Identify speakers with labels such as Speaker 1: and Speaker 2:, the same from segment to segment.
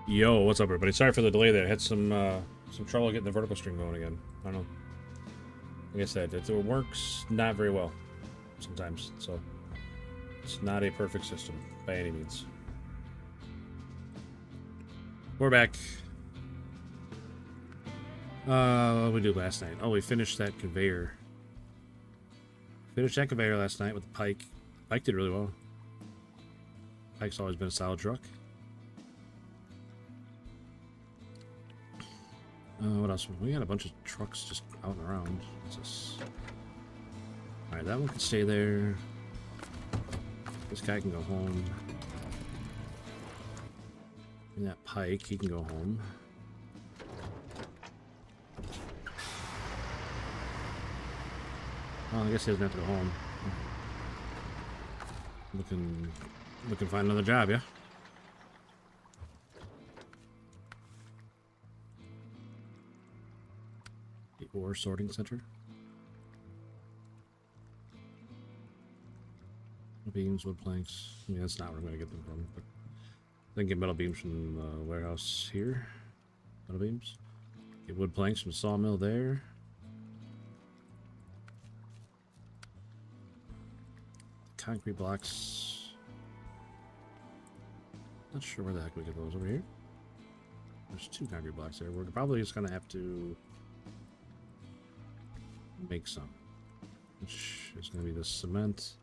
Speaker 1: Yo, what's up, everybody? Sorry for the delay there. I had some trouble getting the vertical stream going again. I don't know. Like I said, it works not very well sometimes, so it's not a perfect system by any means. We're back. What did we do last night? Oh, we finished that conveyor. Finished that conveyor last night with the pike. Pike did really well. Pike's always been a solid truck. What else? We had a bunch of trucks just out and around. What's this? Alright, that one can stay there. This guy can go home. And that pike, he can go home. Well, I guess he doesn't have to go home. We can find another job, yeah? The ore sorting center. Beams, wood planks. I mean, that's not where I'm going to get them from. But I can get metal beams from the warehouse here. Metal beams. Get wood planks from the sawmill there. Concrete blocks. Not sure where the heck we get those. Over here? There's 2 concrete blocks there. We're probably just going to have to make some. Which is going to be the cement.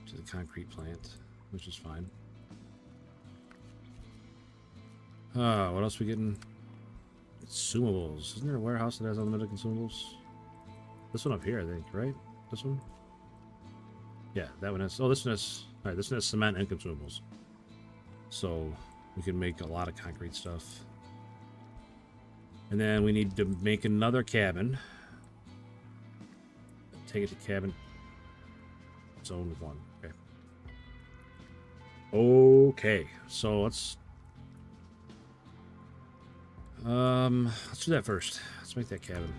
Speaker 1: To the concrete plant, which is fine. What else we getting? Consumables. Isn't there a warehouse that has unlimited consumables? This one up here, I think, right? This one? Yeah, that one has... Oh, this one has... Alright, this one has cement and consumables. So, we can make a lot of concrete stuff. And then we need to make another cabin. Take it to cabin zone 1. Okay. Okay, so let's do that first. Let's make that cabin.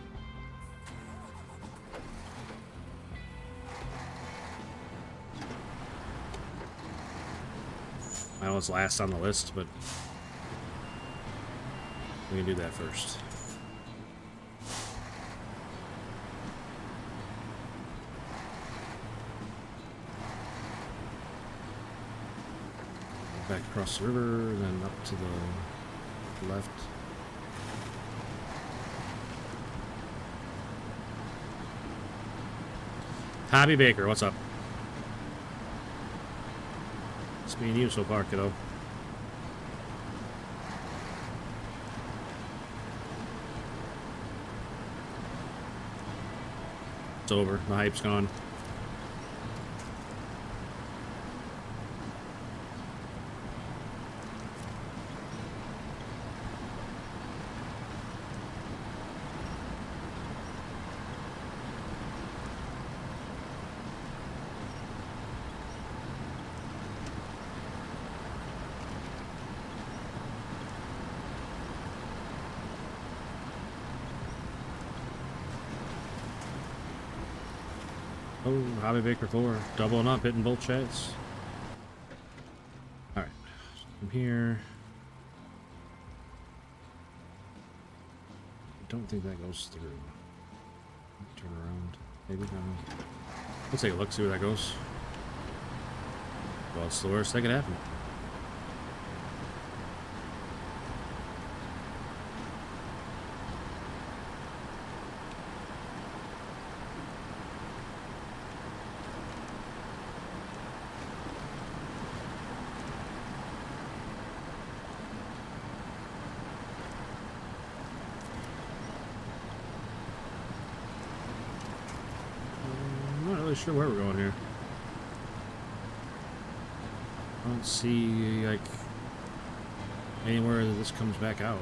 Speaker 1: I know it's last on the list, but we can do that first. Back across the river, and then up to the left. Hobby Baker, what's up? It's me and you so far, kiddo. It's over. The hype's gone. Oh, Hobby Baker 4. Doubling up, hitting both chats. Alright. From here. I don't think that goes through. Turn around. Maybe down. Let's take a look, see where that goes. Well, it's the worst that could happen. Sure where we're going here. I don't see like anywhere that this comes back out.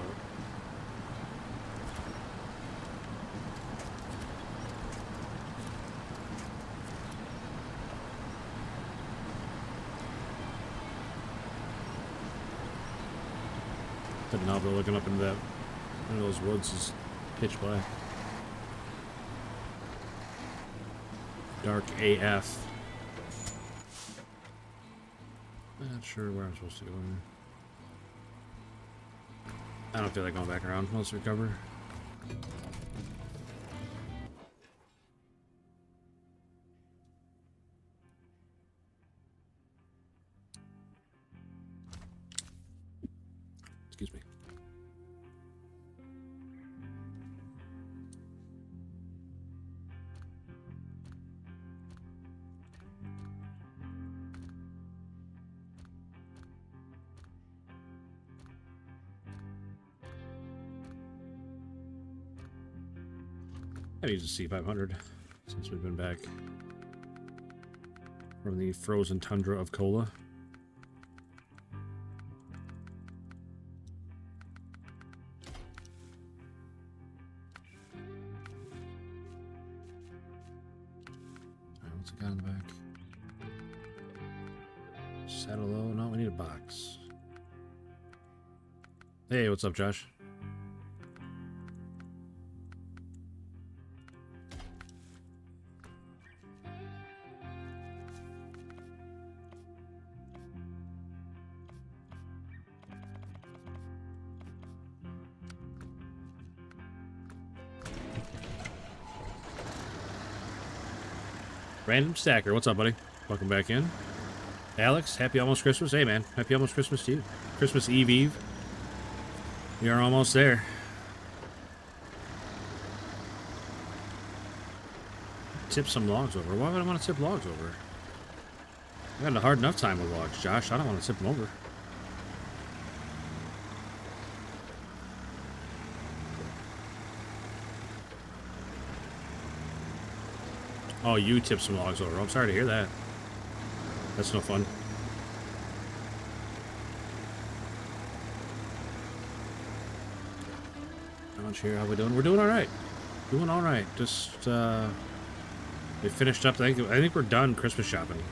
Speaker 1: But now they're looking up into that one of those woods is pitch black. Dark AF. Not sure where I'm supposed to go. I don't feel like going back around. Let's recover. Excuse me. I need to see 500 since we've been back from the frozen tundra of Kola. Alright, what's it got in the back? Saddle low. No, we need a box. Hey, what's up, Josh? Random Stacker, what's up, buddy? Welcome back in. Alex, happy almost Christmas. Hey, man, happy almost Christmas to you. Christmas Eve Eve. We are almost there. Tip some logs over. Why would I want to tip logs over? I had a hard enough time with logs, Josh. I don't want to tip them over. Oh, you tip some logs over. I'm sorry to hear that. That's no fun. How much here? How we doing? We're doing all right. Doing all right. Just we finished up. I think we're done Christmas shopping.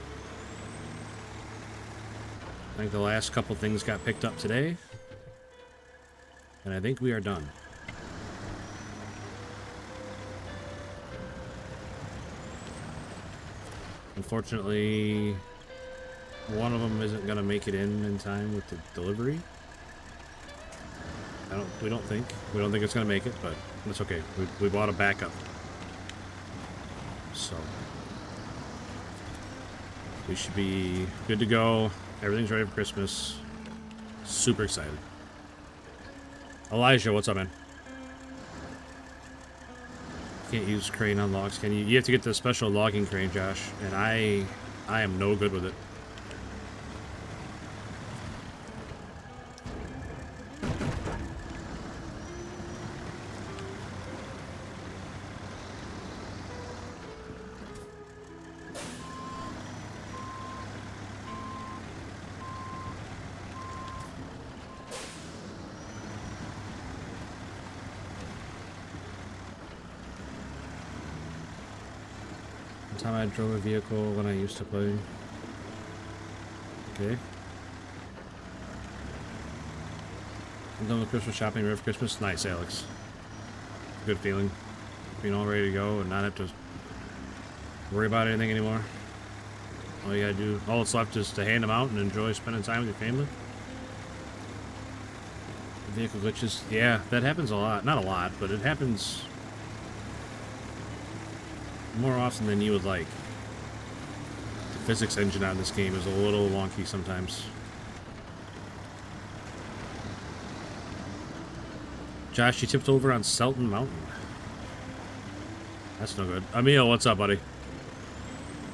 Speaker 1: I think the last couple things got picked up today, and I think we are done. Unfortunately, one of them isn't gonna make it in time with the delivery. We don't think it's gonna make it, but that's okay. We bought a backup, so we should be good to go. Everything's ready for Christmas. Super excited. Elijah, what's up, man? Can't use crane on logs, can you? You have to get the special logging crane, Josh, and I am no good with it. Time I drove a vehicle when I used to play. Okay. I'm done with Christmas shopping, ready for Christmas. Nice, Alex. Good feeling. Being all ready to go and not have to worry about anything anymore. All you gotta do, all that's left is to hand them out and enjoy spending time with your family. Vehicle glitches. Yeah, that happens a lot. Not a lot, but it happens more often than you would like. The physics engine on this game is a little wonky sometimes. Josh, you tipped over on Selton Mountain. That's no good. Emil, what's up, buddy?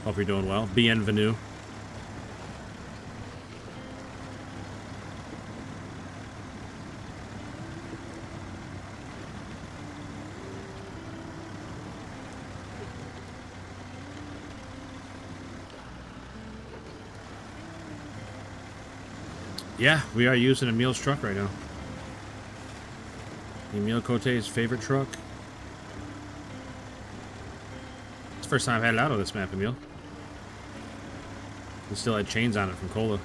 Speaker 1: Hope you're doing well. Bienvenue. Yeah, we are using Emil's truck right now. Emil Cote's favorite truck. It's the first time I've had it out on this map, Emil. We still had chains on it from Kola.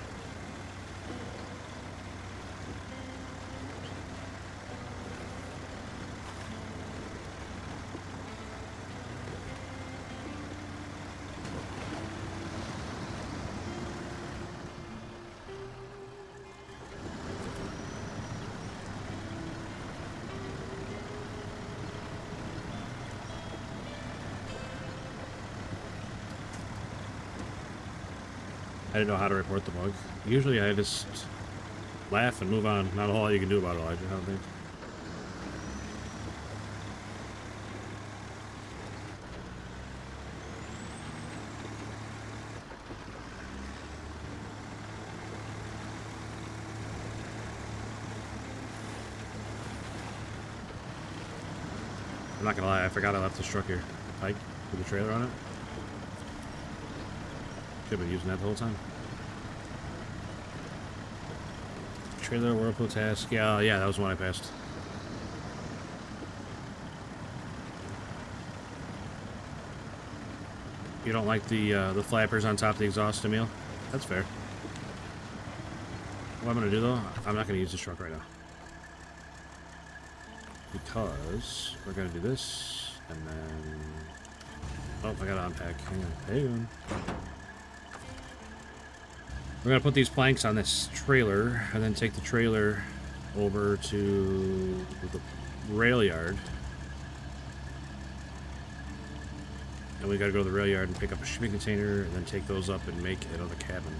Speaker 1: I didn't know how to report the bug. Usually I just laugh and move on. Not a whole lot you can do about it, Elijah, I don't think. I'm not gonna lie, I forgot I left this truck here. Pike with the trailer on it. Should have been using that the whole time. Trailer whirlpool task. Yeah, that was the one I passed. You don't like the flappers on top of the exhaust, Emil? That's fair. What I'm gonna do though, I'm not gonna use this truck right now. Because we're gonna do this, and then... Oh, I gotta unpack. Hang on. We're gonna put these planks on this trailer, and then take the trailer over to the rail yard. And we gotta go to the rail yard and pick up a shipping container, and then take those up and make another cabin.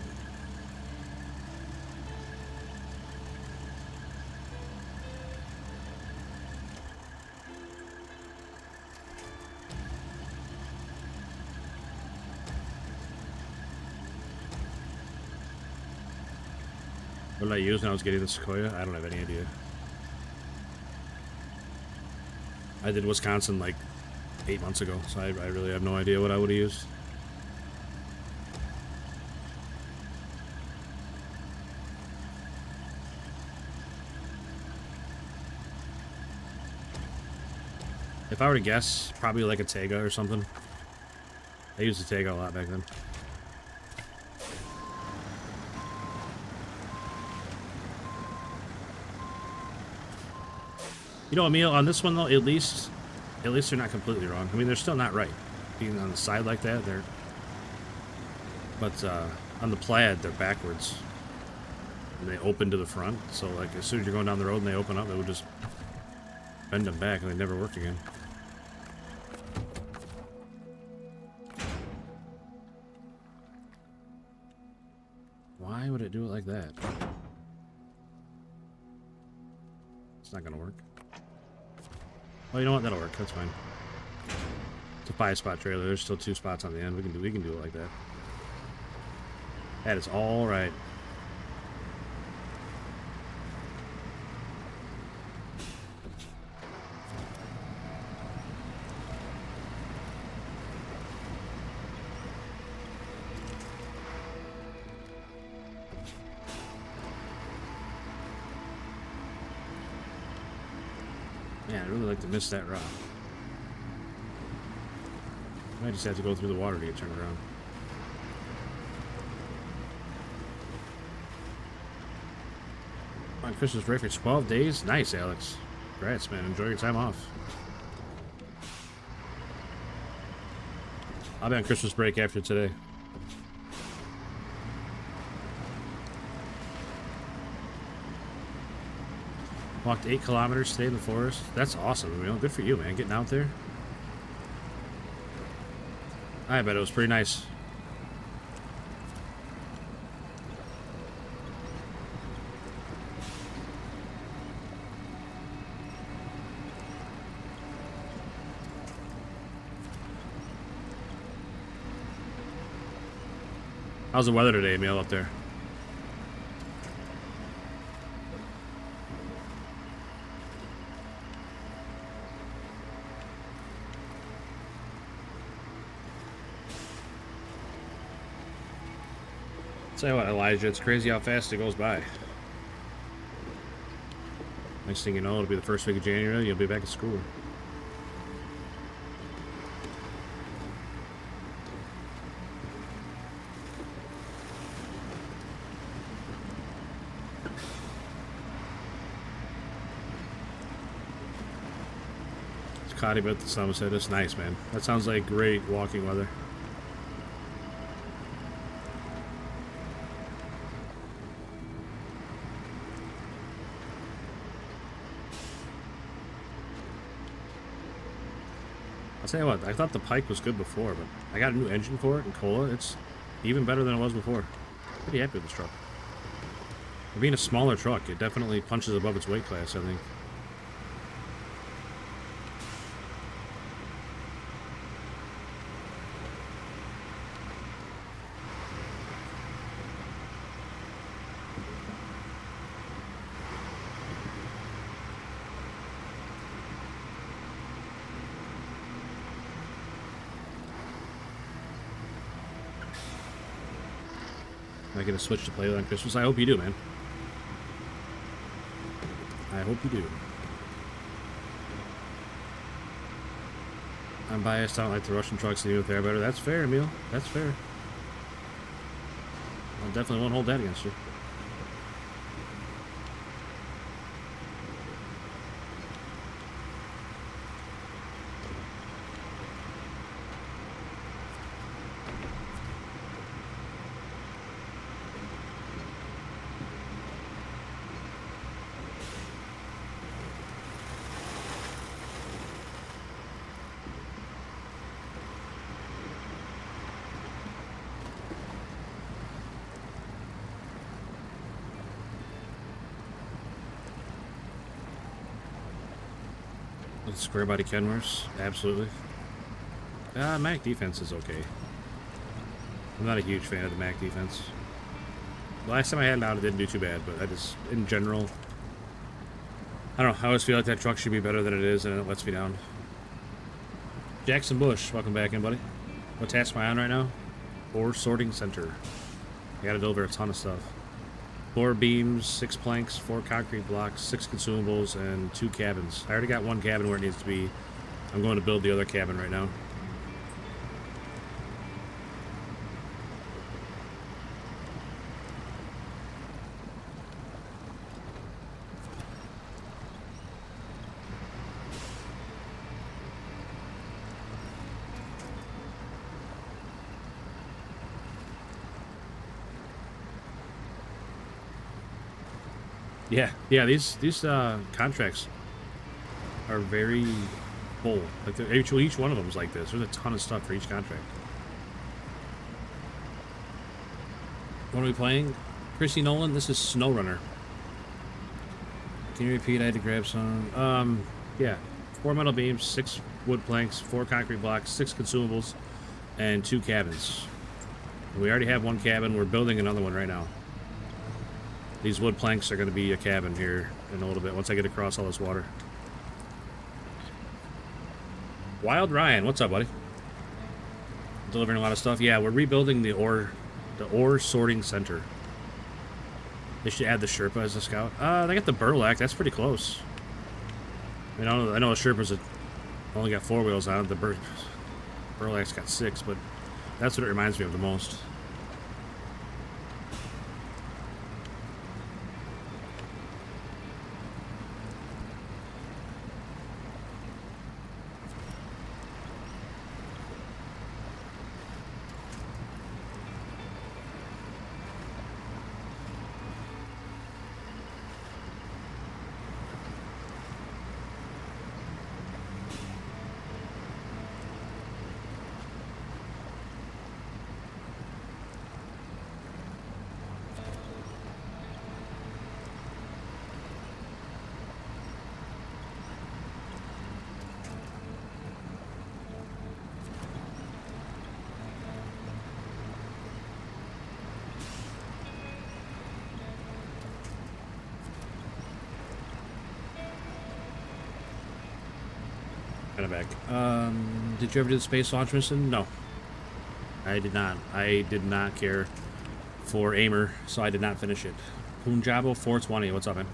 Speaker 1: What did I use when I was getting the Sequoia? I don't have any idea. I did Wisconsin like 8 months ago, so I really have no idea what I would have used. If I were to guess, probably like a Tega or something. I used a Tega a lot back then. You know, Emil, on this one though, at least they're not completely wrong. I mean, they're still not right. Being on the side like that, they're... But on the Plaid, they're backwards. And they open to the front, so like as soon as you're going down the road and they open up, it would just bend them back and they never worked again. Why would it do it like that? It's not gonna work. Oh, you know what? That'll work. That's fine. It's a 5-spot trailer. There's still 2 spots on the end. We can do it like that. That is all right. Man, I'd really like to miss that rock. I might just have to go through the water to get turned around. On Christmas break for 12 days? Nice, Alex. Congrats, man. Enjoy your time off. I'll be on Christmas break after today. Walked 8 kilometers today in the forest. That's awesome. You know, good for you, man. Getting out there. I bet it was pretty nice. How's the weather today, Emil, up there? Tell you what, Elijah, it's crazy how fast it goes by. Next thing you know, it'll be the first week of January, you'll be back at school. It's cloudy, but the sun said it's nice, man. That sounds like great walking weather. I'll tell you what, I thought the Pike was good before, but I got a new engine for it in Cola. It's even better than it was before. Pretty happy with this truck. For being a smaller truck, it definitely punches above its weight class, I think. Am I going to switch to play with on Christmas? I hope you do, man. I hope you do. I'm biased. I don't like the Russian trucks, even if they're better. That's fair, Emil. That's fair. I definitely won't hold that against you. Square body Kenworths, absolutely. Mac defense is okay. I'm not a huge fan of the Mac defense. The last time I had it out, it didn't do too bad, but I just, in general, I don't know. I always feel like that truck should be better than it is, and it lets me down. Jackson Bush, welcome back in, buddy. What task am I on right now? Ore sorting center. I gotta deliver a ton of stuff. 4 beams, 6 planks, 4 concrete blocks, 6 consumables, and 2 cabins. I already got 1 cabin where it needs to be. I'm going to build the other cabin right now. Yeah. These contracts are very full. Like each one of them is like this. There's a ton of stuff for each contract. What are we playing? Chrissy Nolan. This is Snowrunner. Can you repeat? I had to grab some. Yeah. 4 metal beams, 6 wood planks, 4 concrete blocks, 6 consumables, and 2 cabins. We already have 1 cabin. We're building another one right now. These wood planks are going to be a cabin here in a little bit once I get across all this water. Wild Ryan, what's up, buddy? Delivering a lot of stuff. Yeah, we're rebuilding the ore sorting center. They should add the Sherpa as a scout. They got the Burlak. That's pretty close. I know the Sherpa's only got 4 wheels on it. The Burlak's got 6, but that's what it reminds me of the most. Back. Did you ever do the space launch mission? No. I did not. I did not care for Aimer, so I did not finish it. Punjabo 420, what's up, man?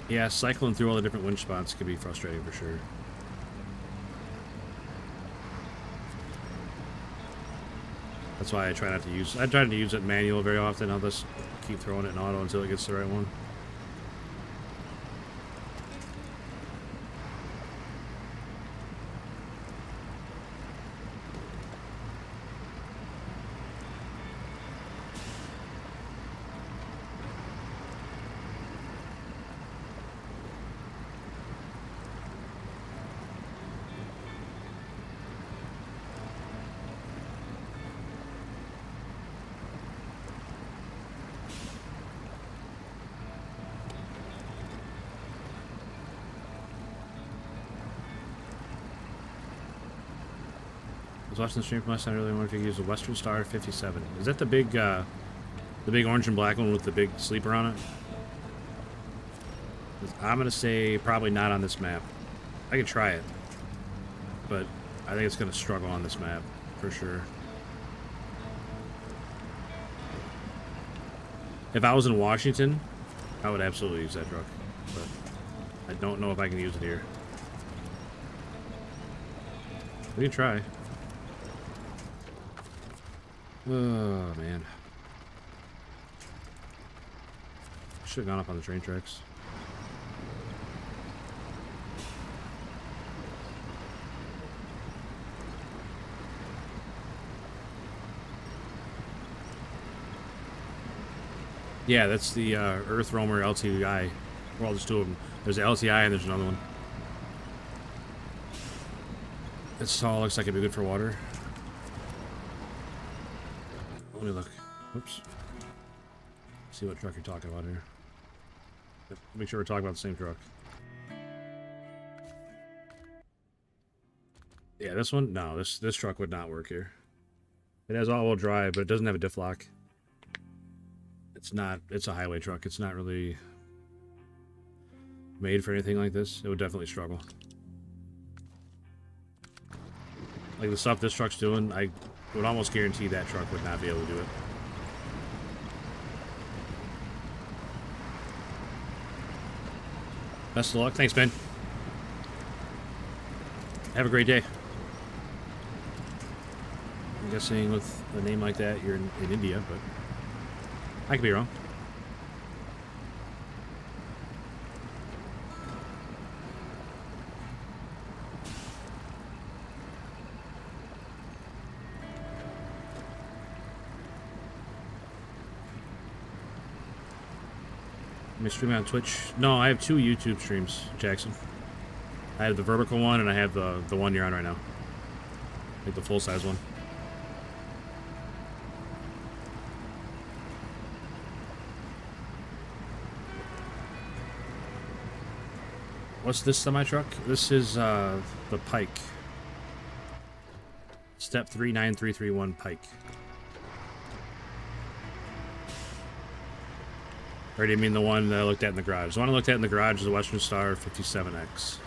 Speaker 1: Yeah, cycling through all the different winch spots can be frustrating for sure. That's why I try not to use. I try to use it manual very often. I'll just keep throwing it in auto until it gets the right one. was watching the stream from last night earlier. I wonder if you could use a Western Star 57. Is that the big orange and black one with the big sleeper on it? I'm gonna say probably not on this map. I could try it, but I think it's gonna struggle on this map for sure. If I was in Washington, I would absolutely use that truck, but I don't know if I can use it here. We can try. Oh, man. Should have gone up on the train tracks. Yeah, that's the Earth Roamer LTI. Well, there's two of them. There's the LTI and there's another one. This all looks like it'd be good for water. Let me look. Oops. See what truck you're talking about here. Make sure we're talking about the same truck. Yeah, this one? No, this truck would not work here. It has all-wheel drive, but it doesn't have a diff lock. It's a highway truck. It's not really made for anything like this. It would definitely struggle. Like the stuff this truck's doing, I would almost guarantee that truck would not be able to do it. Best of luck. Thanks, Ben. Have a great day. I'm guessing with a name like that, you're in India, but I could be wrong. Am I streaming on Twitch? No, I have two YouTube streams, Jackson. I have the vertical one and I have the one you're on right now. Like the full-size one. What's this semi-truck? This is the Pike. Step 39331 Pike. Or do you mean the one that I looked at in the garage? The one I looked at in the garage is the Western Star 57X.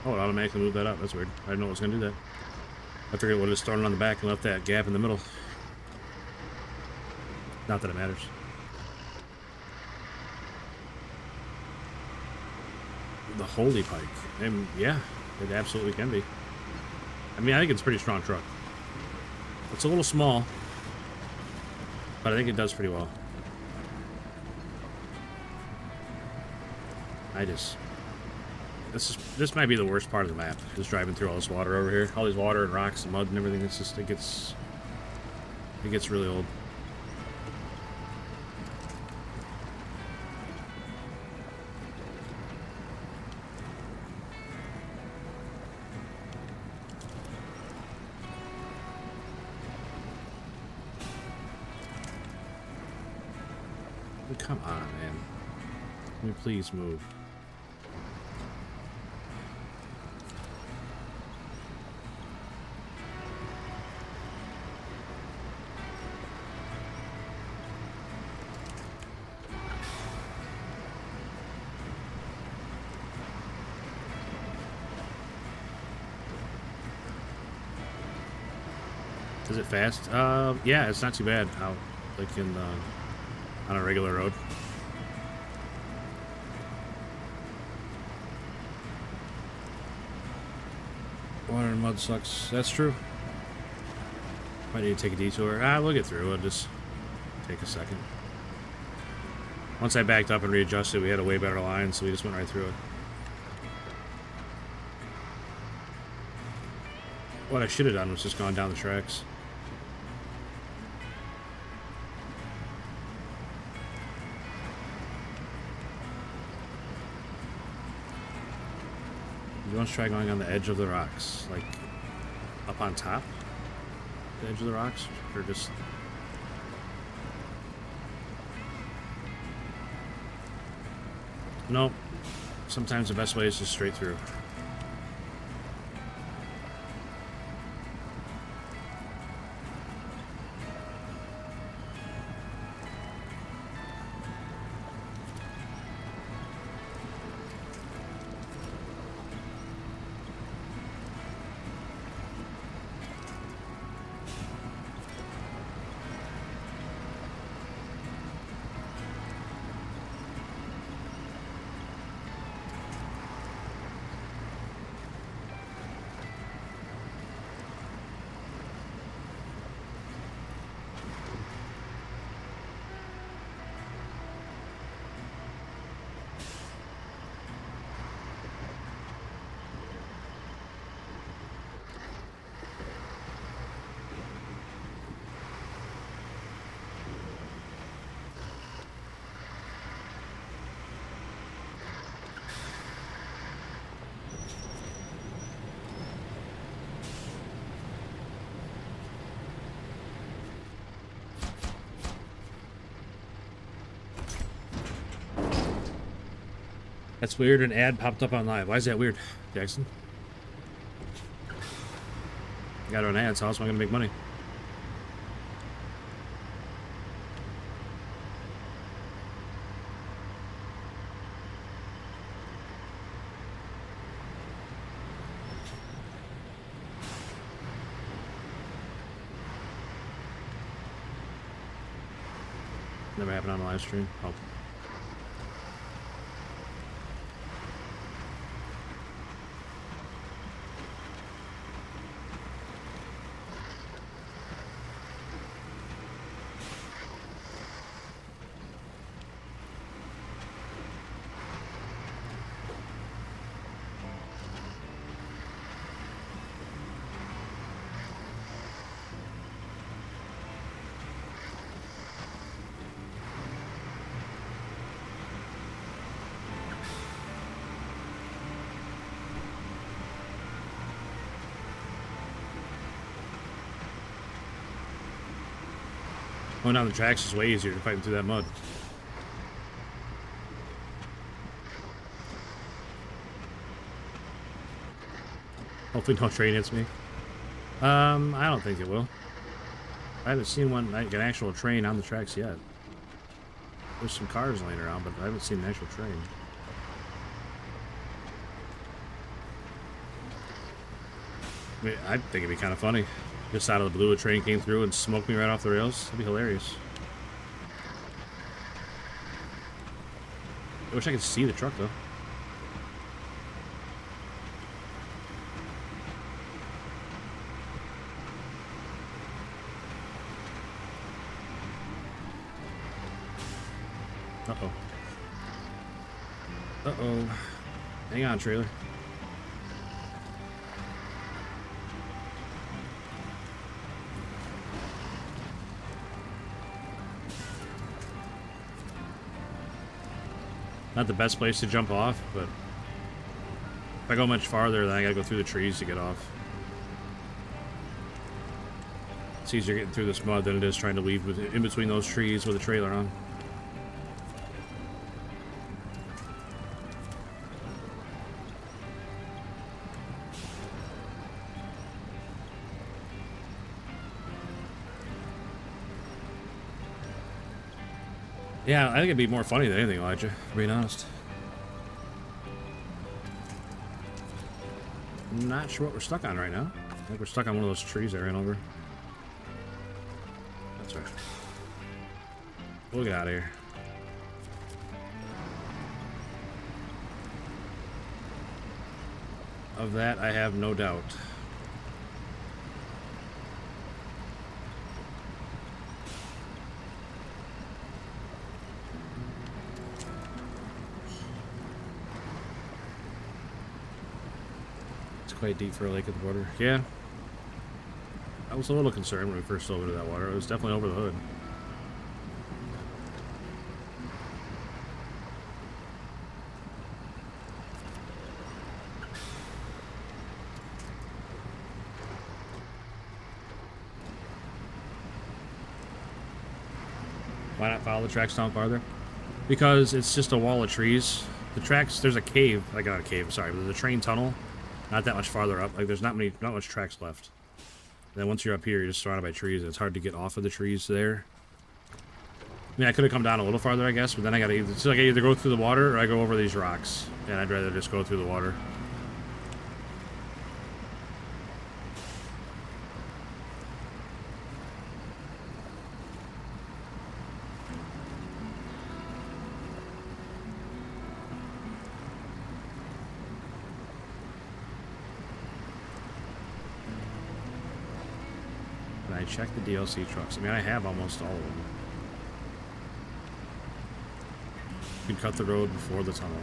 Speaker 1: Oh, it automatically moved that up. That's weird. I didn't know it was going to do that. I figured it would have started on the back and left that gap in the middle. Not that it matters. The Holy Pike. And yeah, it absolutely can be. I mean, I think it's a pretty strong truck. It's a little small, but I think it does pretty well. This might be the worst part of the map, just driving through all this water over here. All these water and rocks and mud and everything. It's just, it gets really old. Come on, man. Can we please move? Is it fast? Yeah, it's not too bad out, like on a regular road. Water and mud sucks. That's true. Might need to take a detour. We'll get through. It'll just take a second. Once I backed up and readjusted, we had a way better line, so we just went right through it. What I should have done was just gone down the tracks. You want to try going on the edge of the rocks, like up on top? the edge of the rocks, or just... Nope. Sometimes the best way is just straight through. That's weird. An ad popped up on live. Why is that weird, Jackson? I got an ad, so how else am I going to make money? Never happened on a live stream. Oh. Going down the tracks is way easier than fighting through that mud. Hopefully no train hits me. I don't think it will. I haven't seen one, like an actual train on the tracks yet. There's some cars laying around, but I haven't seen an actual train. I mean, I think it'd be kind of funny. Just out of the blue, a train came through and smoked me right off the rails. That'd be hilarious. I wish I could see the truck, though. Uh-oh. Uh-oh. Hang on, trailer. Not the best place to jump off, but if I go much farther, then I gotta go through the trees to get off. It's easier getting through this mud than it is trying to weave in between those trees with a trailer on. Yeah, I think it'd be more funny than anything, Elijah, being honest. I'm not sure what we're stuck on right now. I think we're stuck on one of those trees I ran over. That's right. We'll get out of here. Of that, I have no doubt. Quite deep for a lake at the border. Yeah. I was a little concerned when we first dove into that water. It was definitely over the hood. Why not follow the tracks down farther? Because it's just a wall of trees. The tracks, there's a cave, like not a cave, sorry, but there's a train tunnel, not that much farther up. Like there's not much tracks left. And then once you're up here, you're just surrounded by trees, and it's hard to get off of the trees there. I mean, I could have come down a little farther, I guess, but then I gotta either, it's like I either go through the water or I go over these rocks, and I'd rather just go through the water. And I check the DLC trucks. I mean, I have almost all of them. You can cut the road before the tunnel.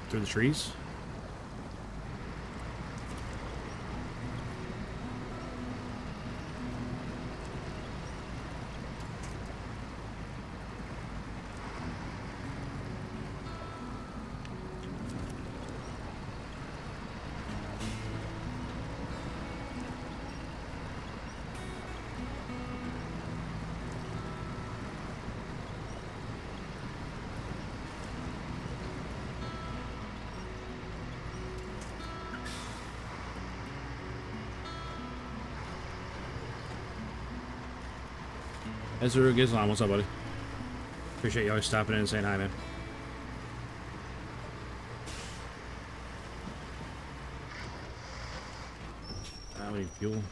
Speaker 1: Through the trees? Ezra Gizlan, what's up, buddy? Appreciate you always stopping in and saying hi, man. We need fuel.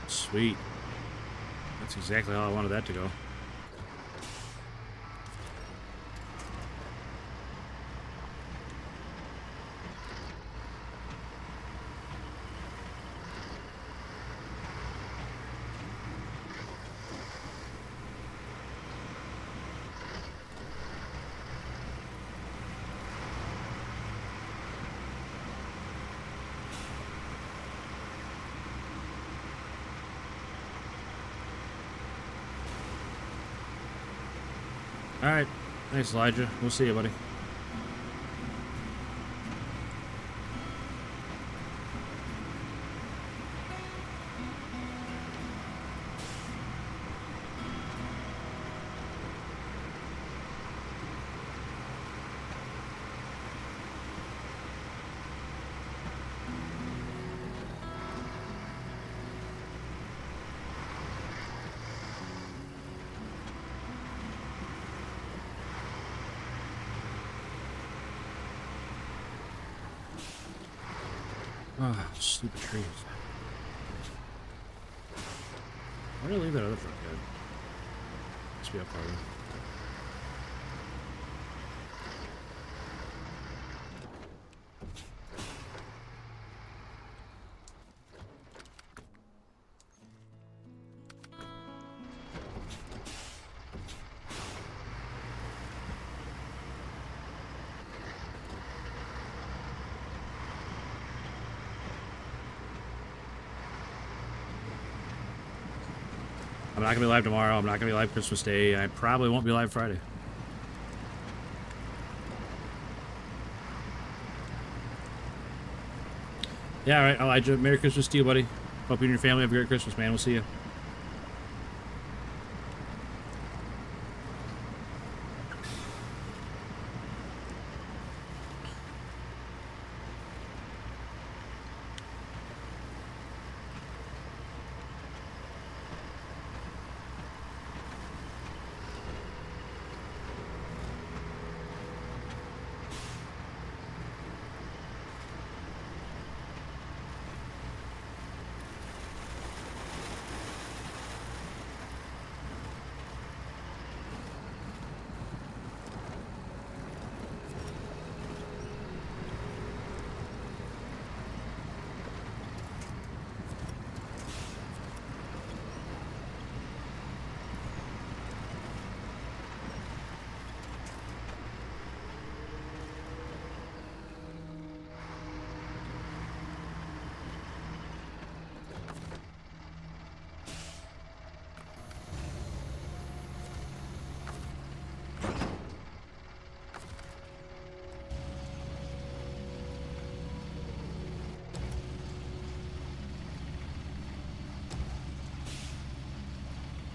Speaker 1: Sweet. That's exactly how I wanted that to go. Alright. Thanks, Elijah. We'll see you, buddy. Ah, stupid trees. Why did I leave that other truck dead? Must be up farther. I'm not going to be live tomorrow. I'm not going to be live Christmas Day. I probably won't be live Friday. Yeah, all right, Elijah. Merry Christmas to you, buddy. Hope you and your family have a great Christmas, man. We'll see you.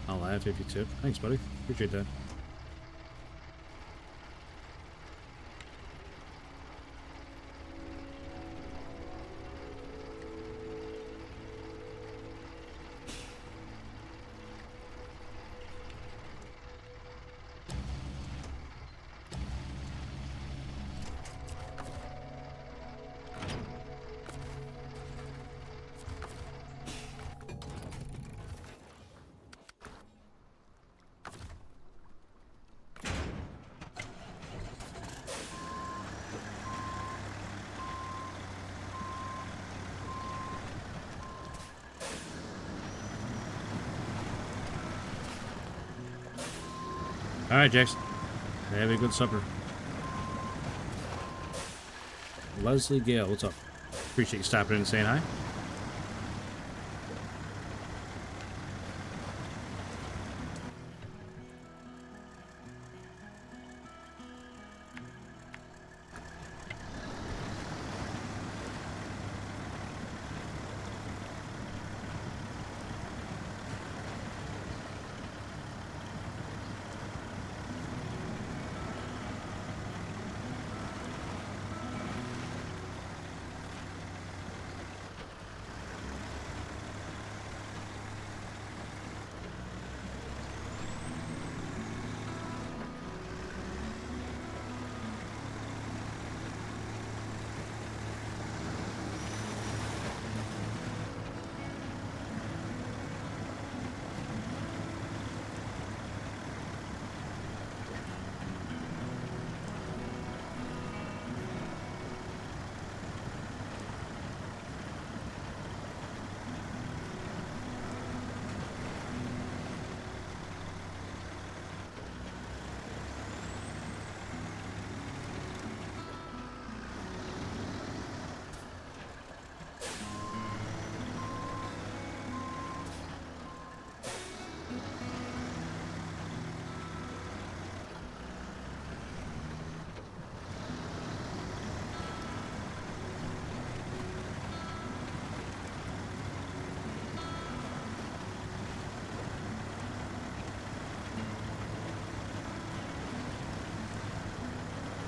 Speaker 1: I'll laugh if you tip. Thanks, buddy. Appreciate that. Alright, Jackson. Have a good supper. Leslie Gale, what's up? Appreciate you stopping in and saying hi.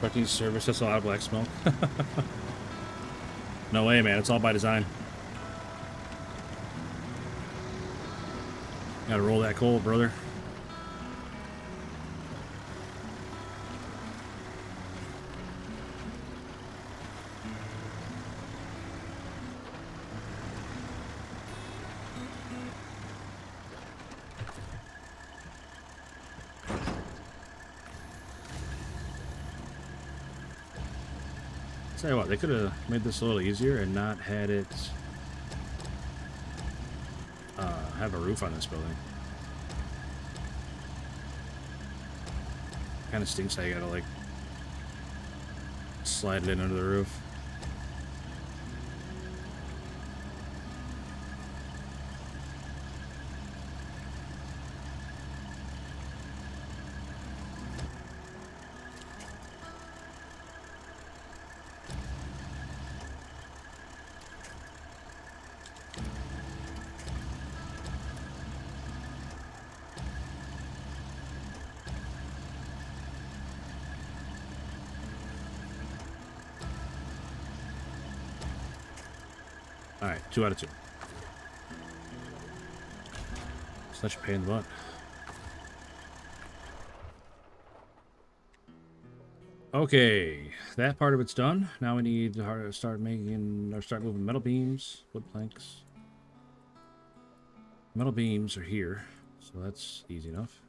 Speaker 1: Trucking service, that's a lot of black smoke. No way, man. It's all by design. Gotta roll that coal, brother. Tell you what, they could have made this a little easier and not had it have a roof on this building. Kind of stinks how you gotta like slide it in under the roof. Alright, 2 out of 2. Such a pain in the butt. Okay, that part of it's done. Now we need to start making or start moving metal beams, wood planks. Metal beams are here, so that's easy enough.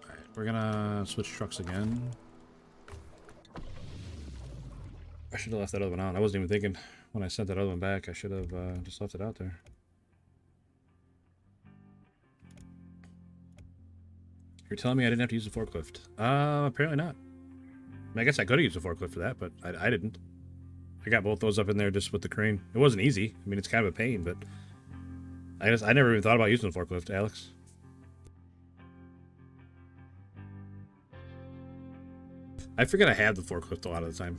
Speaker 1: Alright, we're gonna switch trucks again. I should have left that other one on. I wasn't even thinking when I sent that other one back. I should have just left it out there. You're telling me I didn't have to use the forklift? Apparently not. I mean, I guess I could have used a forklift for that, but I didn't. I got both those up in there just with the crane. It wasn't easy. I mean, it's kind of a pain, but I guess I never even thought about using the forklift, Alex. I forget I have the forklift a lot of the time.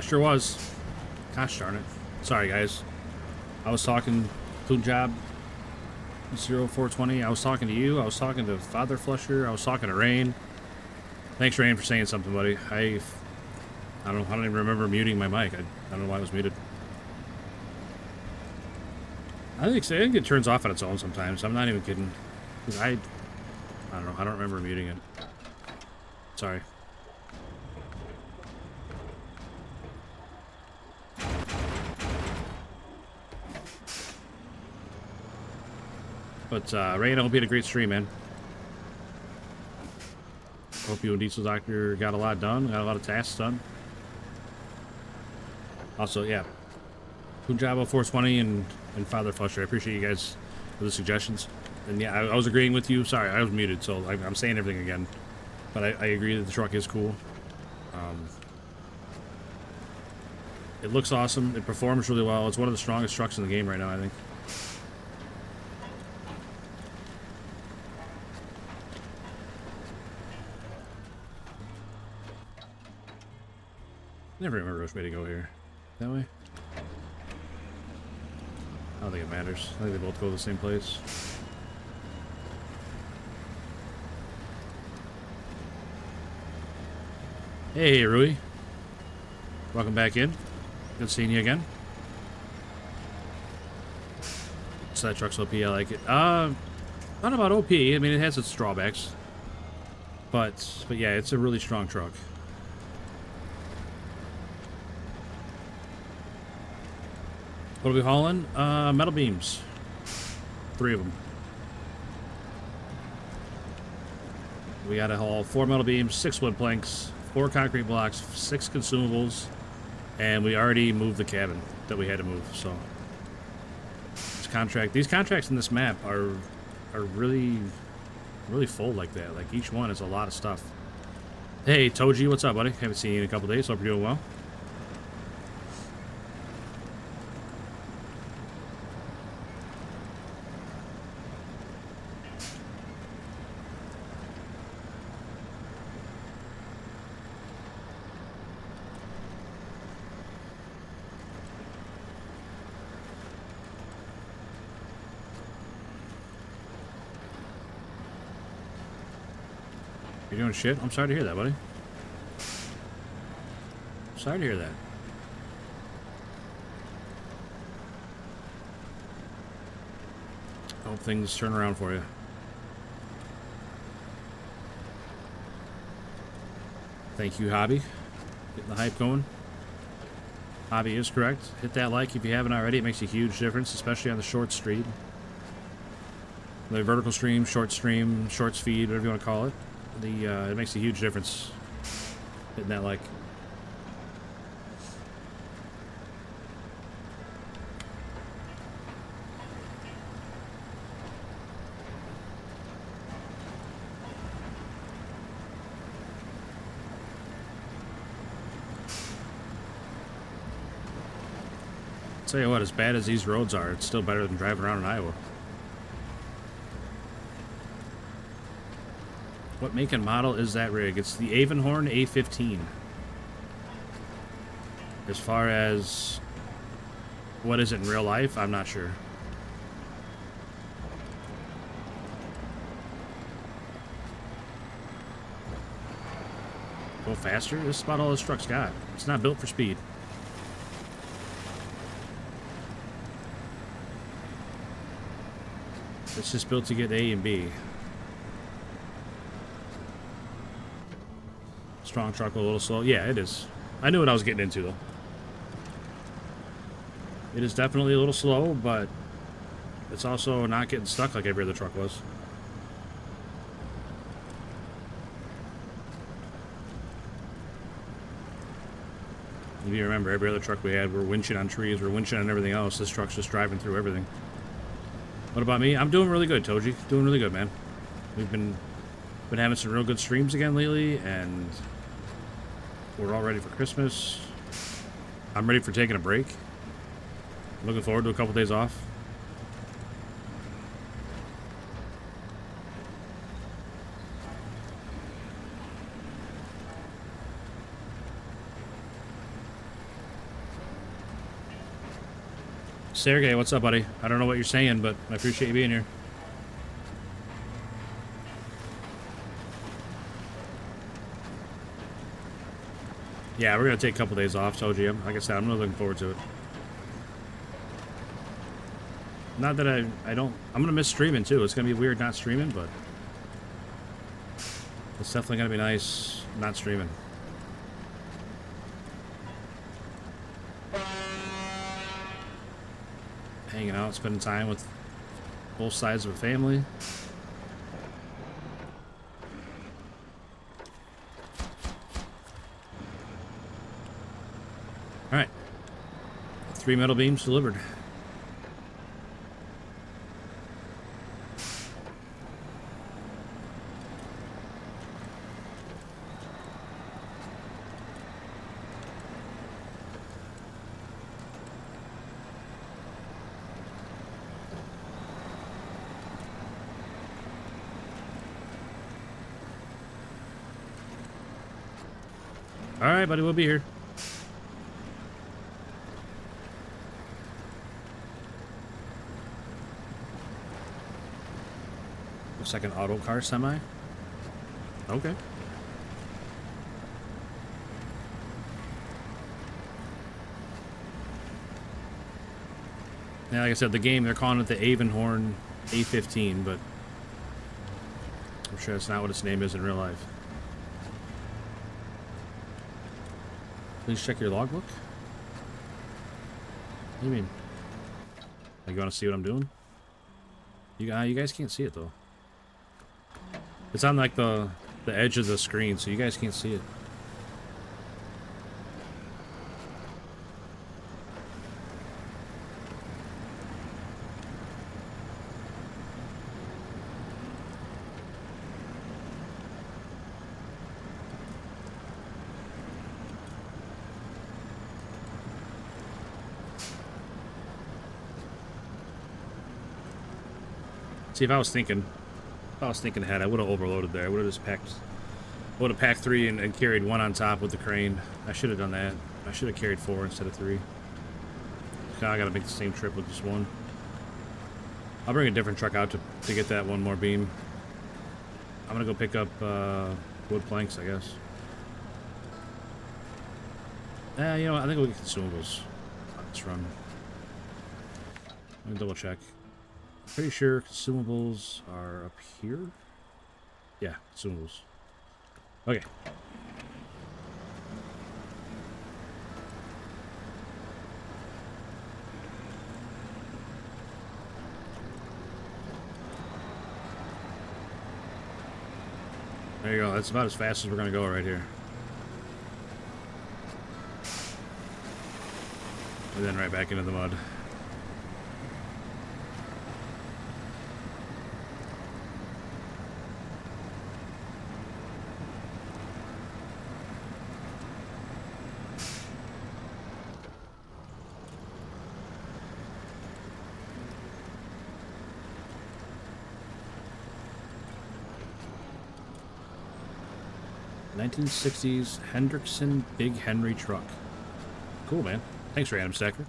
Speaker 1: sure was. Gosh darn it. Sorry, guys. I was talking Punjab 0420. I was talking to you. I was talking to Father Flusher. I was talking to Rain. Thanks, Rain, for saying something, buddy. I don't know. I don't even remember muting my mic. I don't know why it was muted. I think it turns off on its own sometimes. I'm not even kidding. I don't know. I don't remember muting it. Sorry. But, Rain, I hope you had a great stream, man. Hope you and Diesel Doctor got a lot done. Got a lot of tasks done. Also, yeah. Punjab 420 and Father Flusher. I appreciate you guys for the suggestions. And yeah, I was agreeing with you. Sorry, I was muted, so I'm saying everything again. But I agree that the truck is cool. It looks awesome. It performs really well. It's one of the strongest trucks in the game right now, I think. Never remember which way to go here. That way? I don't think it matters. I think they both go to the same place. Hey, Rui. Welcome back in. Good seeing you again. So that truck's OP. I like it. Not about OP. I mean, it has its drawbacks. But yeah, it's a really strong truck. What are we hauling? Metal beams. 3 of them. We gotta haul 4 metal beams, 6 wood planks, 4 concrete blocks, 6 consumables, and we already moved the cabin that we had to move, so. These contracts in this map are really full like that. Like, each one is a lot of stuff. Hey, Toji, what's up, buddy? Haven't seen you in a couple days. Hope you're doing well. You're doing shit? I'm sorry to hear that, buddy. Sorry to hear that. I hope things turn around for you. Thank you, Hobby. Getting the hype going. Hobby is correct. Hit that like if you haven't already. It makes a huge difference, especially on the short stream. The vertical stream, short feed, whatever you want to call it. It makes a huge difference hitting that like. Tell you what, as bad as these roads are, it's still better than driving around in Iowa. What make and model is that rig? It's the Avonhorn A15. As far as what is it in real life, I'm not sure. Go faster? This is about all this truck's got. It's not built for speed. It's just built to get A and B. Strong truck, a little slow. Yeah, it is. I knew what I was getting into, though. It is definitely a little slow, but it's also not getting stuck like every other truck was. If you remember, every other truck we had, we're winching on trees, we're winching on everything else. This truck's just driving through everything. What about me? I'm doing really good, Toji. Doing really good, man. We've been having some real good streams again lately, and we're all ready for Christmas. I'm ready for taking a break. Looking forward to a couple days off. Sergey, what's up, buddy? I don't know what you're saying, but I appreciate you being here. Yeah, we're gonna take a couple days off, told you. Like I said, I'm really looking forward to it. Not that I don't... I'm gonna miss streaming, too. It's gonna be weird not streaming, but... it's definitely gonna be nice not streaming. Hanging out, spending time with both sides of a family. Alright. 3 metal beams delivered. Alright, buddy, we'll be here. Looks like an auto car semi. Okay. Yeah, like I said, the game, they're calling it the Avonhorn A15, but I'm sure that's not what its name is in real life. Please check your logbook. What do you mean? Like, you want to see what I'm doing? You guys can't see it, though. It's on, like, the edge of the screen, so you guys can't see it. See, if I was thinking ahead, I would have overloaded there. I would have just packed 3 and carried 1 on top with the crane. I should have done that. I should have carried 4 instead of 3. I gotta make the same trip with just 1. I'll bring a different truck out to get that 1 more beam. I'm gonna go pick up wood planks, I guess. You know what? I think we'll get consumables on this run. Let me double check. Pretty sure consumables are up here. Yeah, consumables. Okay. There you go. That's about as fast as we're going to go right here. And then right back into the mud. '60s Hendrickson Big Henry truck. Cool, man. Thanks, Random Stacker.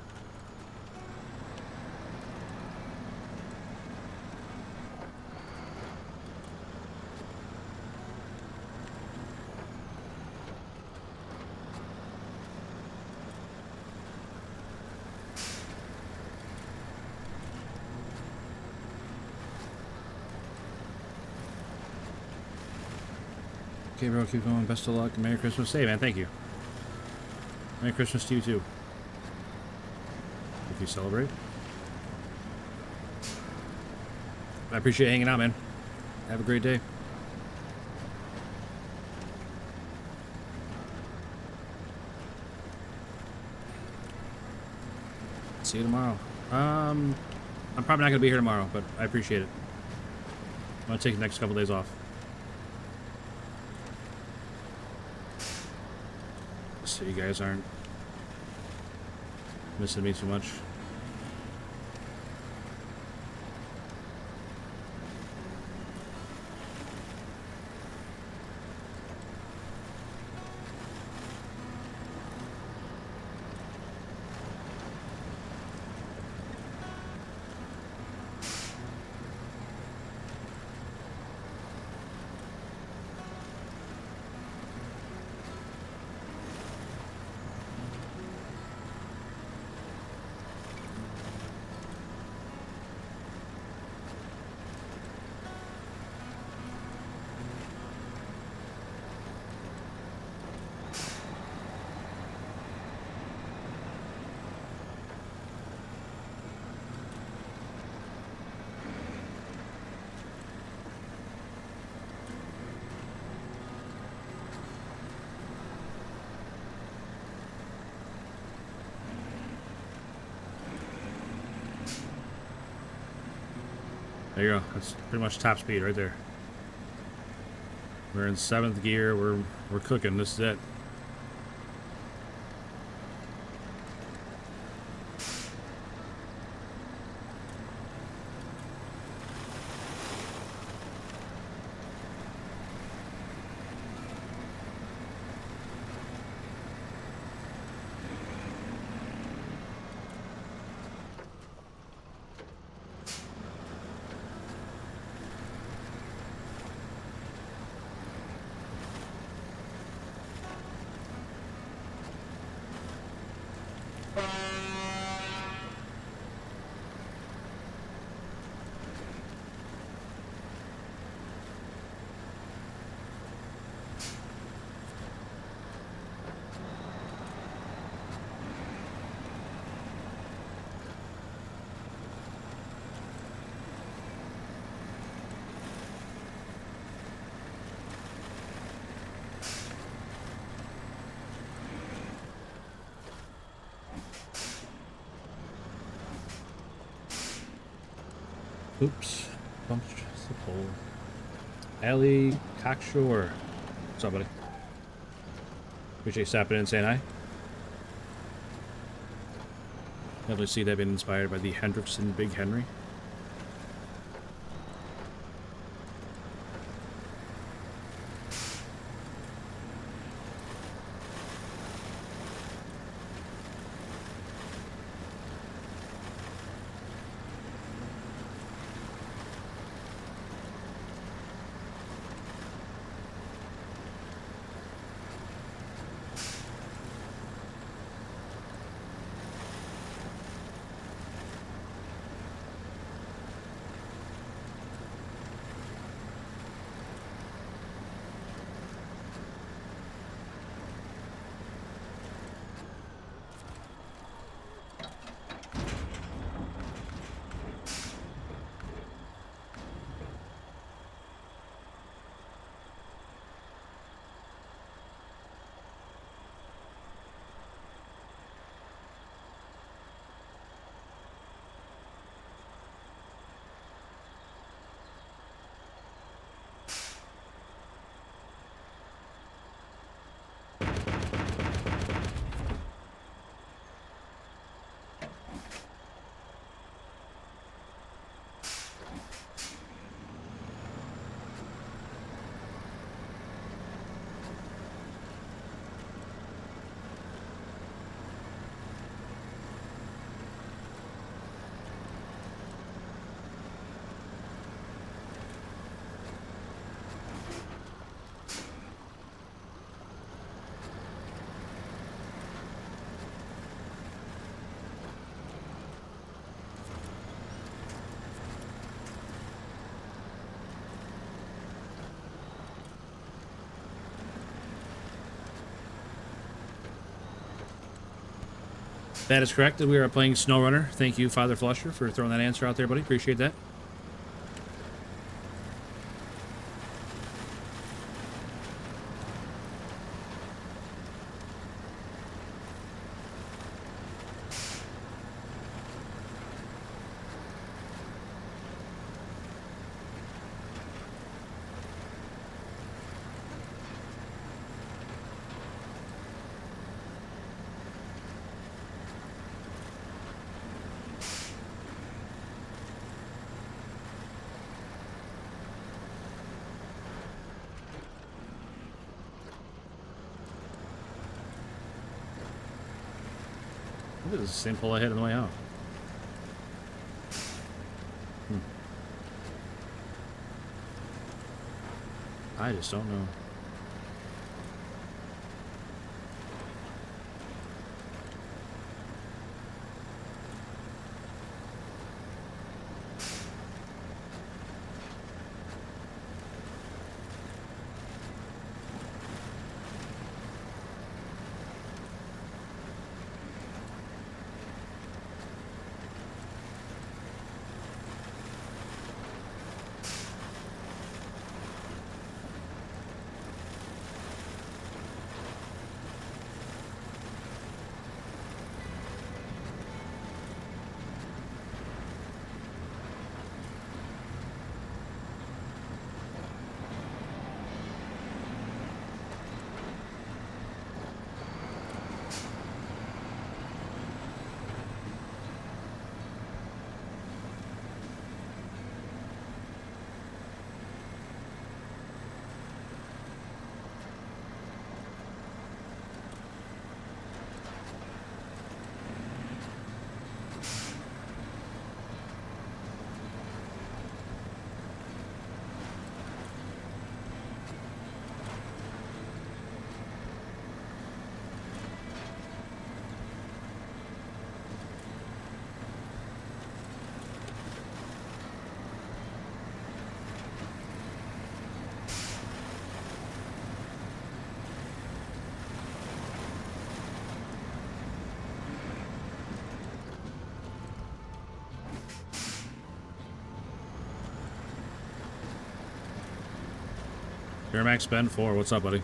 Speaker 1: Okay, bro, keep going. Best of luck. Merry Christmas. Hey, man, thank you. Merry Christmas to you, too. If you celebrate. I appreciate hanging out, man. Have a great day. See you tomorrow. I'm probably not going to be here tomorrow, but I appreciate it. I'm going to take the next couple days off. So you guys aren't missing me too much. There you go. That's pretty much top speed right there. We're in 7th gear. We're cooking. This is it. Oops. Bumped the pole. Allie Cockshore. What's up, buddy? Appreciate you stopping in and saying hi. Definitely see that being inspired by the Hendrickson Big Henry. That is correct. We are playing Snowrunner. Thank you, Father Flusher, for throwing that answer out there, buddy. Appreciate that. This is the same pole I hit on the way out. I just don't know. Duramax Ben 4, what's up, buddy?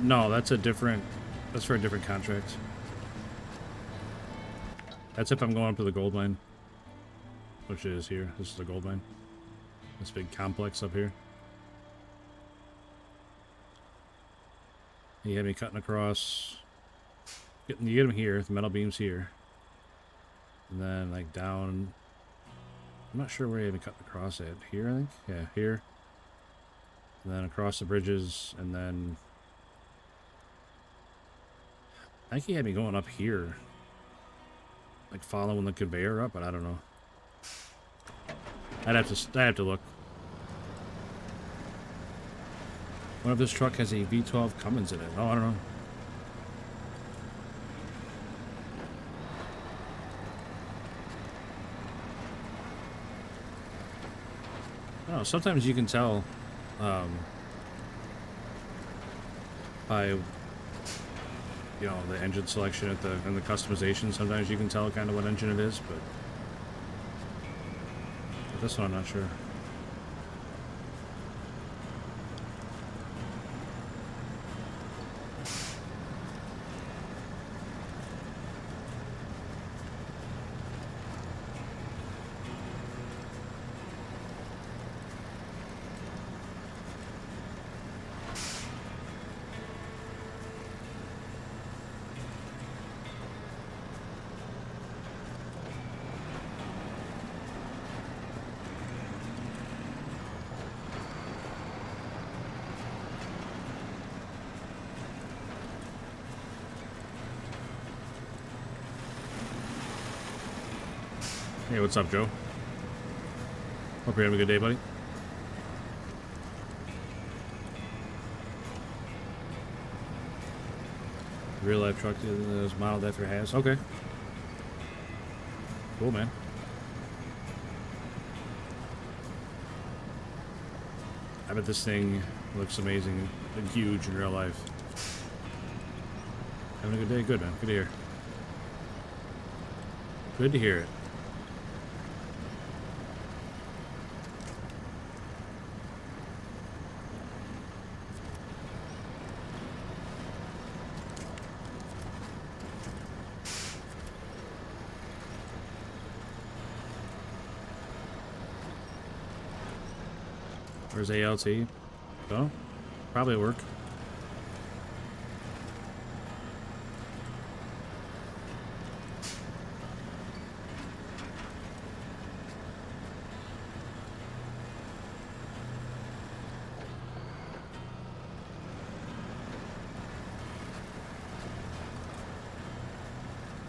Speaker 1: No, that's for a different contract. That's if I'm going up to the gold mine. Which is here. This is the gold mine. This big complex up here. You had me cutting across. You get them here, the metal beams here. And then like down. I'm not sure where you had me cutting across at. Here, I think? Yeah, here. And then across the bridges, and then I think he had me going up here. Like following the conveyor up, but I don't know. I'd have to look. What if this truck has a V12 Cummins in it? Oh, I don't know. I don't know, sometimes you can tell by, you know, the engine selection and the customization. Sometimes you can tell kind of what engine it is, but this one I'm not sure. Hey, what's up, Joe? Hope you're having a good day, buddy. Real life truck is modeled after has. Okay. Cool, man. I bet this thing looks amazing and huge in real life. Having a good day? Good, man. Good to hear. Good to hear it. Where's ALT? Oh, probably work.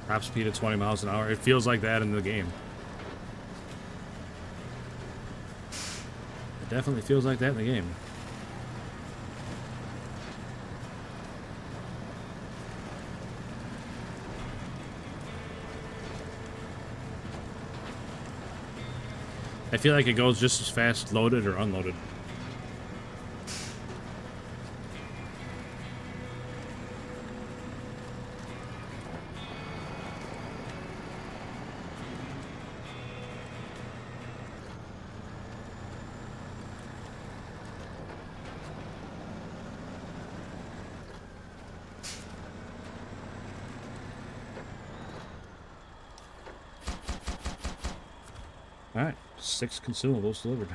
Speaker 1: Top speed at 20 miles an hour. It feels like that in the game. Definitely feels like that in the game. I feel like it goes just as fast loaded or unloaded. Alright, 6 consumables delivered.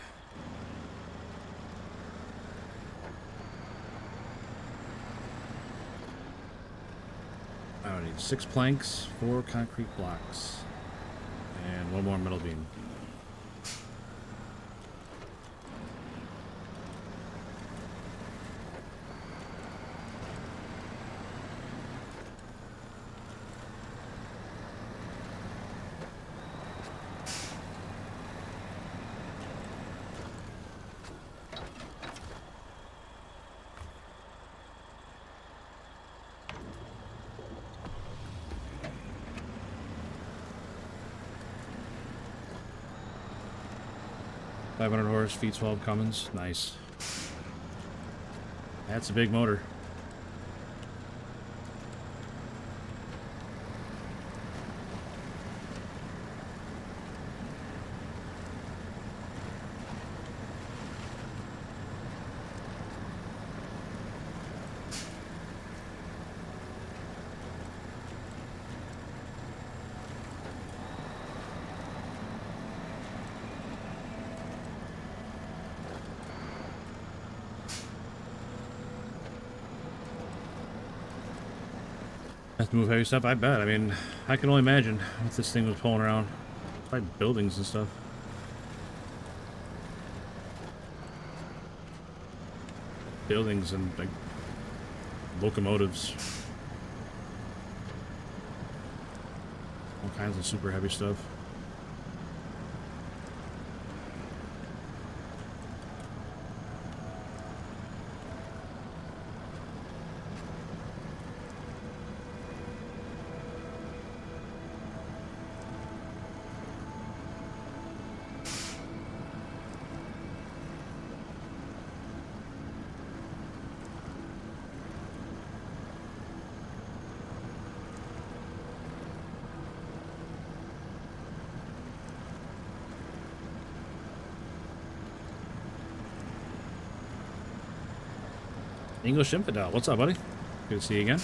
Speaker 1: I need 6 planks, 4 concrete blocks, and 1 more metal beam. $500 horse, feet 12 Cummins. Nice. That's a big motor. Have to move heavy stuff, I bet. I mean, I can only imagine what this thing was pulling around. Probably buildings and stuff. Buildings and, like, locomotives. All kinds of super heavy stuff. English Infidel, what's up, buddy? Good to see you again.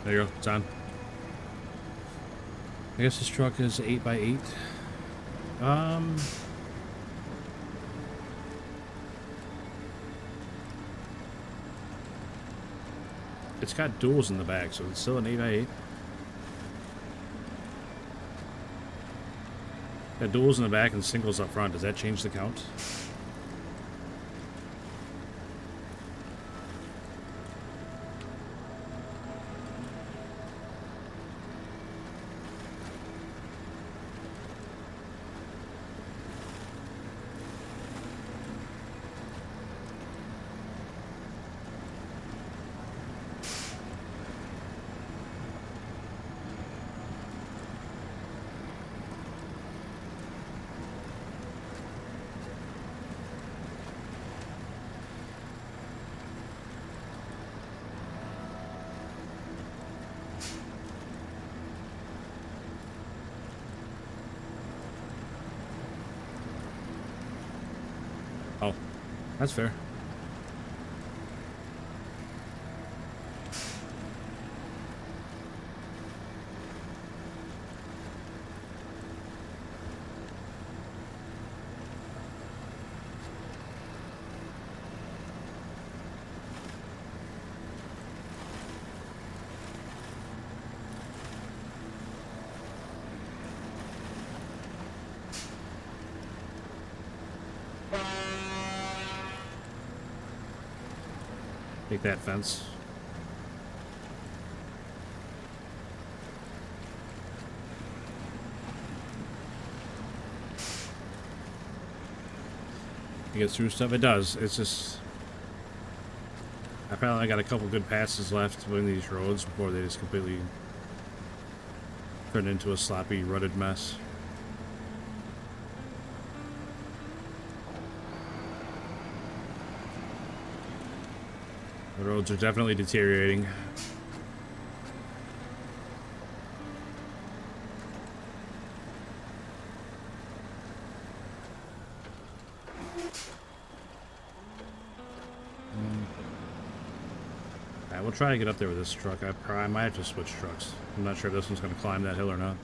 Speaker 1: There you go, it's on. I guess this truck is 8x8. It's got duals in the back, so it's still an 8x8. Got duals in the back and singles up front. Does that change the count? Oh, that's fair. Take that fence. to get through stuff. It does. It's just... I probably got a couple good passes left in these roads before they just completely turn into a sloppy, rutted mess. The roads are definitely deteriorating. We'll try to get up there with this truck. I might have to switch trucks. I'm not sure if this one's going to climb that hill or not.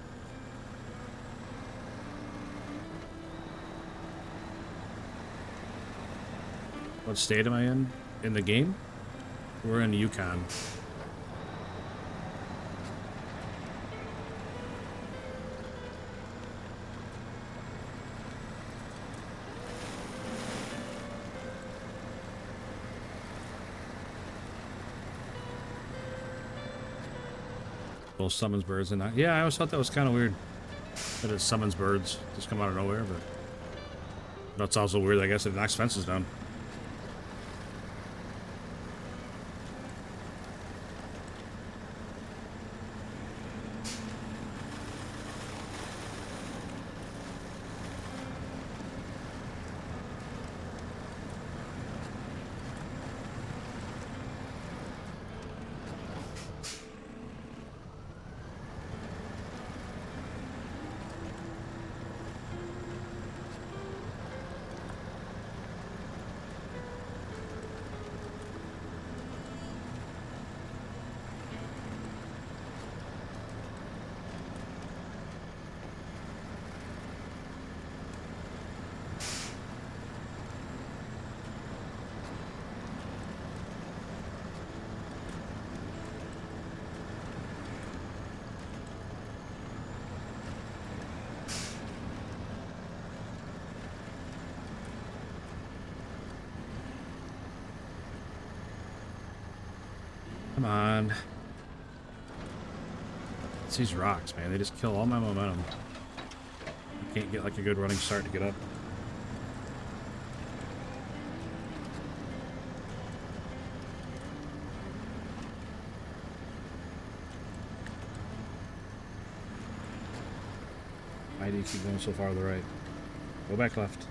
Speaker 1: What state am I in? In the game? We're in Yukon. Summons birds and yeah, I always thought that was kind of weird that it summons birds just come out of nowhere, but that's also weird. I guess it knocks fences down. Come on. It's these rocks, man. They just kill all my momentum. I can't get like a good running start to get up. Why do you keep going so far to the right? Go back left.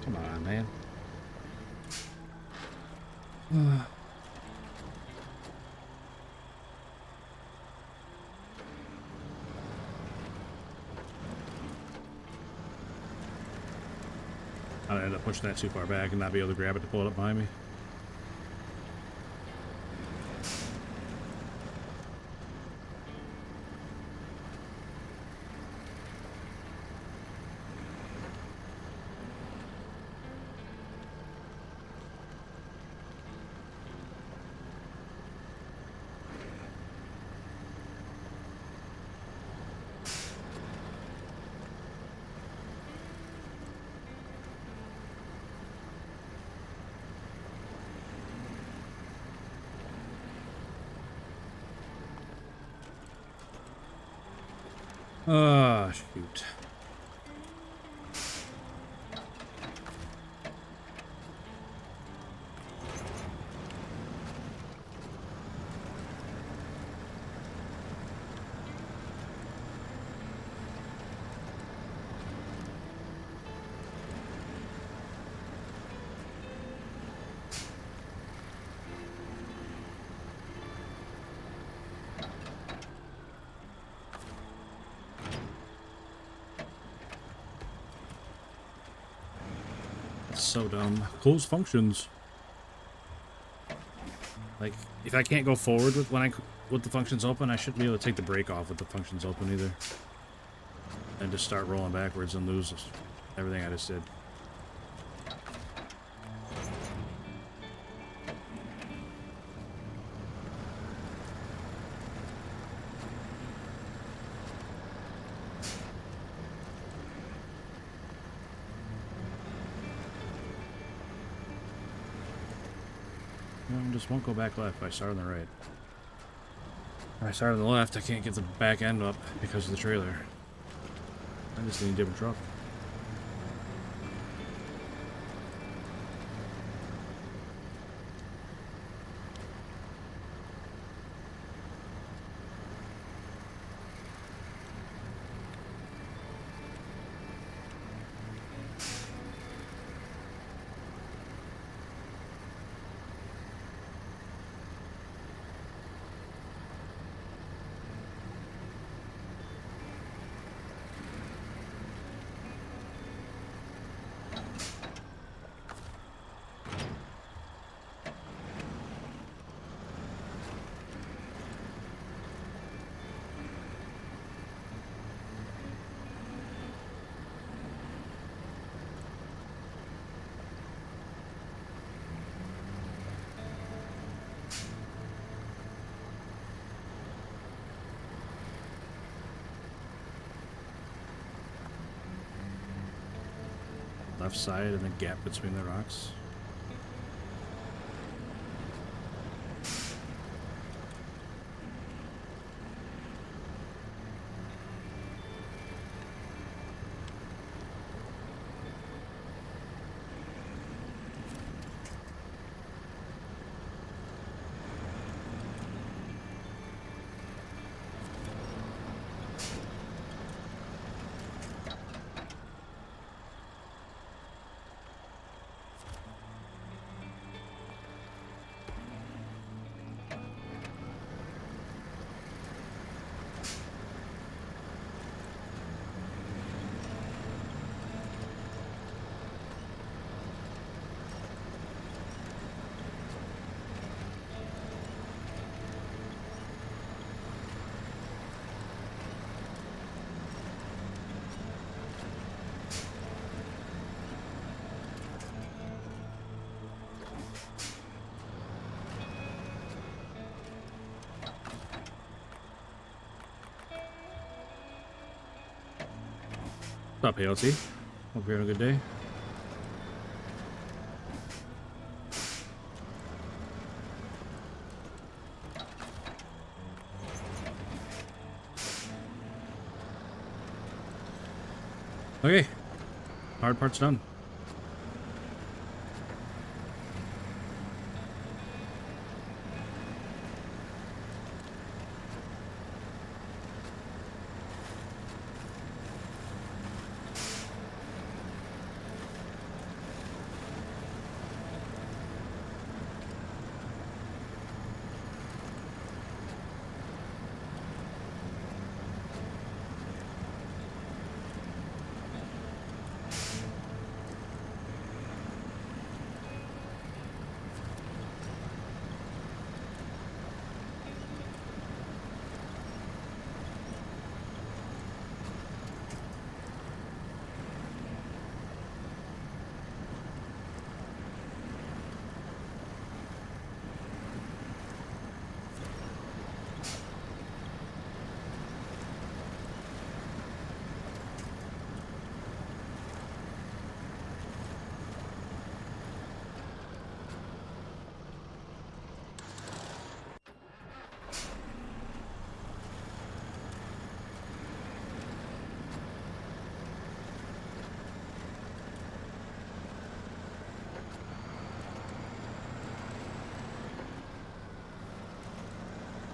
Speaker 1: Come on, man. I ended up pushing that too far back and not be able to grab it to pull it up behind me. Oh, shoot. That's so dumb. Close functions. Like, if I can't go forward with the functions open, I shouldn't be able to take the brake off with the functions open either. And just start rolling backwards and lose everything I just did. No, just won't go back left if I start on the right. If I start on the left, I can't get the back end up because of the trailer. I just need a different truck. Left side and the gap between the rocks. What's up, ALT? Hope you're having a good day. Okay, hard part's done.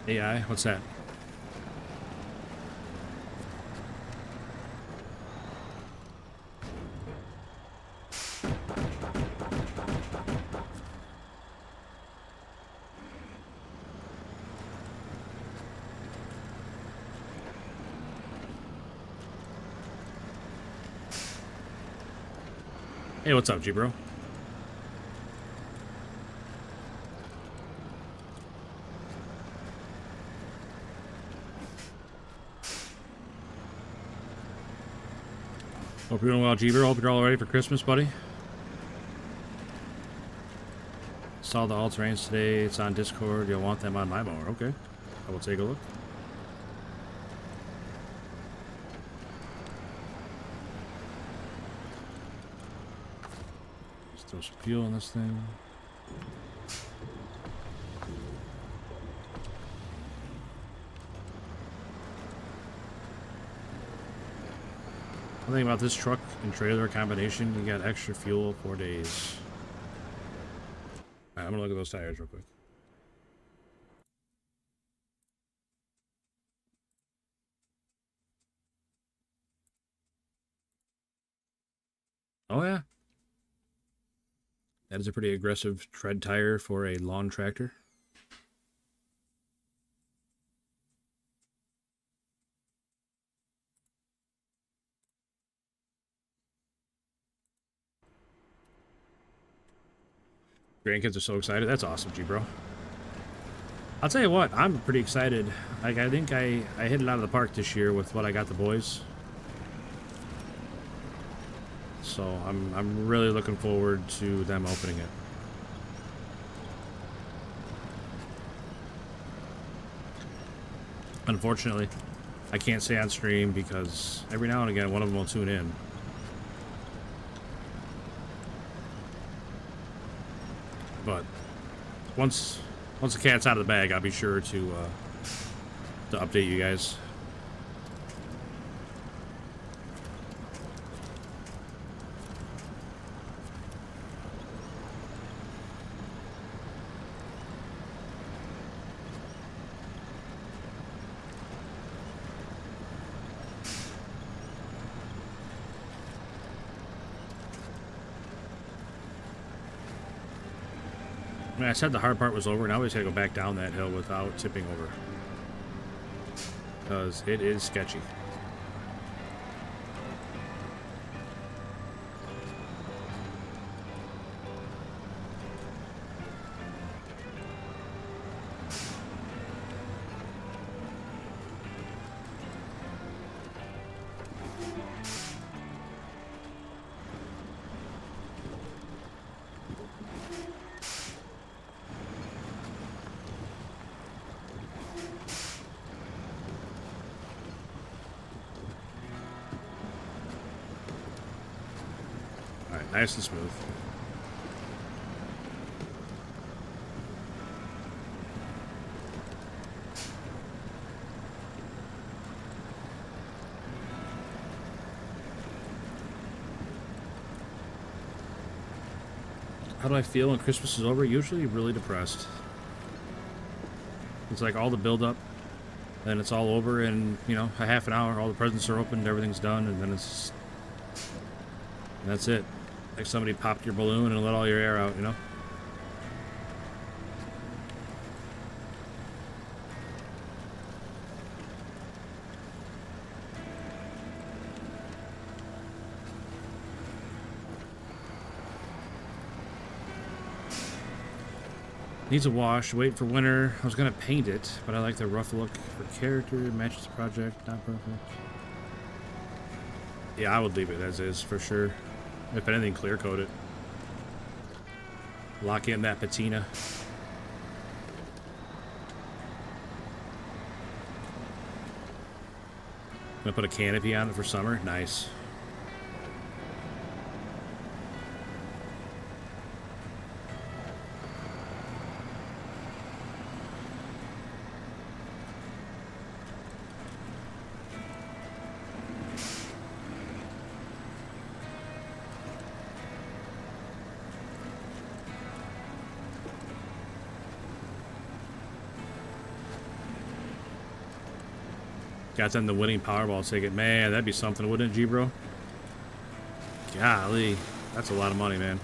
Speaker 1: AI, what's that? Hey, what's up, G-Bro? Hope you're doing well, Jeeber. Hope you're all ready for Christmas, buddy. Saw the all-terrains today. It's on Discord. You'll want them on my mower. Okay. I will take a look. Just throw some fuel in this thing. One thing about this truck and trailer combination, you got extra fuel 4 days. Alright, I'm gonna look at those tires real quick. Oh yeah. That is a pretty aggressive tread tire for a lawn tractor. Grandkids are so excited. That's awesome, G-Bro. I'll tell you what, I'm pretty excited. Like, I think I hit it out of the park this year with what I got the boys. So I'm really looking forward to them opening it. Unfortunately, I can't say on stream because every now and again one of them will tune in. But once the cat's out of the bag, I'll be sure to update you guys. I mean, I said the hard part was over, and I always had to go back down that hill without tipping over. Because it is sketchy. Nice and smooth. How do I feel when Christmas is over? Usually really depressed. It's like all the build-up, then it's all over in, you know, a half an hour. All the presents are opened, everything's done, and then it's... and that's it. Like somebody popped your balloon and let all your air out, you know? Needs a wash. Wait for winter. I was gonna paint it, but I like the rough look for character. Matches the project. Not perfect. Yeah, I would leave it as is for sure. If anything, clear coat it. Lock in that patina. Gonna put a canopy on it for summer. Nice. Got them the winning Powerball ticket. Man, that'd be something, wouldn't it, G-Bro? Golly. That's a lot of money, man.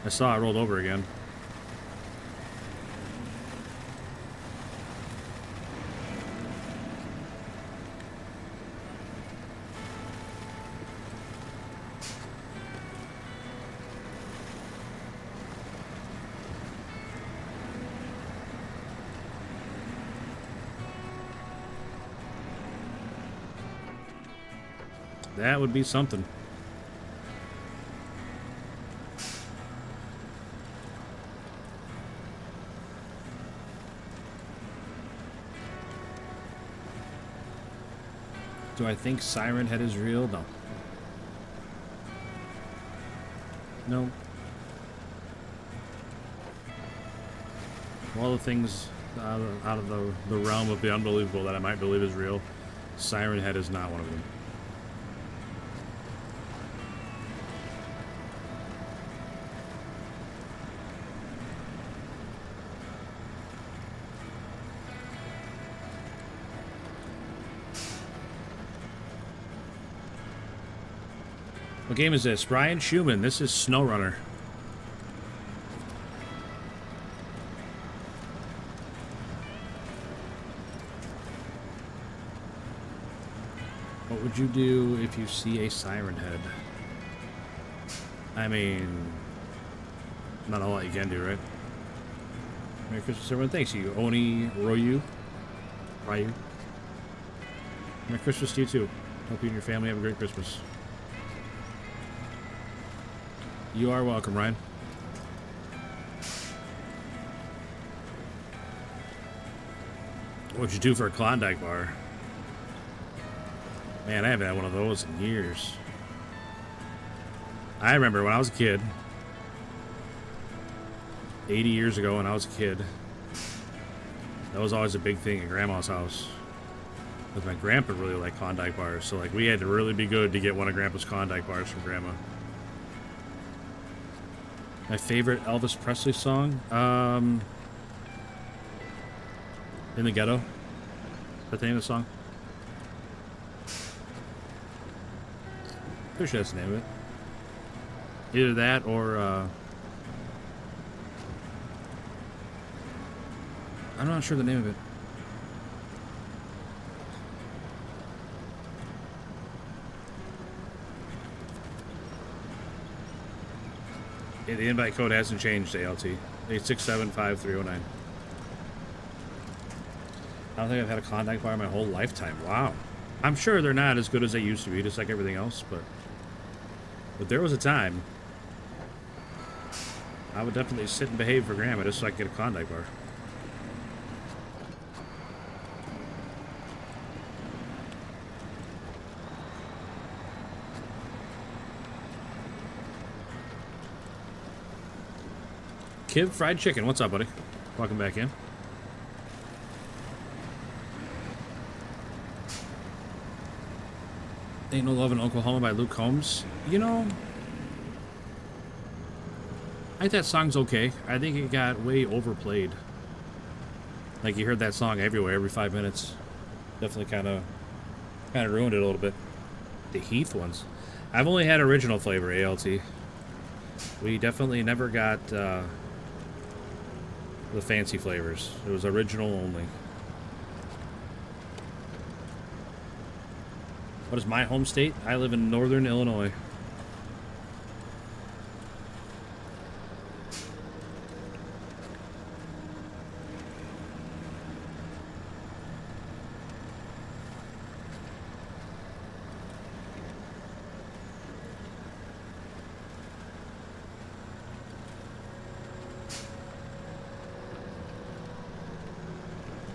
Speaker 1: I saw it rolled over again. That would be something. Do I think Siren Head is real? No. No. All the things out of the realm of the unbelievable that I might believe is real, Siren Head is not one of them. What game is this? Brian Schumann. This is Snowrunner. What would you do if you see a Siren Head? I mean, not a lot you can do, right? Merry Christmas, everyone. Thanks you, Oni Ryu. Ryu. Merry Christmas to you too. Hope you and your family have a great Christmas. You are welcome, Ryan. What'd you do for a Klondike bar? Man, I haven't had one of those in years. I remember when I was a kid, 80 years ago when I was a kid, that was always a big thing at Grandma's house. Because my grandpa really liked Klondike bars, so like we had to really be good to get one of Grandpa's Klondike bars from Grandma. My favorite Elvis Presley song? In the Ghetto. Is that the name of the song? Pretty sure that's the name of it. Either that or, I'm not sure the name of it. Yeah, the invite code hasn't changed, ALT. 8675309. I don't think I've had a Klondike bar my whole lifetime. Wow. I'm sure they're not as good as they used to be, just like everything else, but there was a time I would definitely sit and behave for Grandma just so I could get a Klondike bar. Kid Fried Chicken, what's up, buddy? Welcome back in. Ain't No Love in Oklahoma by Luke Combs. You know, I think that song's okay. I think it got way overplayed. Like you heard that song everywhere, every 5 minutes. Definitely kind of ruined it a little bit. The Heath ones. I've only had original flavor, ALT. We definitely never got the fancy flavors. It was original only. What is my home state? I live in northern Illinois.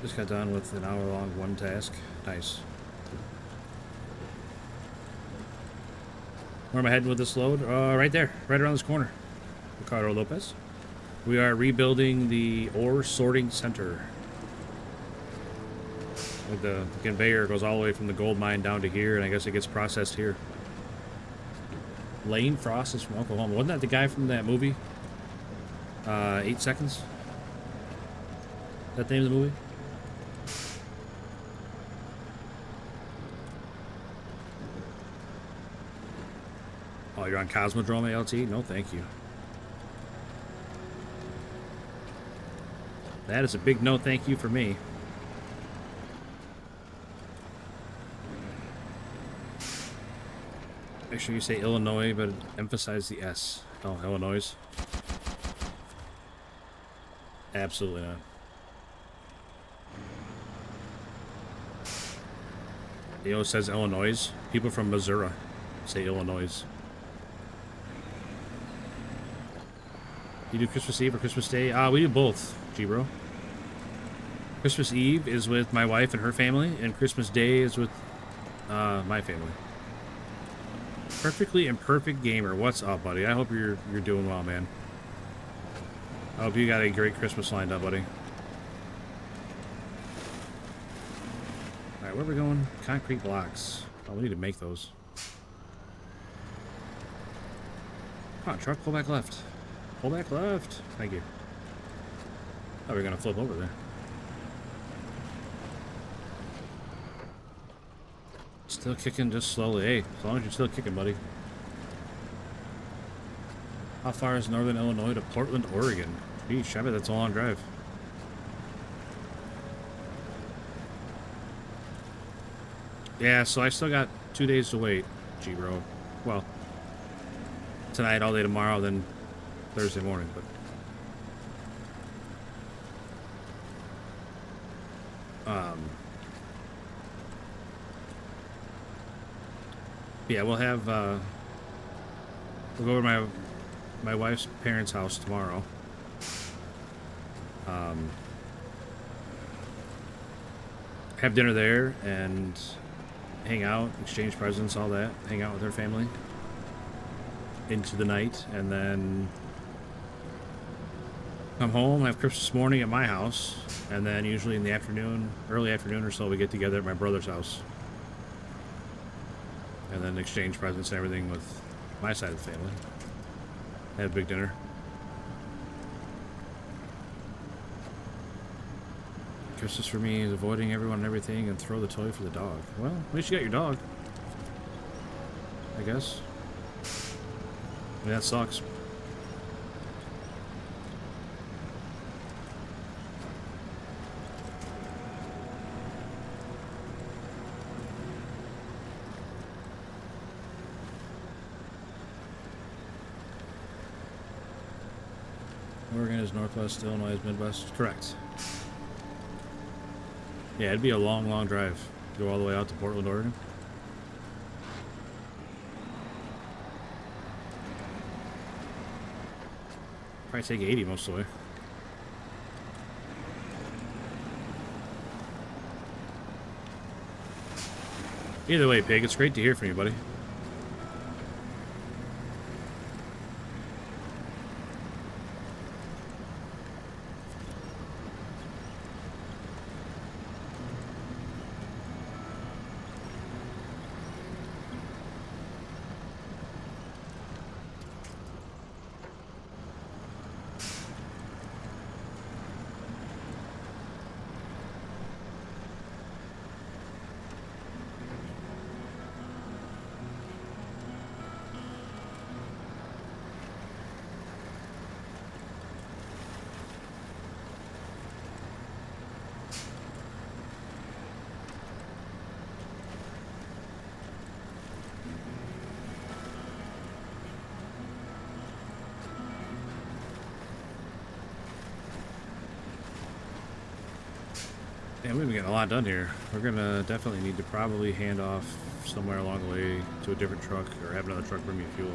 Speaker 1: Just got done with an hour-long one task. Nice. Where am I heading with this load? Right there. Right around this corner. Ricardo Lopez. We are rebuilding the ore sorting center. Like the conveyor goes all the way from the gold mine down to here, and I guess it gets processed here. Lane Frost is from Oklahoma. Wasn't that the guy from that movie? 8 Seconds? Is that the name of the movie? Oh, you're on Cosmodrome ALT? No, thank you. That is a big no thank you for me. Make sure you say Illinois, but emphasize the S. Oh, Illinois. Absolutely not. Theo says Illinois. People from Missouri. say Illinois. You do Christmas Eve or Christmas Day? We do both, G-Bro. Christmas Eve is with my wife and her family, and Christmas Day is with my family. Perfectly Imperfect Gamer, what's up, buddy? I hope you're doing well, man. I hope you got a great Christmas lined up, buddy. Alright, where are we going? Concrete blocks. Oh, we need to make those. Come on, truck, pull back left. Pull back left. Thank you. Oh, we're gonna flip over there. Still kicking just slowly. Hey, as long as you're still kicking, buddy. How far is Northern Illinois to Portland, Oregon? Geez, I bet that's a long drive. Yeah, so I still got 2 days to wait, G-Bro. Well, tonight, all day tomorrow, then Thursday morning, but... yeah, we'll have, we'll go over to my wife's parents' house tomorrow. Have dinner there and hang out, exchange presents, all that. Hang out with her family into the night, and then come home, have Christmas morning at my house, and then usually in the afternoon, early afternoon or so, we get together at my brother's house. And then exchange presents and everything with my side of the family. Have a big dinner. Christmas for me is avoiding everyone and everything and throw the toy for the dog. Well, at least you got your dog, I guess. I mean, that sucks. Oregon is Northwest, Illinois is Midwest. Correct. Yeah, it'd be a long, long drive to go all the way out to Portland, Oregon. Probably take 80 most of the way. Either way, Pig, it's great to hear from you, buddy. Yeah, we've been getting a lot done here. We're gonna definitely need to probably hand off somewhere along the way to a different truck or have another truck bring me fuel.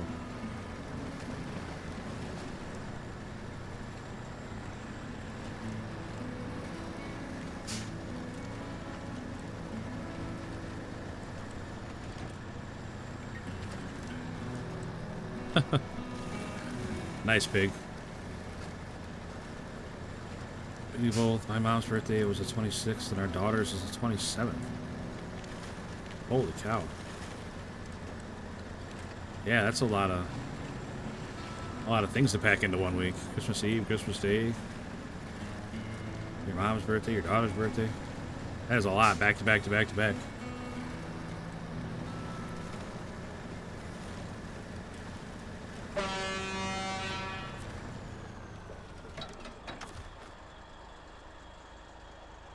Speaker 1: Nice, Pig. We both, my mom's birthday was the 26th and our daughter's is the 27th. Holy cow. Yeah, that's a lot of things to pack into 1 week. Christmas Eve, Christmas Day, your mom's birthday, your daughter's birthday. That is a lot, back to back to back to back.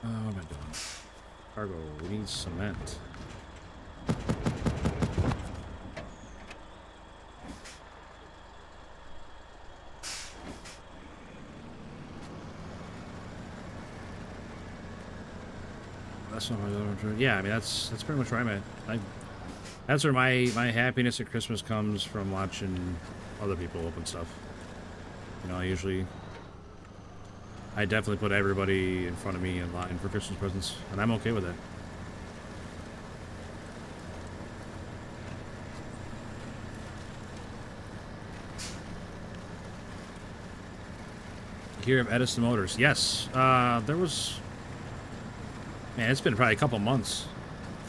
Speaker 1: What am I doing? Cargo, we need cement. That's not my other. Yeah, I mean that's pretty much where I'm at. That's where my happiness at Christmas comes, from watching other people open stuff. You know, I definitely put everybody in front of me in line for Christmas presents, and I'm okay with it. Hear of Edison Motors? Yes. There was... Man, it's been probably a couple months.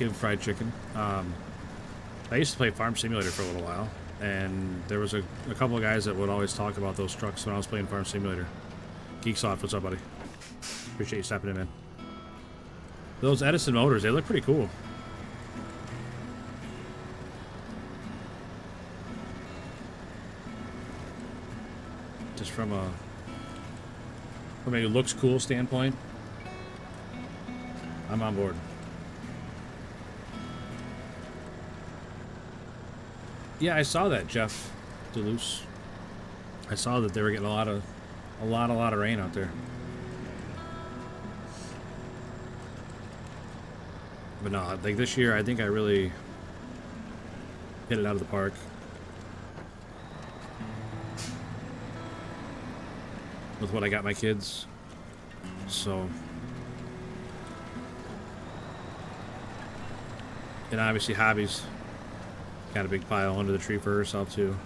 Speaker 1: Give fried chicken. I used to play Farm Simulator for a little while, and there was a couple of guys that would always talk about those trucks when I was playing Farm Simulator. Geeksoft, what's up, buddy? Appreciate you stopping in, man. Those Edison Motors, they look pretty cool. Just from a looks cool standpoint, I'm on board. Yeah, I saw that, Jeff Deluce. I saw that they were getting a lot of rain out there. But no, like this year, I think I really hit it out of the park. With what I got my kids. So. And obviously hobbies. Got a big pile under the tree for herself too.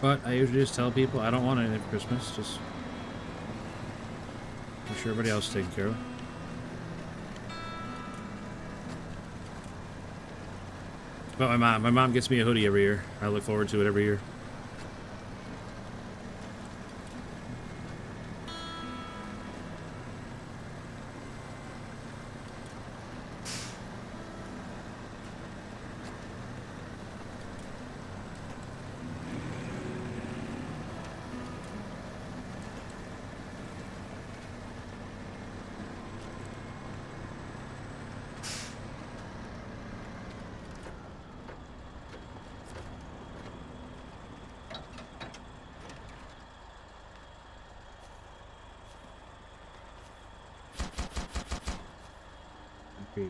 Speaker 1: But I usually just tell people I don't want anything for Christmas. Just make sure everybody else is taken care of. But my mom gets me a hoodie every year. I look forward to it every year.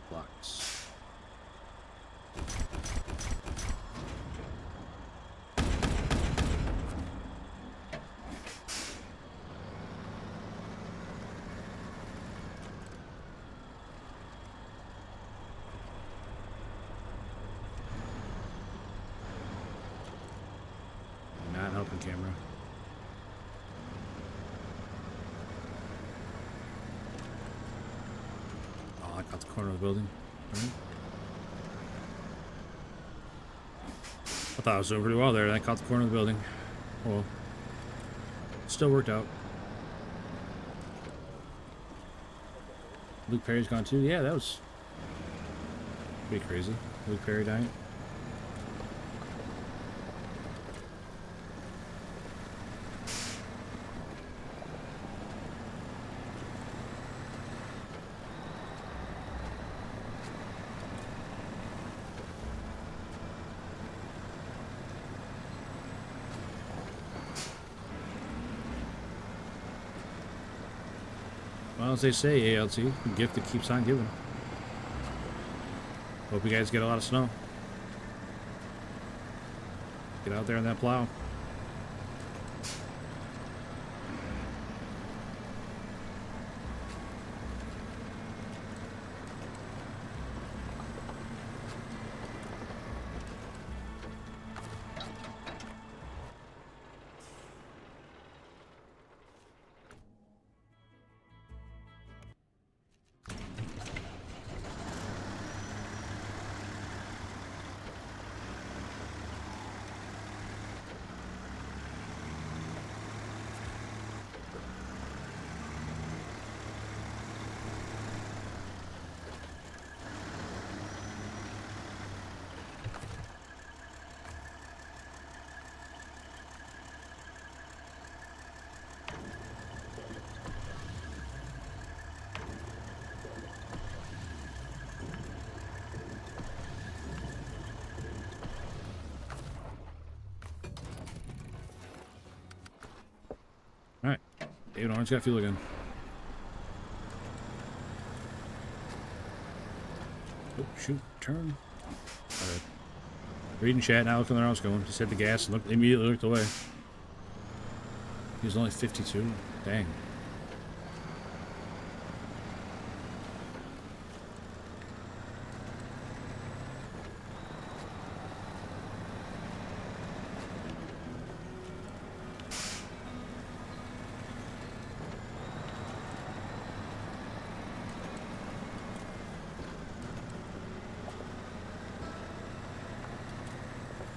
Speaker 1: Blocks. Not helping camera. Oh, I got the corner of the building. Right. I thought I was doing pretty well there, and I caught the corner of the building. Well, still worked out. Luke Perry's gone too. Yeah, that was pretty crazy. Luke Perry dying. Well, as they say, ALT, the gift that keeps on giving. Hope you guys get a lot of snow. Get out there on that plow. Alright. David Orange got fuel again. Oh, shoot. Turn. Alright. Reading chat, now looking where I was going. Just hit the gas and immediately looked away. He was only 52. Dang.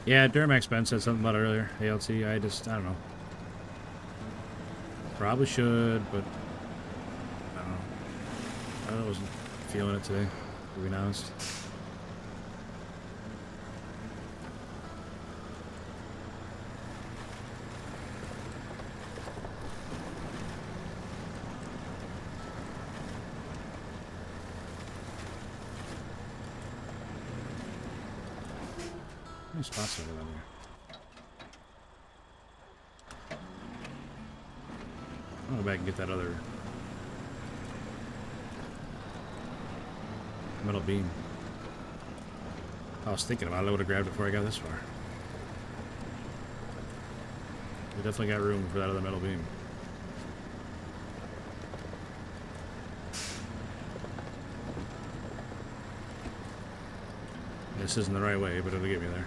Speaker 1: Yeah, Duramax Ben said something about it earlier. ALT, I don't know. Probably should, but I don't know. I wasn't feeling it today, to be honest. How many spots are there on here? I'll go back and get that other metal beam. I was thinking about it. I would have grabbed it before I got this far. We definitely got room for that other metal beam. This isn't the right way, but it'll get me there.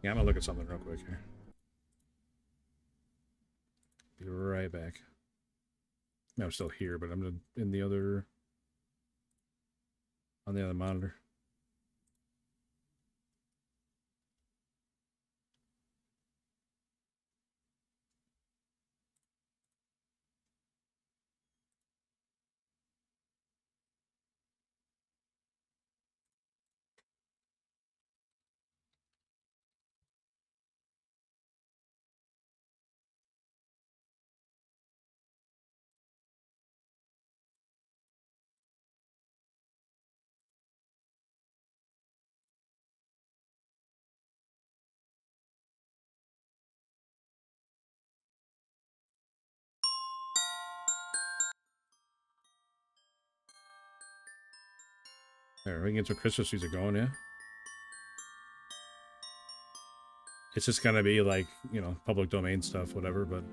Speaker 1: Yeah, I'm gonna look at something real quick here. Be right back. I'm still here, but I'm in the other... on the other monitor. There, we can get some Christmas music going, yeah? It's just gonna be like, you know, public domain stuff, whatever, but...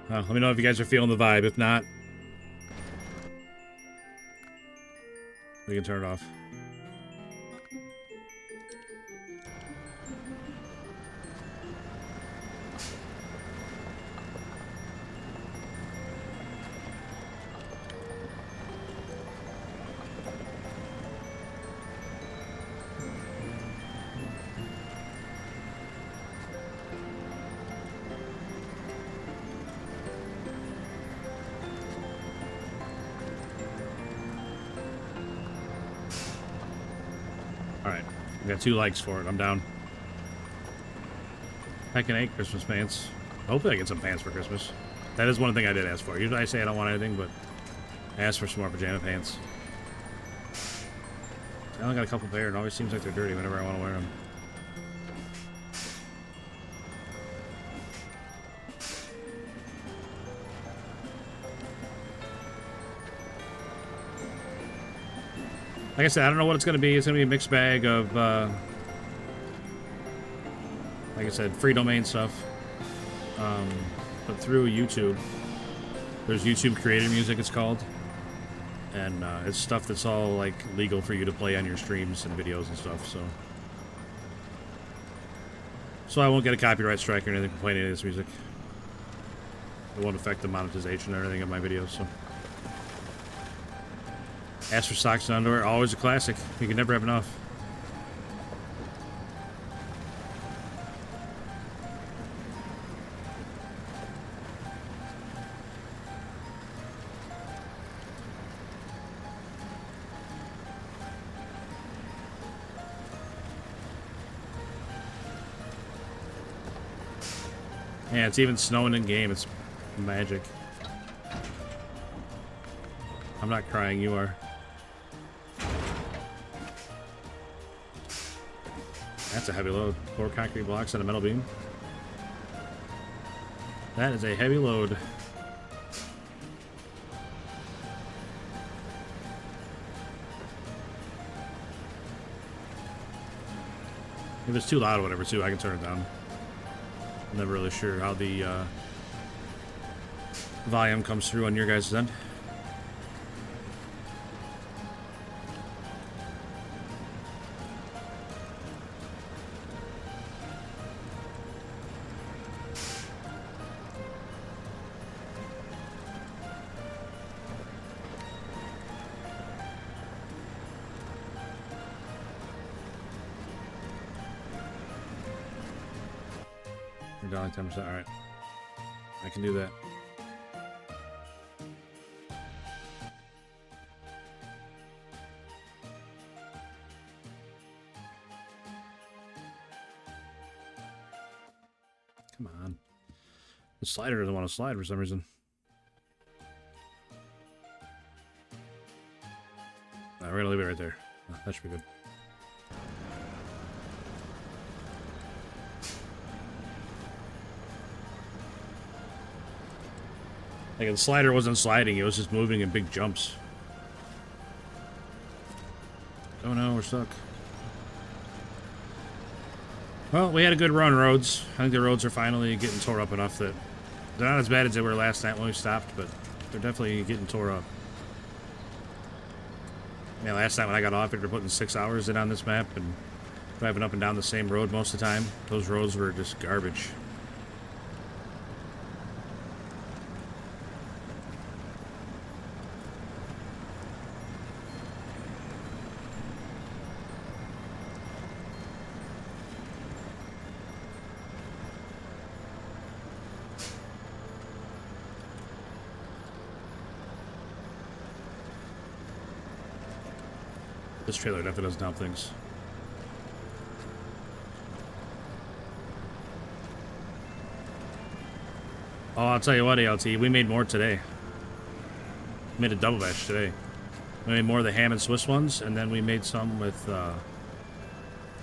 Speaker 1: let me know if you guys are feeling the vibe. If not, we can turn it off. I got 2 likes for it. I'm down. I can 8 Christmas pants. Hopefully I get some pants for Christmas. That is one thing I did ask for. Usually I say I don't want anything, but I asked for some more pajama pants. I only got a couple pair, and it always seems like they're dirty whenever I want to wear them. Like I said, I don't know what it's going to be. It's going to be a mixed bag of, like I said, free domain stuff. But through YouTube. There's YouTube Creator Music, it's called. And it's stuff that's all, like, legal for you to play on your streams and videos and stuff, so... So I won't get a copyright strike or anything for playing any of this music. It won't affect the monetization or anything of my videos, so... Ask for socks and underwear, always a classic. You can never have enough. Yeah, it's even snowing in game. It's magic. I'm not crying, you are. That's a heavy load. 4 concrete blocks and a metal beam. That is a heavy load. If it's too loud or whatever, too, I can turn it down. I'm never really sure how the volume comes through on your guys' end. You're down 10%. Alright. I can do that. Come on. The slider doesn't want to slide for some reason. We're going to leave it right there. That should be good. Like, the slider wasn't sliding, it was just moving in big jumps. Oh no, we're stuck. Well, we had a good run, roads. I think the roads are finally getting tore up enough that they're not as bad as they were last night when we stopped, but they're definitely getting tore up. Yeah, last night when I got off, after putting 6 hours in on this map and driving up and down the same road most of the time, those roads were just garbage. This trailer definitely doesn't help things. Oh, I'll tell you what, ALT, we made more today. We made a double batch today. We made more of the ham and Swiss ones, and then we made some with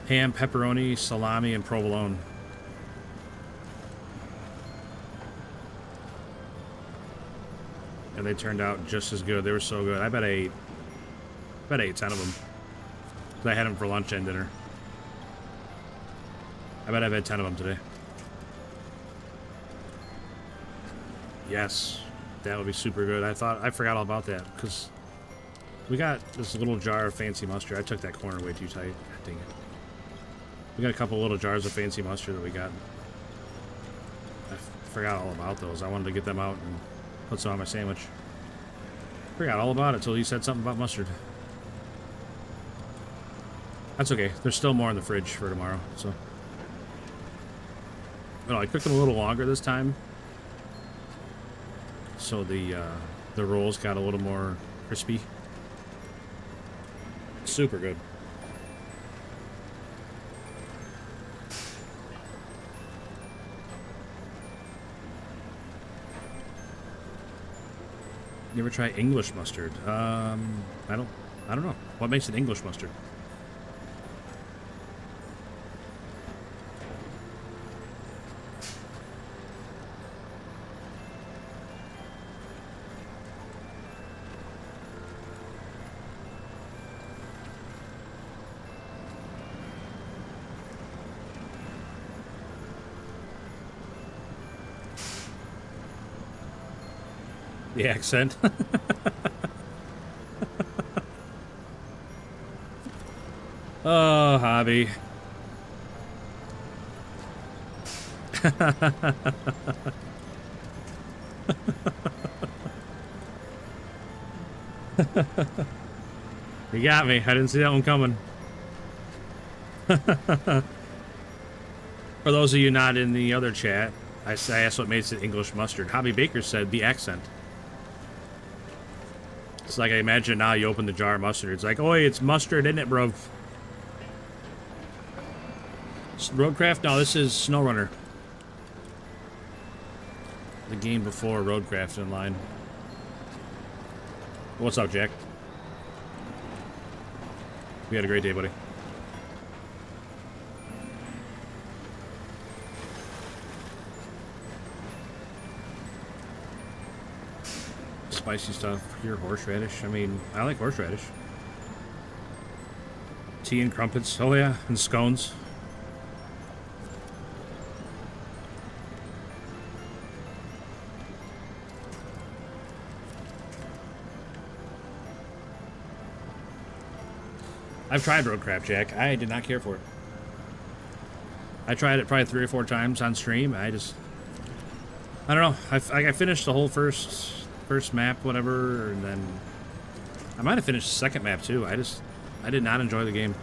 Speaker 1: ham, pepperoni, salami, and provolone. And they turned out just as good. They were so good. I bet I ate 10 of them. I had them for lunch and dinner. I bet I've had 10 of them today. Yes, that would be super good. I forgot all about that because we got this little jar of fancy mustard. I took that corner way too tight. God dang it. We got a couple little jars of fancy mustard that we got. I forgot all about those. I wanted to get them out and put some on my sandwich. Forgot all about it until he said something about mustard. That's okay. There's still more in the fridge for tomorrow, so. Well, I cooked them a little longer this time, so the rolls got a little more crispy. Super good. You ever try English mustard? I don't know. What makes it English mustard? The accent. Oh, hobby. You got me. I didn't see that one coming. For those of you not in the other chat, I asked what makes it English mustard. Hobby Baker said the accent. It's like I imagine now you open the jar of mustard. It's like, oi, it's mustard, isn't it, bro? Roadcraft? No, this is Snowrunner. the game before Roadcraft in line. What's up, Jack? We had a great day, buddy. Spicy stuff. Pure horseradish. I mean, I like horseradish. Tea and crumpets. Oh yeah, and scones. I've tried road crab, Jack. I did not care for it. I tried it probably 3 or 4 times on stream. I don't know. I finished the whole first map, whatever, and then I might have finished the second map too. I did not enjoy the game.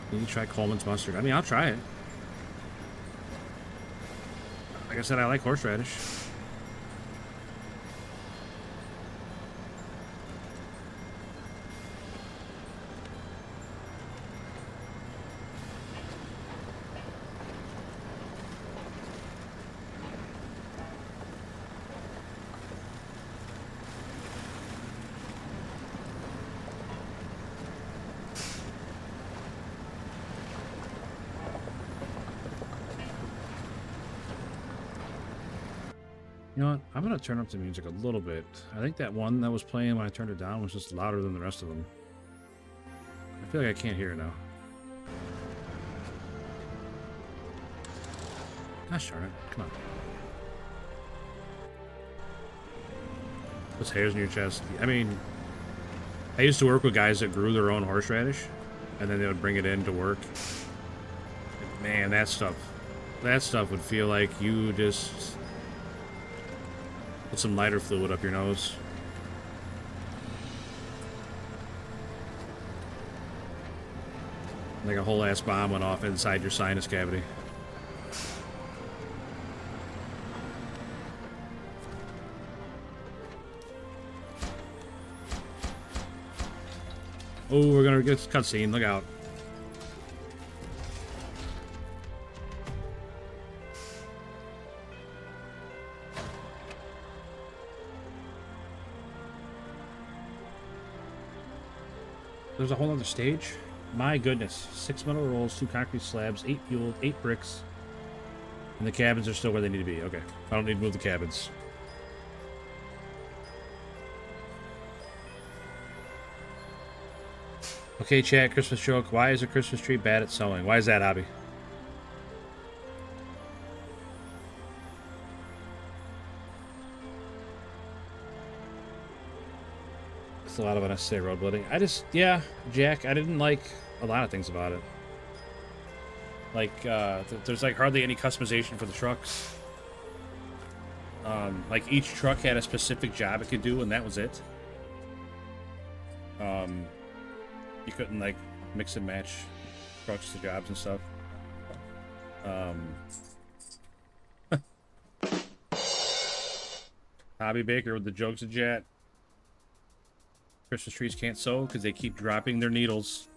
Speaker 1: You try Coleman's mustard. I mean, I'll try it. Like I said, I like horseradish. You know what? I'm going to turn up the music a little bit. I think that one that was playing when I turned it down was just louder than the rest of them. I feel like I can't hear it now. Gosh darn it. Come on. Those hairs in your chest. I mean, I used to work with guys that grew their own horseradish, and then they would bring it in to work. Man, that stuff would feel like you just put some lighter fluid up your nose. Like a whole ass bomb went off inside your sinus cavity. Oh, we're gonna get a cutscene. Look out. There's a whole other stage? My goodness. 6 metal rolls, 2 concrete slabs, 8 fuel, 8 bricks. And the cabins are still where they need to be. Okay. I don't need to move the cabins. Okay, chat, Christmas joke. Why is a Christmas tree bad at sewing? Why is that, Abby? A lot of unnecessary road building. Yeah, Jack, I didn't like a lot of things about it. Like, there's like hardly any customization for the trucks. Like each truck had a specific job it could do, and that was it. You couldn't like mix and match trucks to jobs and stuff. Hobby Baker with the jokes of Jet. Christmas trees can't sew because they keep dropping their needles.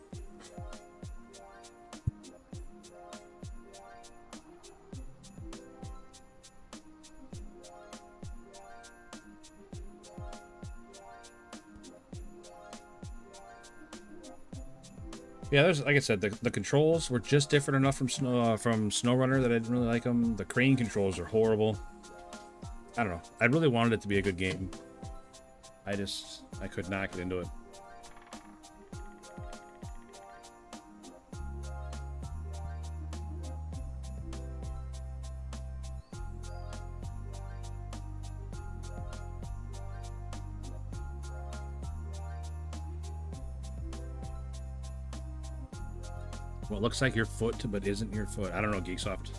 Speaker 1: Yeah, there's like I said, the controls were just different enough from Snowrunner that I didn't really like them. The crane controls are horrible. I don't know. I really wanted it to be a good game. I could not get into it. Well, it looks like your foot, but isn't your foot. I don't know, Geeksoft.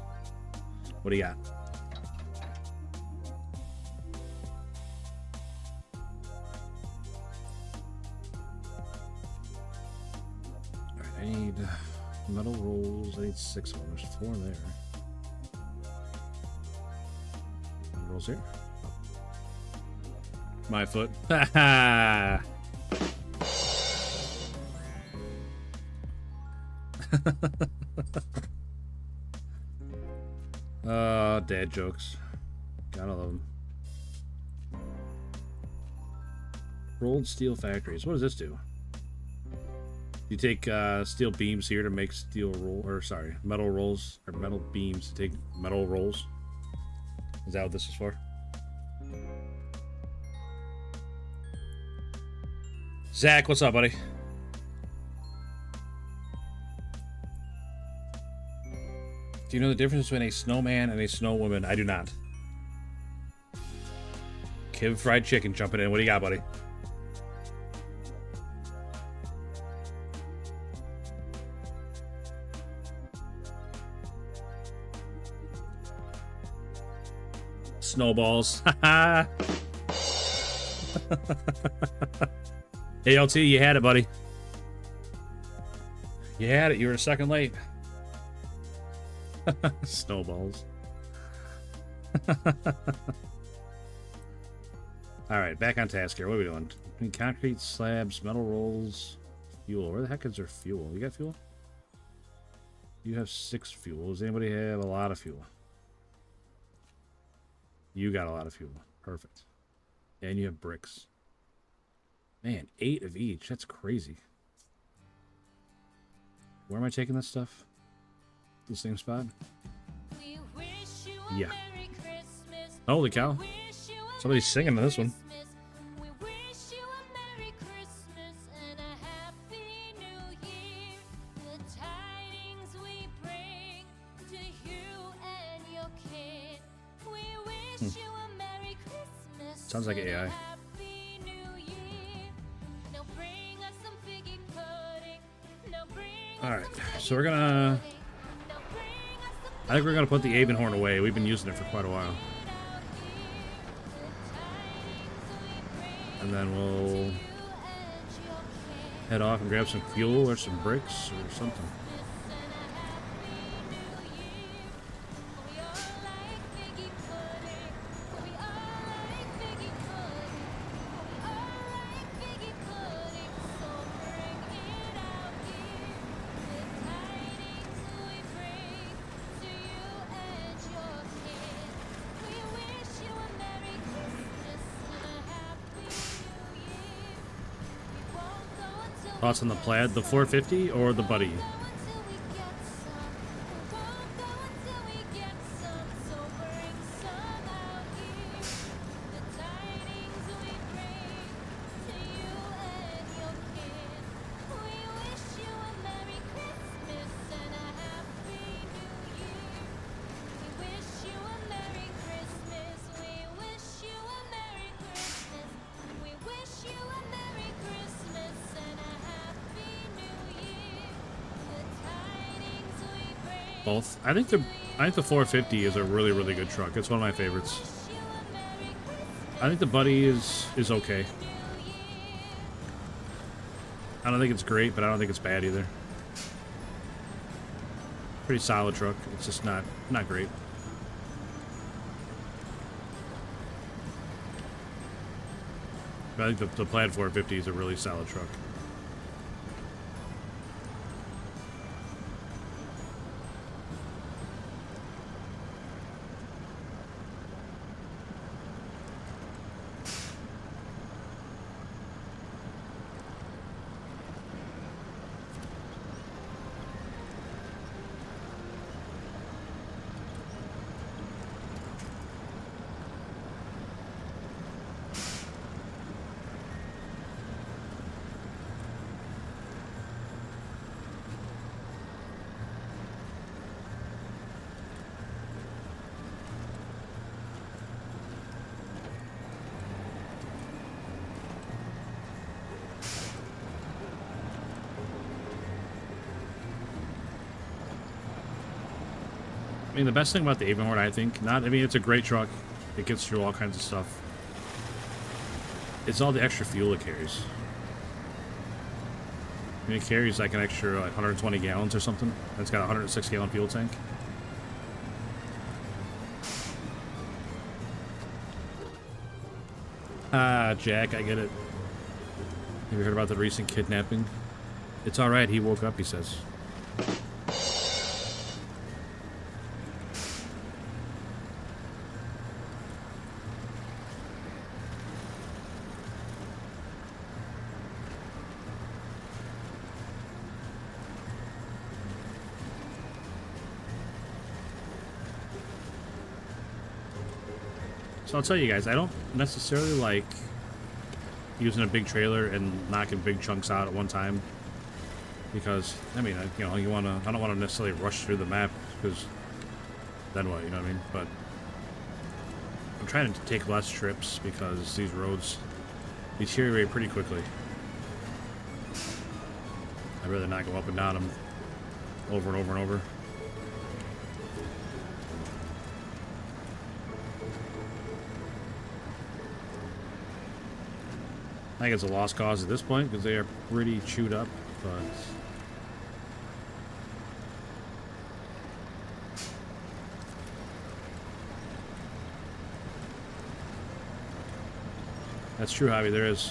Speaker 1: What do you got? I need metal rolls. I need 6 of them. There's 4 there. rolls here. My foot. Ha ha! Dad jokes. Gotta love them. Rolled steel factories. What does this do? You take steel beams here to make steel roll, or sorry, metal rolls, or metal beams to take metal rolls. Is that what this is for? Zach, what's up, buddy? Do you know the difference between a snowman and a snowwoman? I do not. Kiv Fried Chicken jumping in. What do you got, buddy? Snowballs. Haha. ALT, you had it, buddy. You had it. You were a second late. Snowballs. Alright, back on task here. What are we doing? Concrete slabs, metal rolls, fuel. Where the heck is there fuel? You got fuel? You have 6 fuel. Does anybody have a lot of fuel? You got a lot of fuel. Perfect. And you have bricks. Man, 8 of each. That's crazy. Where am I taking this stuff? The same spot? Yeah. Holy cow. Somebody's singing to this one. Sounds like AI. Alright, so we're gonna... I think we're gonna put the Avon away. We've been using it for quite a while. And then we'll head off and grab some fuel or some bricks or something. Thoughts on the plaid, the 450 or the buddy? Both. I think the 450 is a really, really good truck. It's one of my favorites. I think the buddy is okay. I don't think it's great, but I don't think it's bad either. Pretty solid truck. It's just not great. But I think the Plaid 450 is a really solid truck. I mean, the best thing about the Avon, I think, it's a great truck. It gets through all kinds of stuff. It's all the extra fuel it carries. I mean, it carries like an extra 120 gallons or something. It's got a 106-gallon fuel tank. Ah, Jack, I get it. Have you heard about the recent kidnapping? It's alright, he woke up, he says. So I'll tell you guys, I don't necessarily like using a big trailer and knocking big chunks out at one time, because I mean, you know, I don't want to necessarily rush through the map, because then what, you know what I mean? But I'm trying to take less trips because these roads deteriorate pretty quickly. I'd rather not go up and down them over and over and over. I think it's a lost cause at this point because they are pretty chewed up, but that's true, Hobby. There is.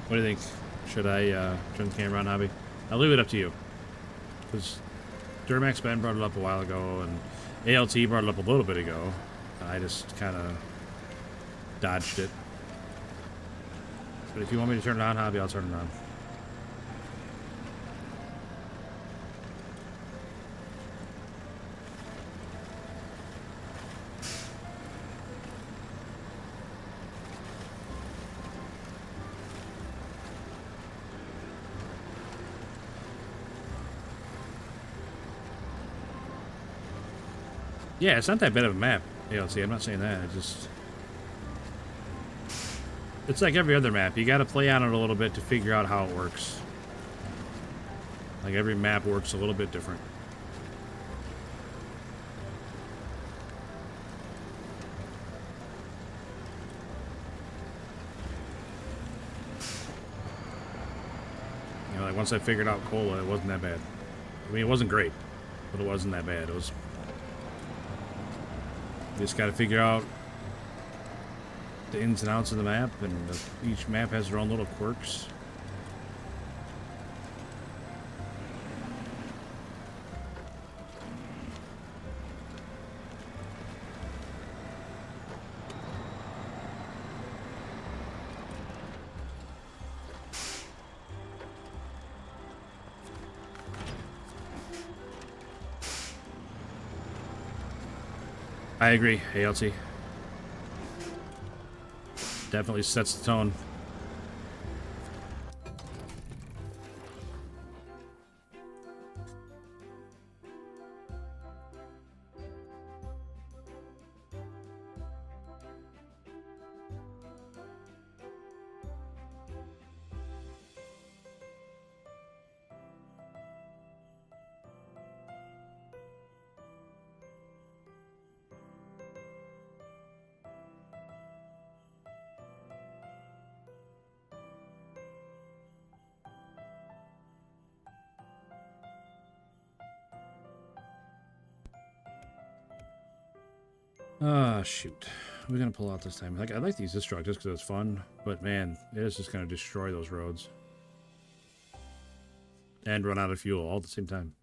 Speaker 1: What do you think? Should I turn the camera on, Hobby? I'll leave it up to you. Because Duramax Ben brought it up a while ago, and ALT brought it up a little bit ago. I just kind of dodged it. But if you want me to turn it on, Hobby, I'll turn it on. Yeah, it's not that bad of a map, ALT. I'm not saying that. It's just... it's like every other map. You gotta play on it a little bit to figure out how it works. Like, every map works a little bit different. You know, like, once I figured out Cola, it wasn't that bad. I mean, it wasn't great, but it wasn't that bad. It was... you just gotta figure out the ins and outs of the map, and each map has their own little quirks. I agree, ALT. Definitely sets the tone. Ah, shoot. We're gonna pull out this time. Like, I'd like to use this truck just because it's fun, but man, it is just gonna destroy those roads. And run out of fuel all at the same time.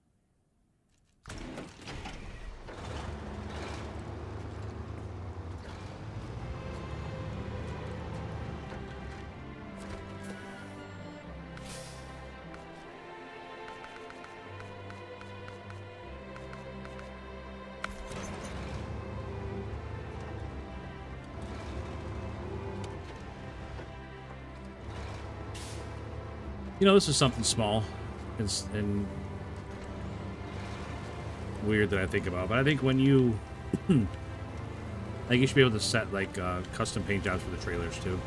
Speaker 1: You know, this is something small and weird that I think about, but I think when you... like, you should be able to set, like, custom paint jobs for the trailers, too.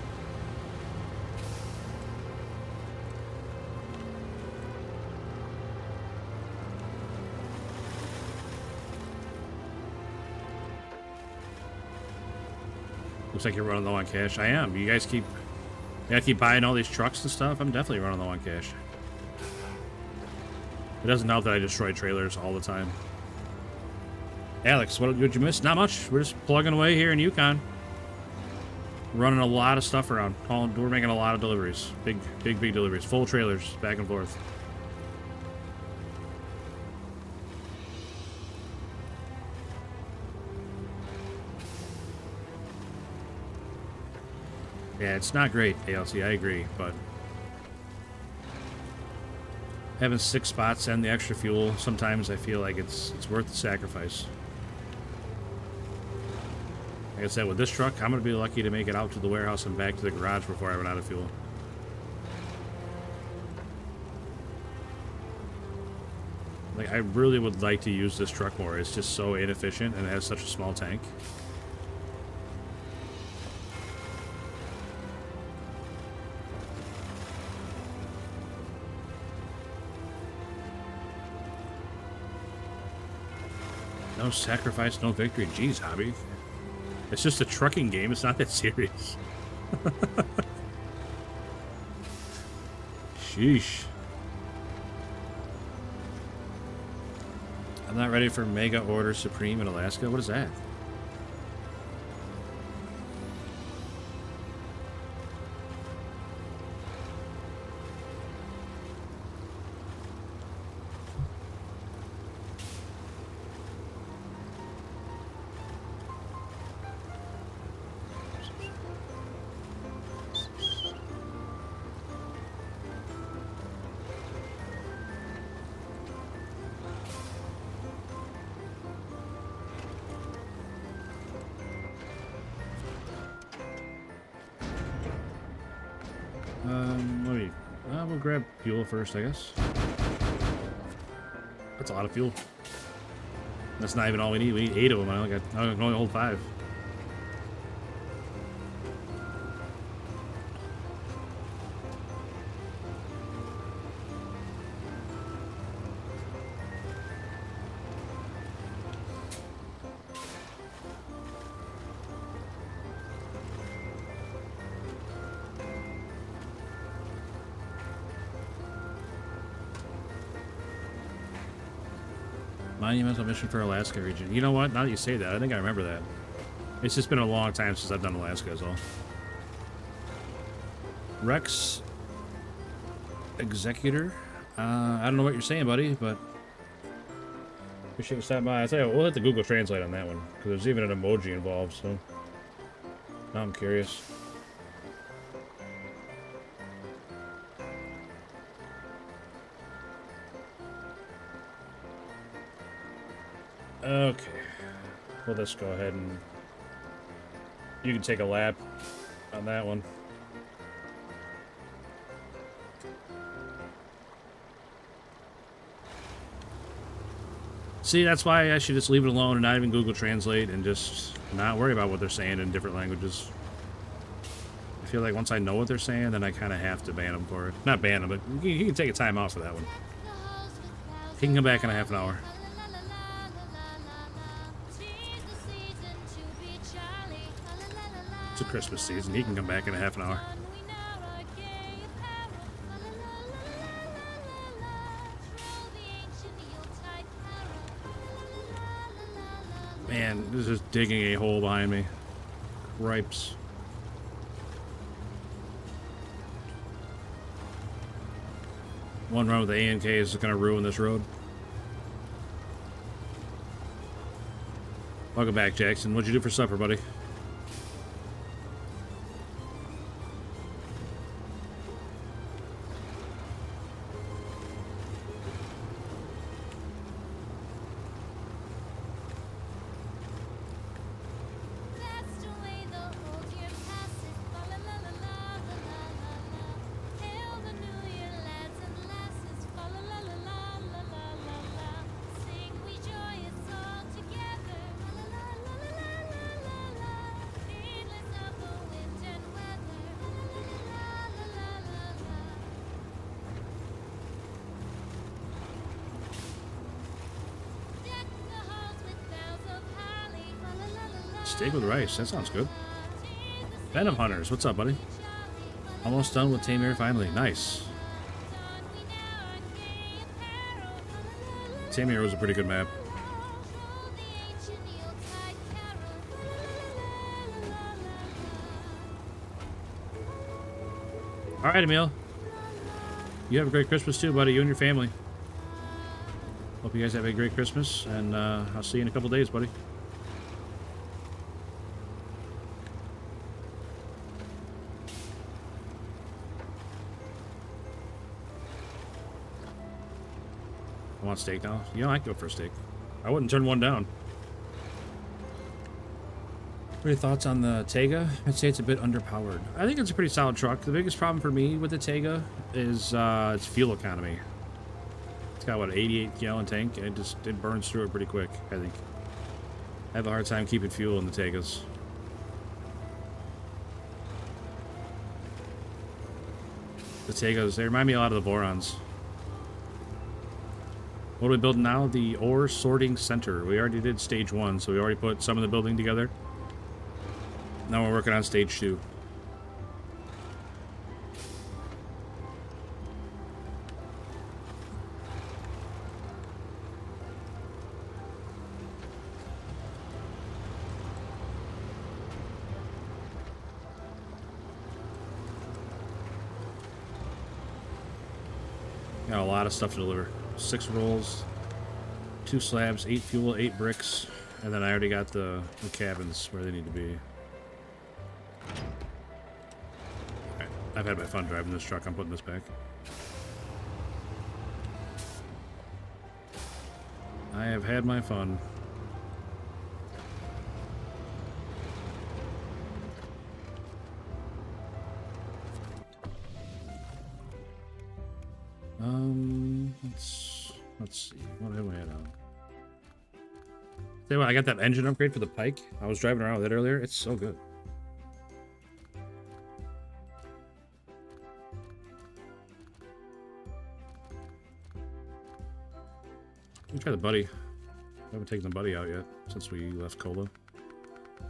Speaker 1: Looks like you're running low on cash. I am. You guys keep... yeah, I keep buying all these trucks and stuff. I'm definitely running low on cash. It doesn't help that I destroy trailers all the time. Alex, what did you miss? Not much. We're just plugging away here in Yukon. Running a lot of stuff around. We're making a lot of deliveries. Big deliveries. Full trailers, back and forth. Yeah, it's not great, ALC, I agree, but having 6 spots and the extra fuel, sometimes I feel like it's worth the sacrifice. Like I said, with this truck, I'm going to be lucky to make it out to the warehouse and back to the garage before I run out of fuel. Like, I really would like to use this truck more. It's just so inefficient and it has such a small tank. No sacrifice, no victory. Jeez, hobby. It's just a trucking game. It's not that serious. Sheesh. I'm not ready for Mega Order Supreme in Alaska. What is that? We'll grab fuel first, I guess. That's a lot of fuel. That's not even all we need. We need 8 of them. I can only hold 5. Monumental mission for Alaska region. You know what? Now that you say that, I think I remember that. It's just been a long time since I've done Alaska as well. Rex Executor. I don't know what you're saying, buddy, but appreciate you stopping by. I tell you what, we'll hit the Google Translate on that one because there's even an emoji involved. So now I'm curious. Okay, we'll just go ahead and you can take a lap on that one. See, that's why I should just leave it alone and not even Google Translate and just not worry about what they're saying in different languages. I feel like once I know what they're saying, then I kind of have to ban them for it. Not ban them, but you can take a time out for that one. He can come back in a half an hour. It's a Christmas season. He can come back in a half an hour. Man, this is digging a hole behind me. Cripes. One run with the A&K is going to ruin this road. Welcome back, Jackson. What'd you do for supper, buddy? Steak with rice. That sounds good. Venom Hunters. What's up, buddy? Almost done with Tamir finally. Nice. Tamir was a pretty good map. All right, Emil. You have a great Christmas too, buddy. You and your family. Hope you guys have a great Christmas, and I'll see you in a couple days, buddy. I want steak now. You know, I can go for a steak. I wouldn't turn one down. What are your thoughts on the Tega? I'd say it's a bit underpowered. I think it's a pretty solid truck. The biggest problem for me with the Tega is its fuel economy. It's got, what, an 88-gallon tank, and it burns through it pretty quick, I think. I have a hard time keeping fuel in the Tegas. The Tegas, they remind me a lot of the Vorons. What are we building now? The ore sorting center. We already did stage 1, so we already put some of the building together. Now we're working on stage 2. Got a lot of stuff to deliver. 6 rolls, 2 slabs, 8 fuel, 8 bricks, and then I already got the cabins where they need to be. Alright, I've had my fun driving this truck. I'm putting this back. I have had my fun. Let's see. What have we had on? Tell you what, I got that engine upgrade for the Pike. I was driving around with it earlier. It's so good. Let me try the Buddy. I haven't taken the Buddy out yet since we left Cola.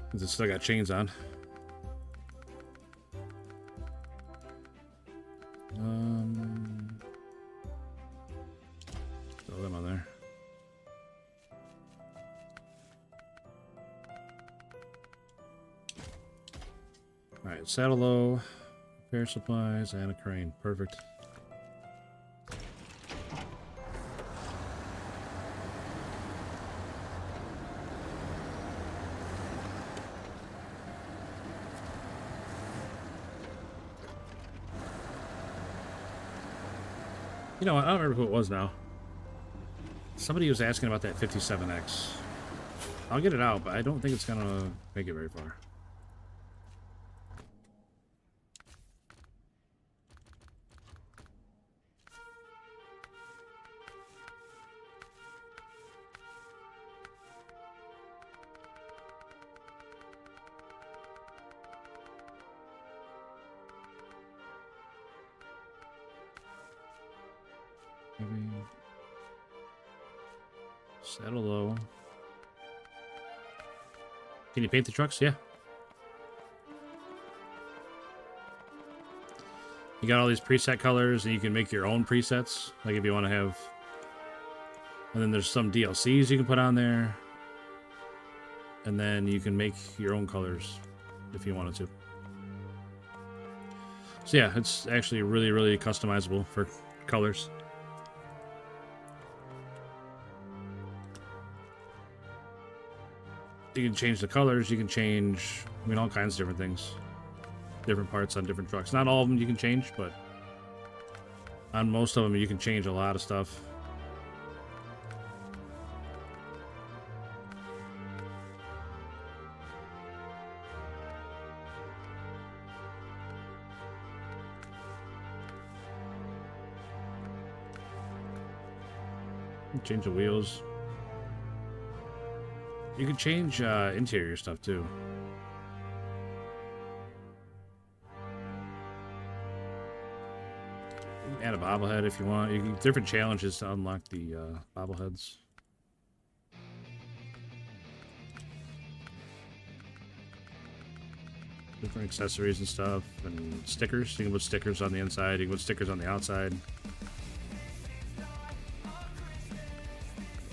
Speaker 1: Because it's still got chains on. Throw them on there. Alright, saddle low, repair supplies, and a crane. Perfect. You know what? I don't remember who it was now. Somebody was asking about that 57X. I'll get it out, but I don't think it's gonna make it very far. Maybe settle low. Can you paint the trucks? Yeah. You got all these preset colors, and you can make your own presets. Like if you want to have, and then there's some DLCs you can put on there, and then you can make your own colors if you wanted to. So yeah, it's actually really, really customizable for colors. You can change the colors, you can change, I mean, all kinds of different things. Different parts on different trucks. Not all of them you can change, but on most of them you can change a lot of stuff. You can change the wheels. You can change interior stuff too. You can add a bobblehead if you want. You can different challenges to unlock the bobbleheads. Different accessories and stuff, and stickers. You can put stickers on the inside. You can put stickers on the outside.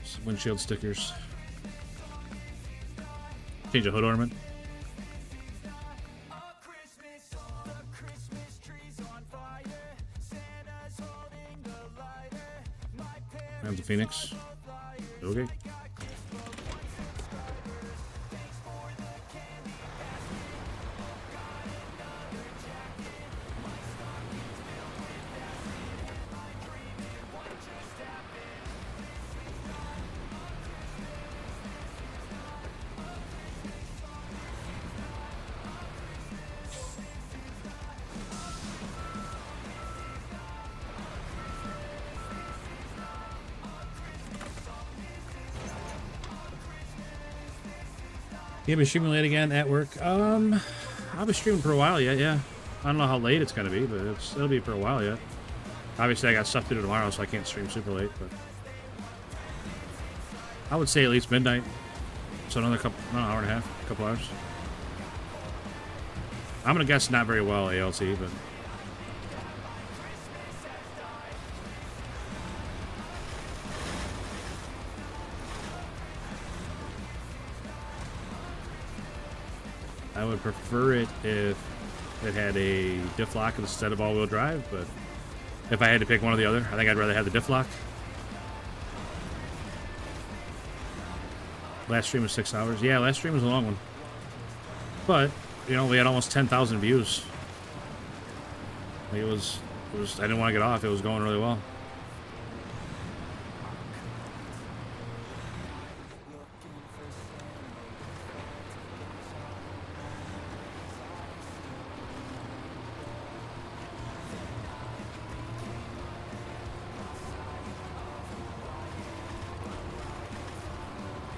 Speaker 1: Some windshield stickers. Change a hood ornament. Phoenix. Okay. You been streaming late again at work? I'll be streaming for a while yet, yeah. I don't know how late it's gonna be, but it'll be for a while yet. Obviously, I got stuff to do tomorrow, so I can't stream super late, but I would say at least midnight. So another hour and a half, couple hours. I'm gonna guess not very well ALT, but I would prefer it if it had a diff lock instead of all-wheel drive, but if I had to pick one or the other, I think I'd rather have the diff lock. Last stream was 6 hours. Yeah, last stream was a long one. But, you know, we had almost 10,000 views. Like it was, I didn't want to get off. It was going really well.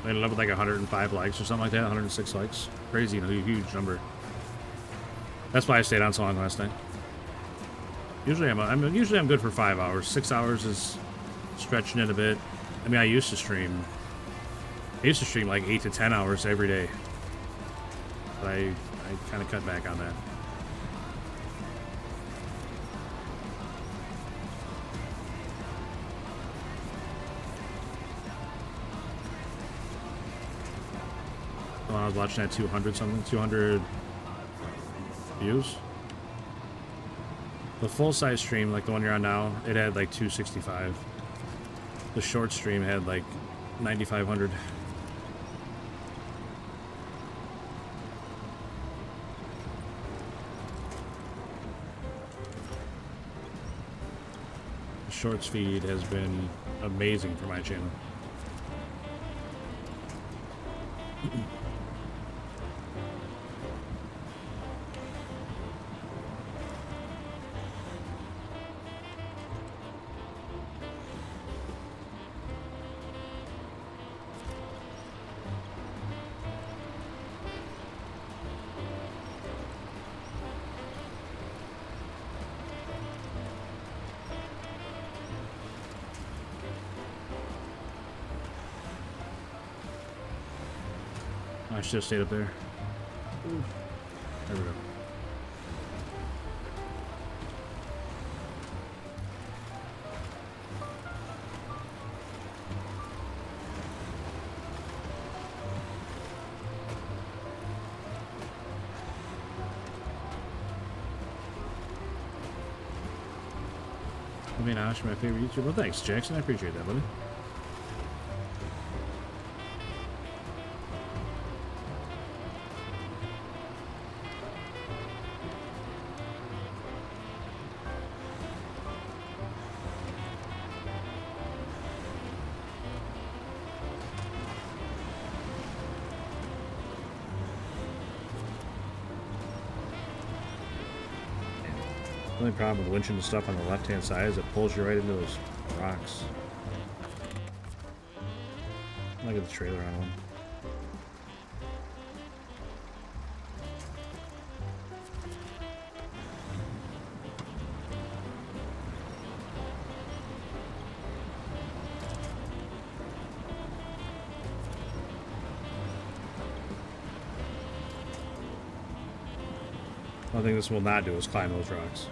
Speaker 1: I ended up with like 105 likes or something like that, 106 likes. Crazy, you know, huge number. That's why I stayed on so long last night. Usually I'm good for 5 hours. 6 hours is stretching it a bit. I mean, I used to stream like 8 to 10 hours every day. But I kind of cut back on that. When I was watching at 200 views. The full-size stream, like the one you're on now, it had like 265. The short stream had like 9,500. The shorts feed has been amazing for my channel. I should have stayed up there. Ooh. There we go. I mean, Ash, my favorite YouTuber. Well, thanks, Jackson. I appreciate that, buddy. The only problem with winching the stuff on the left-hand side is it pulls you right into those rocks. Look at the trailer on one. One thing this will not do is climb those rocks.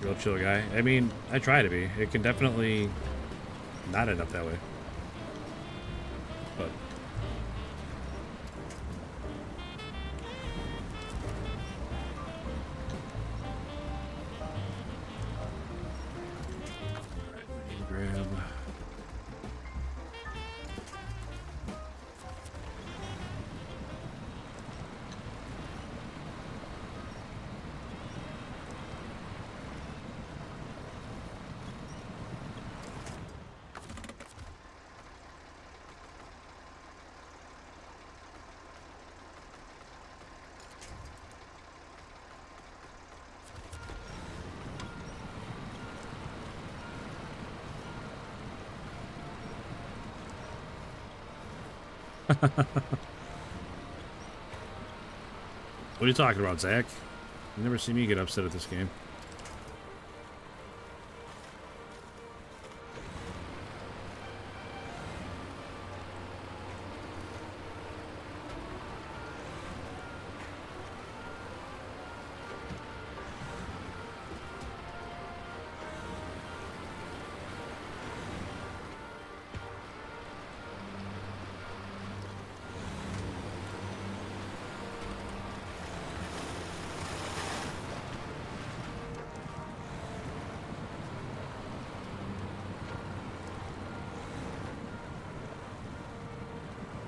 Speaker 1: Real chill guy. I mean, I try to be. It can definitely not end up that way. But What are you talking about, Zach? You never see me get upset at this game.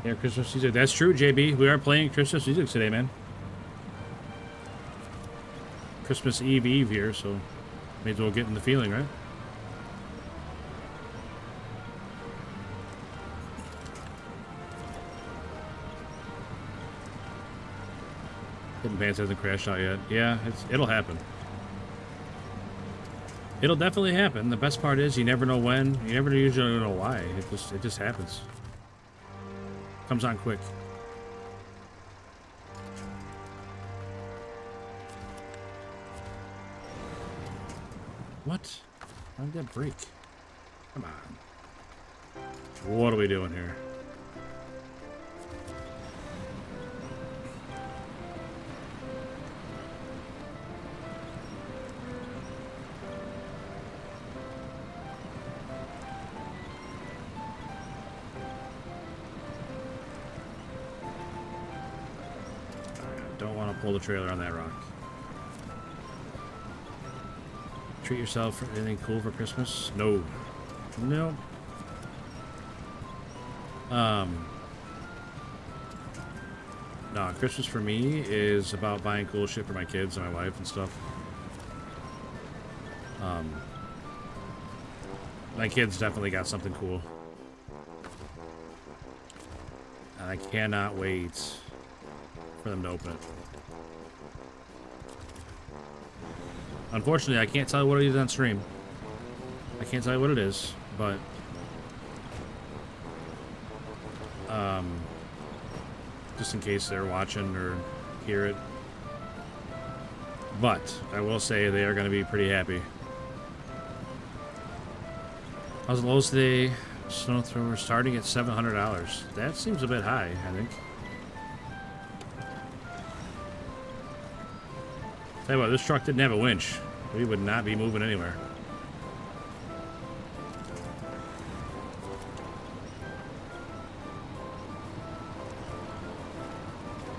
Speaker 1: Yeah, Christmas music. That's true, JB. We are playing Christmas music today, man. Christmas Eve here, so may as well get in the feeling, right? Hidden Pants hasn't crashed out yet. Yeah, it'll happen. It'll definitely happen. The best part is you never know when. You never usually know why. It just happens. Comes on quick. What? Why did that break? Come on. What are we doing here? Don't want to pull the trailer on that rock. Treat yourself for anything cool for Christmas? No. No. No, Christmas for me is about buying cool shit for my kids and my wife and stuff. My kids definitely got something cool. And I cannot wait for them to open it. Unfortunately, I can't tell you what it is on stream. I can't tell you what it is, but just in case they're watching or hear it. But I will say they are going to be pretty happy. How's the lowest today? Snow thrower starting at $700. That seems a bit high, I think. Tell you what, this truck didn't have a winch. We would not be moving anywhere.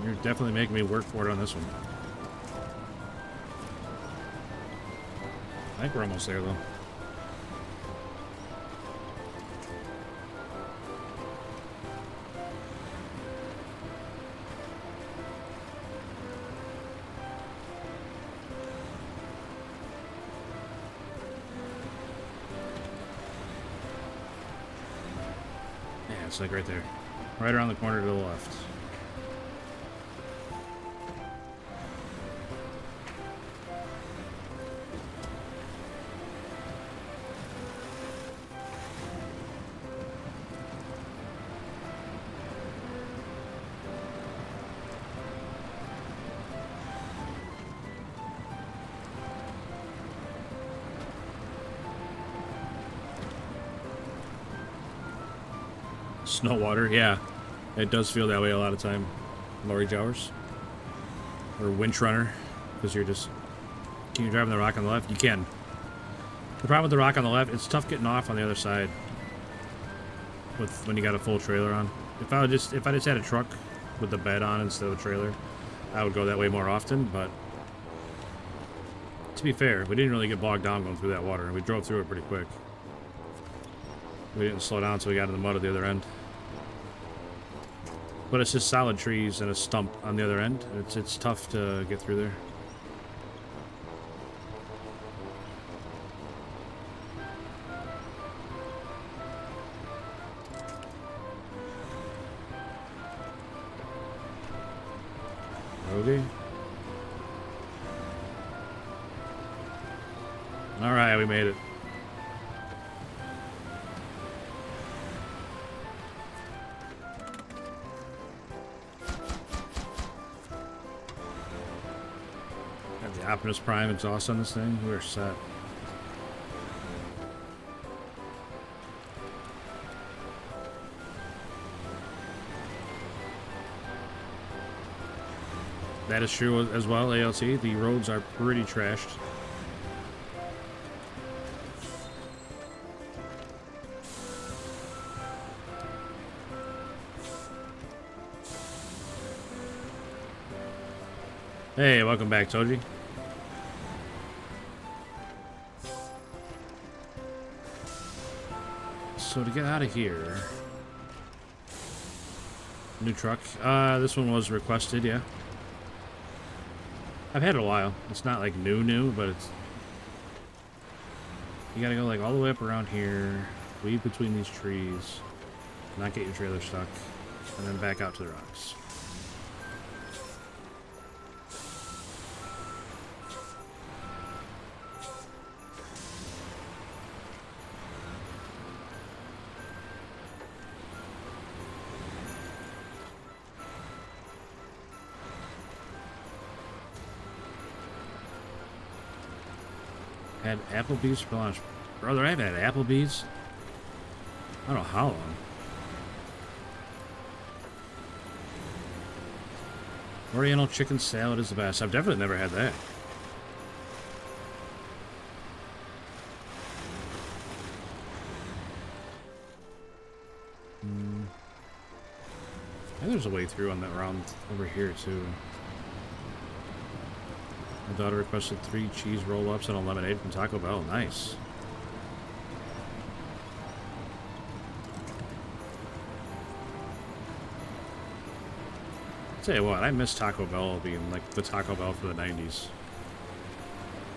Speaker 1: You're definitely making me work for it on this one. I think we're almost there, though. It's like right there. Right around the corner to the left. Snow water, yeah. It does feel that way a lot of time. Lorry Jowers. Or winch runner. Because you're just... Can you drive on the rock on the left? You can. The problem with the rock on the left, it's tough getting off on the other side. When you got a full trailer on. If I just had a truck with the bed on instead of a trailer, I would go that way more often, but... To be fair, we didn't really get bogged down going through that water. We drove through it pretty quick. We didn't slow down until we got in the mud at the other end. But it's just solid trees and a stump on the other end. It's tough to get through there. Okay. Alright, we made it. Optimus Prime exhaust on this thing, we're set. That is true as well, ALT. The roads are pretty trashed. Hey, welcome back, Toji. So to get out of here... New truck. This one was requested, yeah. I've had it a while. It's not like new, but it's... You gotta go like all the way up around here, weave between these trees, not get your trailer stuck, and then back out to the rocks. Had Applebee's for lunch. Brother, I've had Applebee's. I don't know how long. Oriental chicken salad is the best. I've definitely never had that. And there's a way through on that round over here too. My daughter requested 3 cheese roll-ups and a lemonade from Taco Bell. Nice. Tell you what, I miss Taco Bell being like the Taco Bell for the 90s.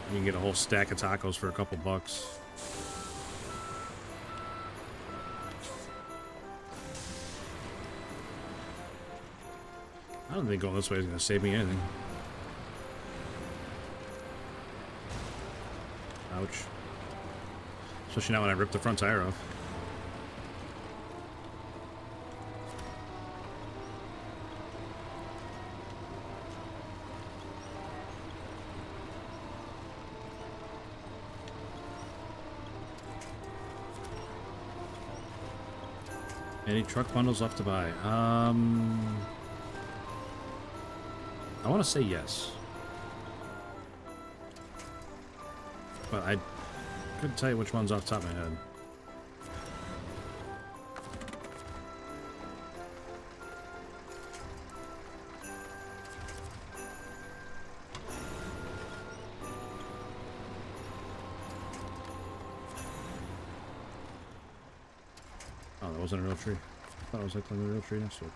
Speaker 1: You can get a whole stack of tacos for a couple bucks. I don't think going this way is going to save me anything. Ouch. Especially now when I ripped the front tire off. Any truck bundles left to buy? I want to say yes. But I couldn't tell you which one's off the top of my head. Oh, that wasn't a real tree. I thought it was like a real tree next to it.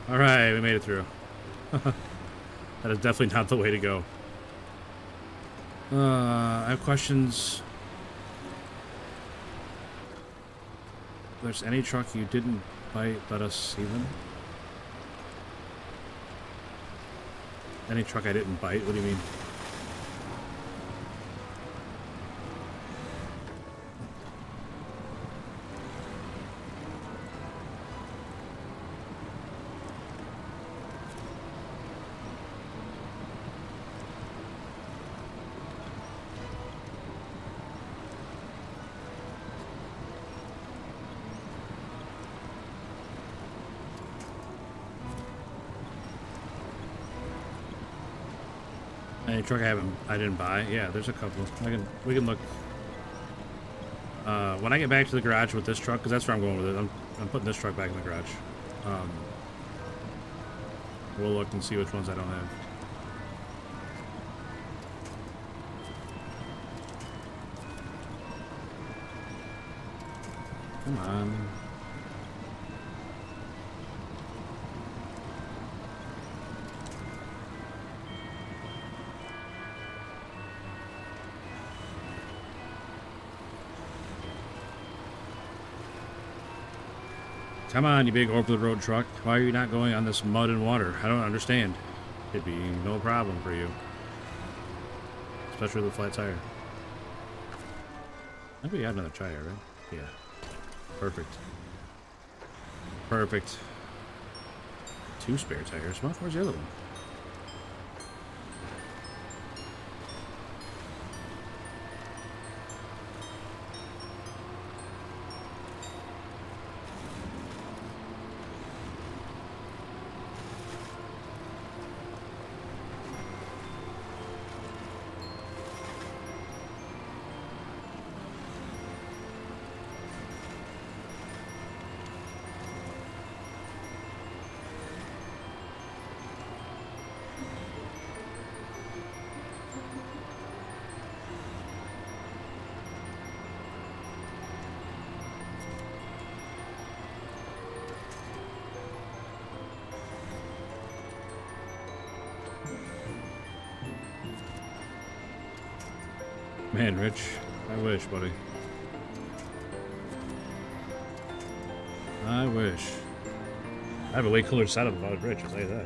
Speaker 1: Alright, we made it through. That is definitely not the way to go. I have questions. If there's any truck you didn't bite, let us see them. Any truck I didn't bite? What do you mean? Any truck I didn't buy? Yeah, there's a couple. We can look. When I get back to the garage with this truck, because that's where I'm going with it. I'm putting this truck back in the garage. We'll look and see which ones I don't have. Come on. Come on, you big over-the-road truck. Why are you not going on this mud and water? I don't understand. It'd be no problem for you. Especially with a flat tire. I think we got another tire, right? Yeah. Perfect. Perfect. 2 spare tires. Well, where's the other one? Man, Rich, I wish, buddy. I wish. I have a way cooler setup about Rich, I'll tell you that.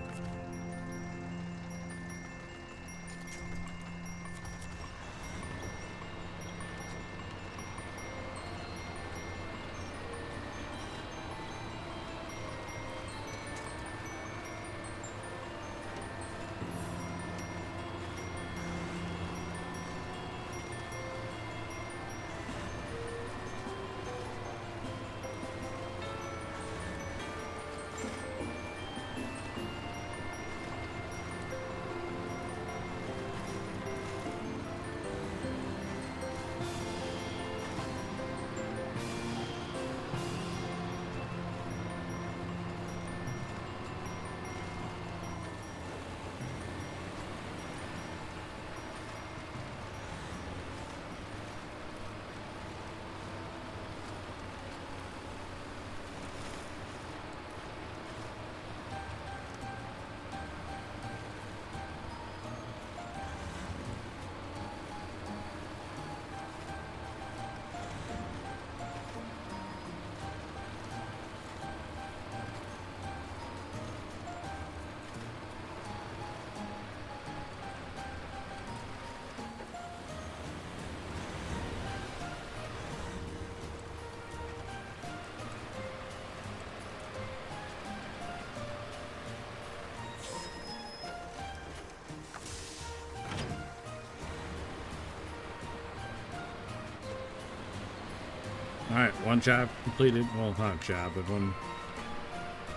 Speaker 1: Alright, one job completed. Well, not a job, but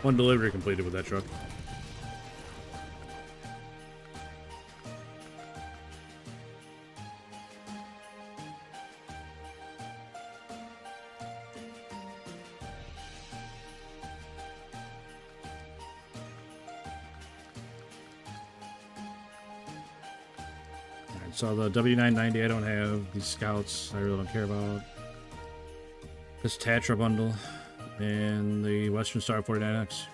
Speaker 1: one delivery completed with that truck. Alright, so the W990 I don't have. These scouts I really don't care about. This Tatra bundle and the Western Star 49X.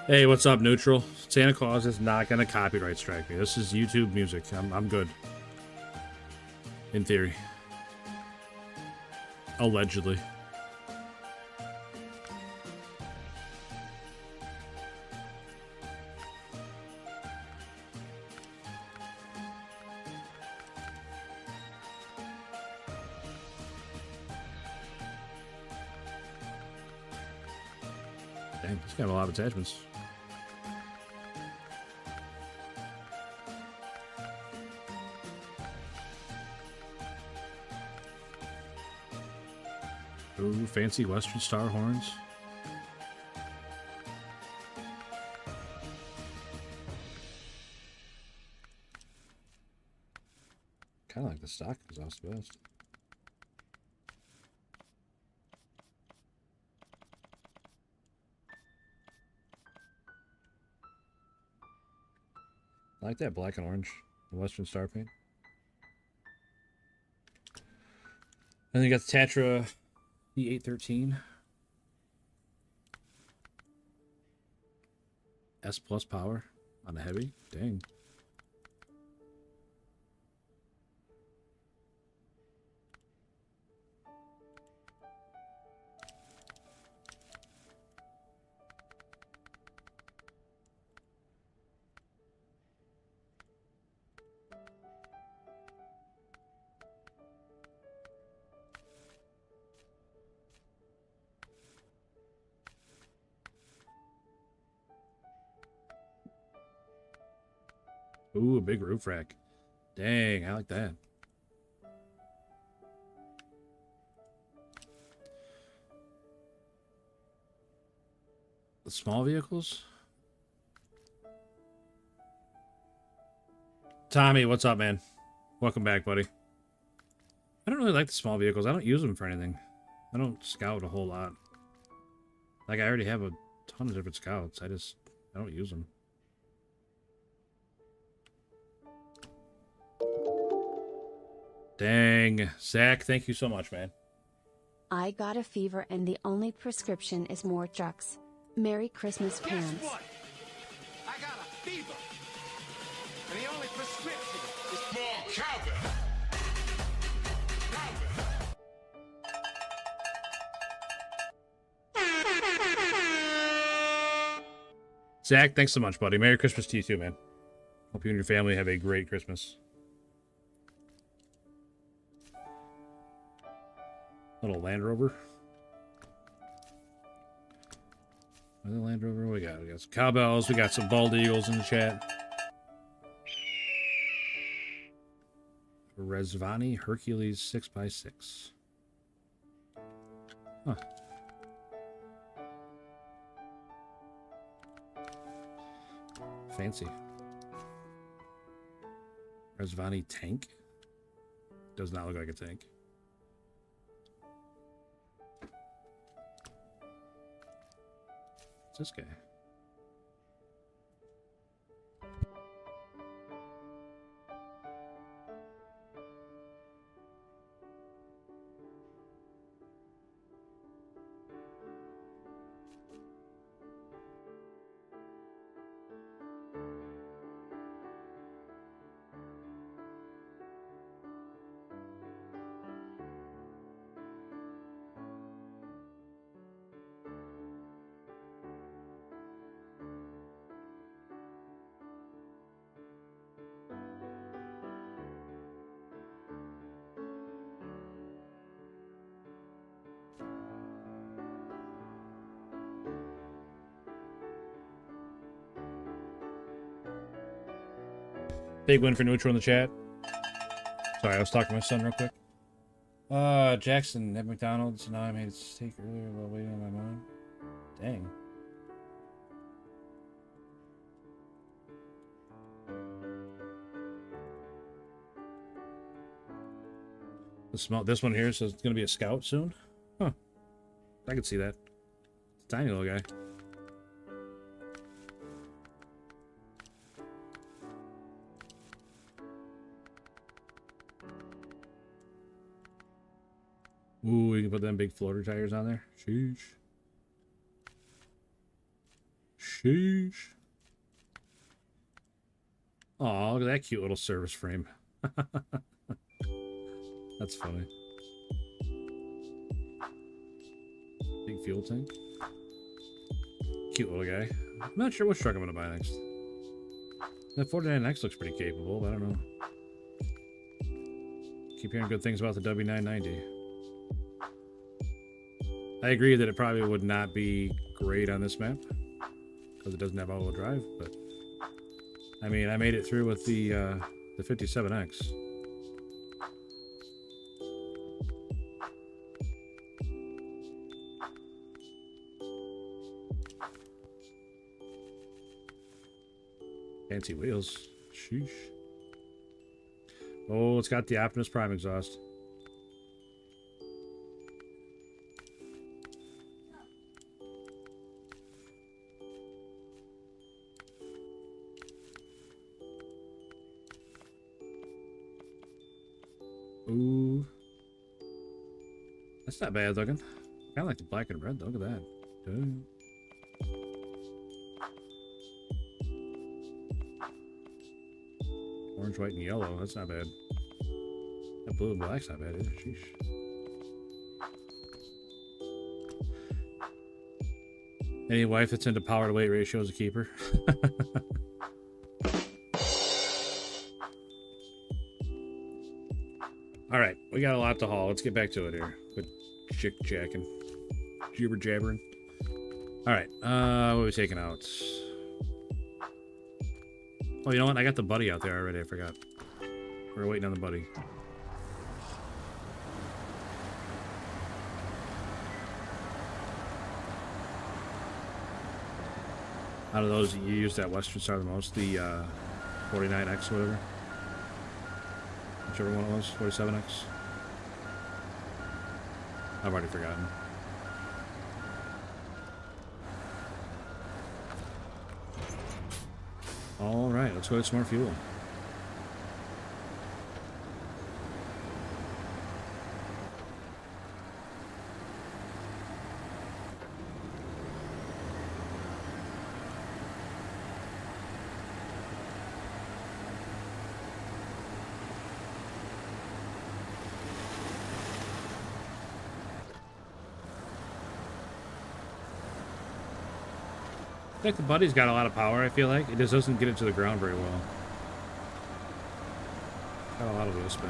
Speaker 1: Hey, what's up, Neutral? Santa Claus is not gonna copyright strike me. This is YouTube music. I'm good. In theory. Allegedly. Dang, he's got a lot of attachments. Ooh, fancy Western Star horns. Kind of like the stock exhaust best. I like that black and orange, the Western Star paint. And then you got the Tatra E813. S plus power on the heavy. Dang. Ooh, a big roof rack. Dang, I like that. The small vehicles? Tommy, what's up, man? Welcome back, buddy. I don't really like the small vehicles. I don't use them for anything. I don't scout a whole lot. Like, I already have a ton of different scouts. I don't use them. Dang. Zach, thank you so much, man.
Speaker 2: I got a fever and the only prescription is more trucks. Merry Christmas, pants.
Speaker 3: Guess what? I got a fever. And the only prescription is more cowbell.
Speaker 1: Zach, thanks so much, buddy. Merry Christmas to you too, man. Hope you and your family have a great Christmas. Little Land Rover. Another Land Rover. What we got? We got some cowbells. We got some bald eagles in the chat. Resvani Hercules 6x6. Huh. Fancy. Resvani tank. Does not look like a tank. What's this guy? Big win for Neutral in the chat. Sorry, I was talking to my son real quick. Jackson at McDonald's. Now I made a steak earlier while waiting on my mom. Dang. This one here says it's gonna be a scout soon. Huh. I can see that. Tiny little guy. Ooh, we can put them big floater tires on there. Sheesh. Sheesh. Aw, look at that cute little service frame. That's funny. Big fuel tank. Cute little guy. I'm not sure which truck I'm gonna buy next. That 49X looks pretty capable, but I don't know. Keep hearing good things about the W990. I agree that it probably would not be great on this map because it doesn't have all-wheel drive, but I mean, I made it through with the 57X. Fancy wheels. Sheesh. Oh, it's got the Optimus Prime exhaust. Ooh. That's not bad looking. Kind of like the black and red, though. Look at that. Dang. Orange, white, and yellow. That's not bad. That blue and black's not bad either. Sheesh. Any wife that's into power to weight ratio is a keeper. Alright, we got a lot to haul. Let's get back to it here. Quit chick-jacking. Jibber-jabbering. Alright, what are we taking out? Oh, you know what? I got the buddy out there already. I forgot. We're waiting on the buddy. Out of those, you use that Western Star the most, the 49X or whatever. Whichever one it was, 47X. I've already forgotten. Alright, let's go get some more fuel. I think the buddy's got a lot of power, I feel like. It just doesn't get it to the ground very well. Got a lot of wheel spin.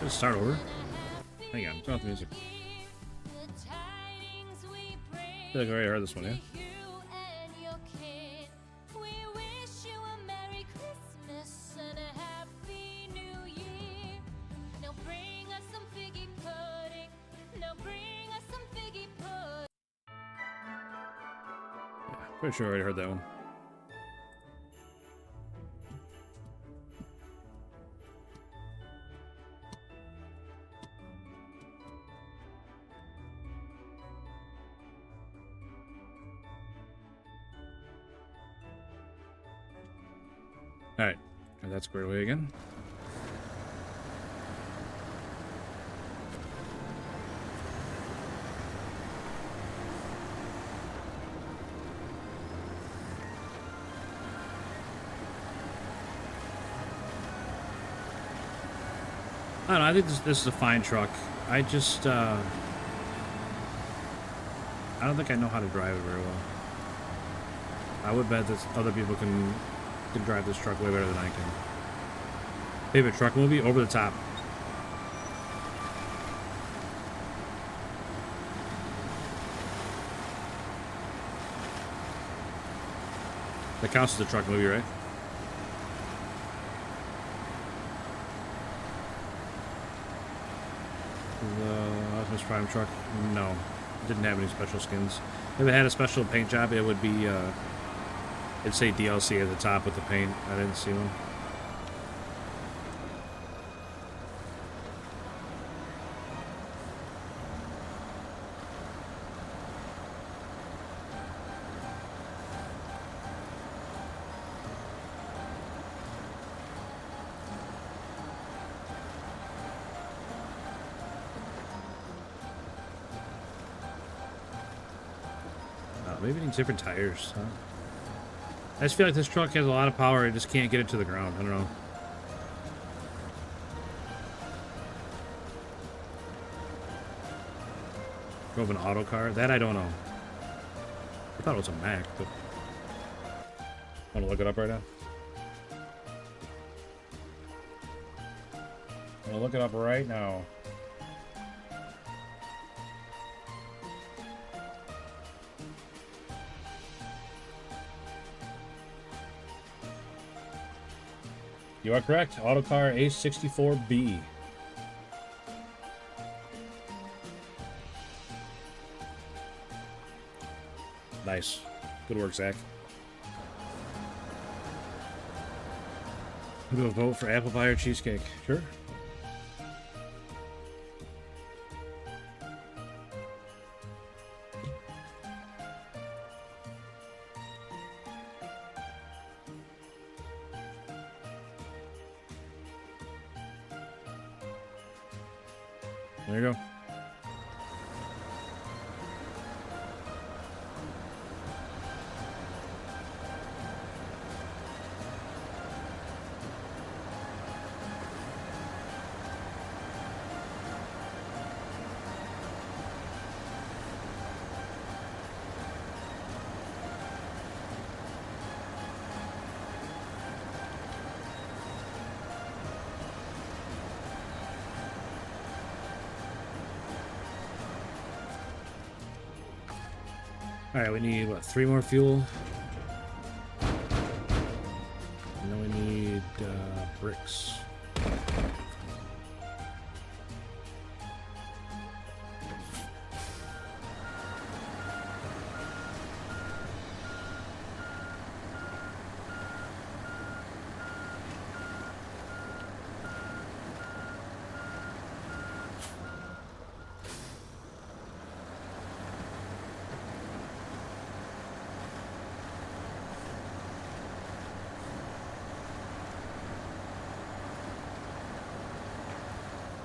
Speaker 1: Just start over. Hang on, turn off the music. I feel like I already heard this one, yeah? Yeah, pretty sure I already heard that one. Alright, got that squared away again. I don't know, I think this is a fine truck. I just, I don't think I know how to drive it very well. I would bet that other people can drive this truck way better than I can. Favorite truck movie? Over the Top. That counts as a truck movie, right? The Optimus Prime truck? No. Didn't have any special skins. If it had a special paint job, it would be, it'd say DLC at the top with the paint. I didn't see one. Maybe it needs different tires, huh? I just feel like this truck has a lot of power. I just can't get it to the ground. I don't know. Drove an auto car? That I don't know. I thought it was a Mac, but... Want to look it up right now? I'm gonna look it up right now. You are correct. Autocar A64B. Nice. Good work, Zach. I'm going to vote for apple pie or cheesecake. Sure. There you go. Alright, we need, what, 3 more fuel? And then we need bricks.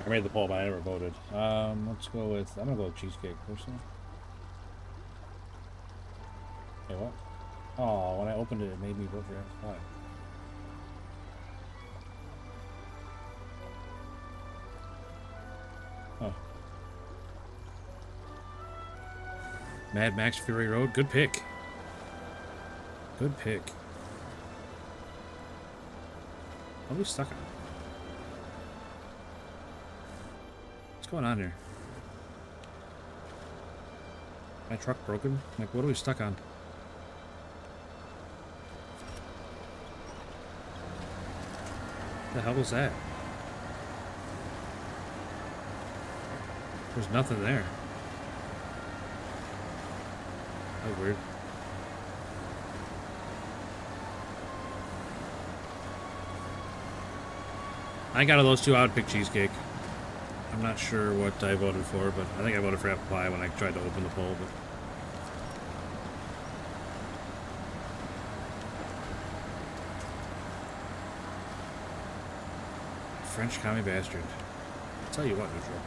Speaker 1: I made the poll, but I never voted. Let's go with... I'm gonna go with cheesecake personally. Hey, what? Oh, when I opened it, it made me vote for apple pie. Oh. Mad Max Fury Road. Good pick. Good pick. What are we stuck on? What's going on here? My truck broken? Like, what are we stuck on? What the hell was that? There's nothing there. That was weird. I think out of those two, I would pick cheesecake. I'm not sure what I voted for, but I think I voted for apple pie when I tried to open the poll. But French commie bastard. I'll tell you what, neutral.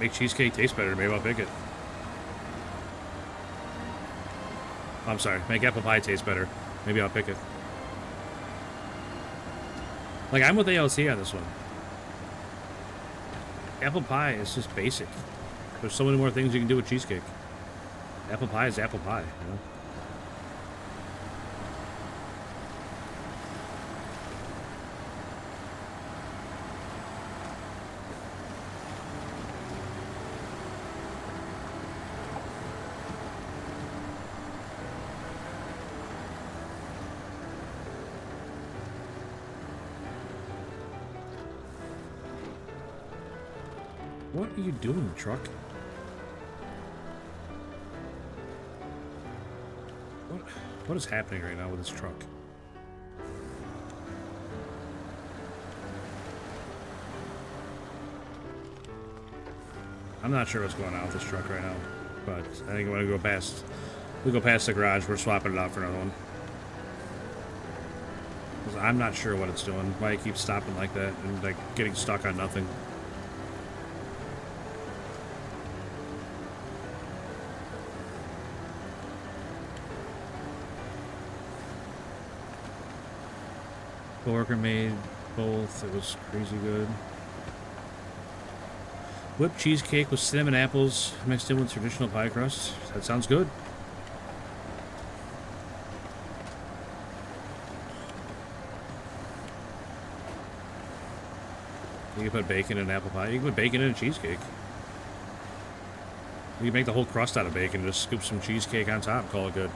Speaker 1: Make cheesecake taste better. Maybe I'll pick it. I'm sorry. Make apple pie taste better. Maybe I'll pick it. Like, I'm with ALC on this one. Apple pie is just basic. There's so many more things you can do with cheesecake. Apple pie is apple pie, you know? What are you doing, truck? What is happening right now with this truck? I'm not sure what's going on with this truck right now, but I think when we go past the garage, we're swapping it out for another one. 'Cause I'm not sure what it's doing, why it keeps stopping like that and like getting stuck on nothing. Coworker made both. It was crazy good. Whipped cheesecake with cinnamon apples mixed in with traditional pie crust. That sounds good. You can put bacon in apple pie. You can put bacon in a cheesecake. You can make the whole crust out of bacon and just scoop some cheesecake on top and call it good.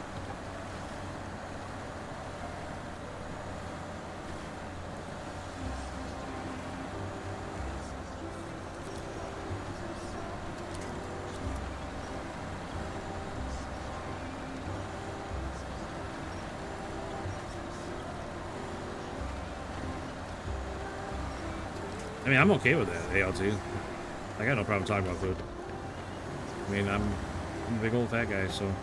Speaker 1: I mean, I'm okay with that, ALT. I got no problem talking about food. I mean, I'm a big old fat guy, so...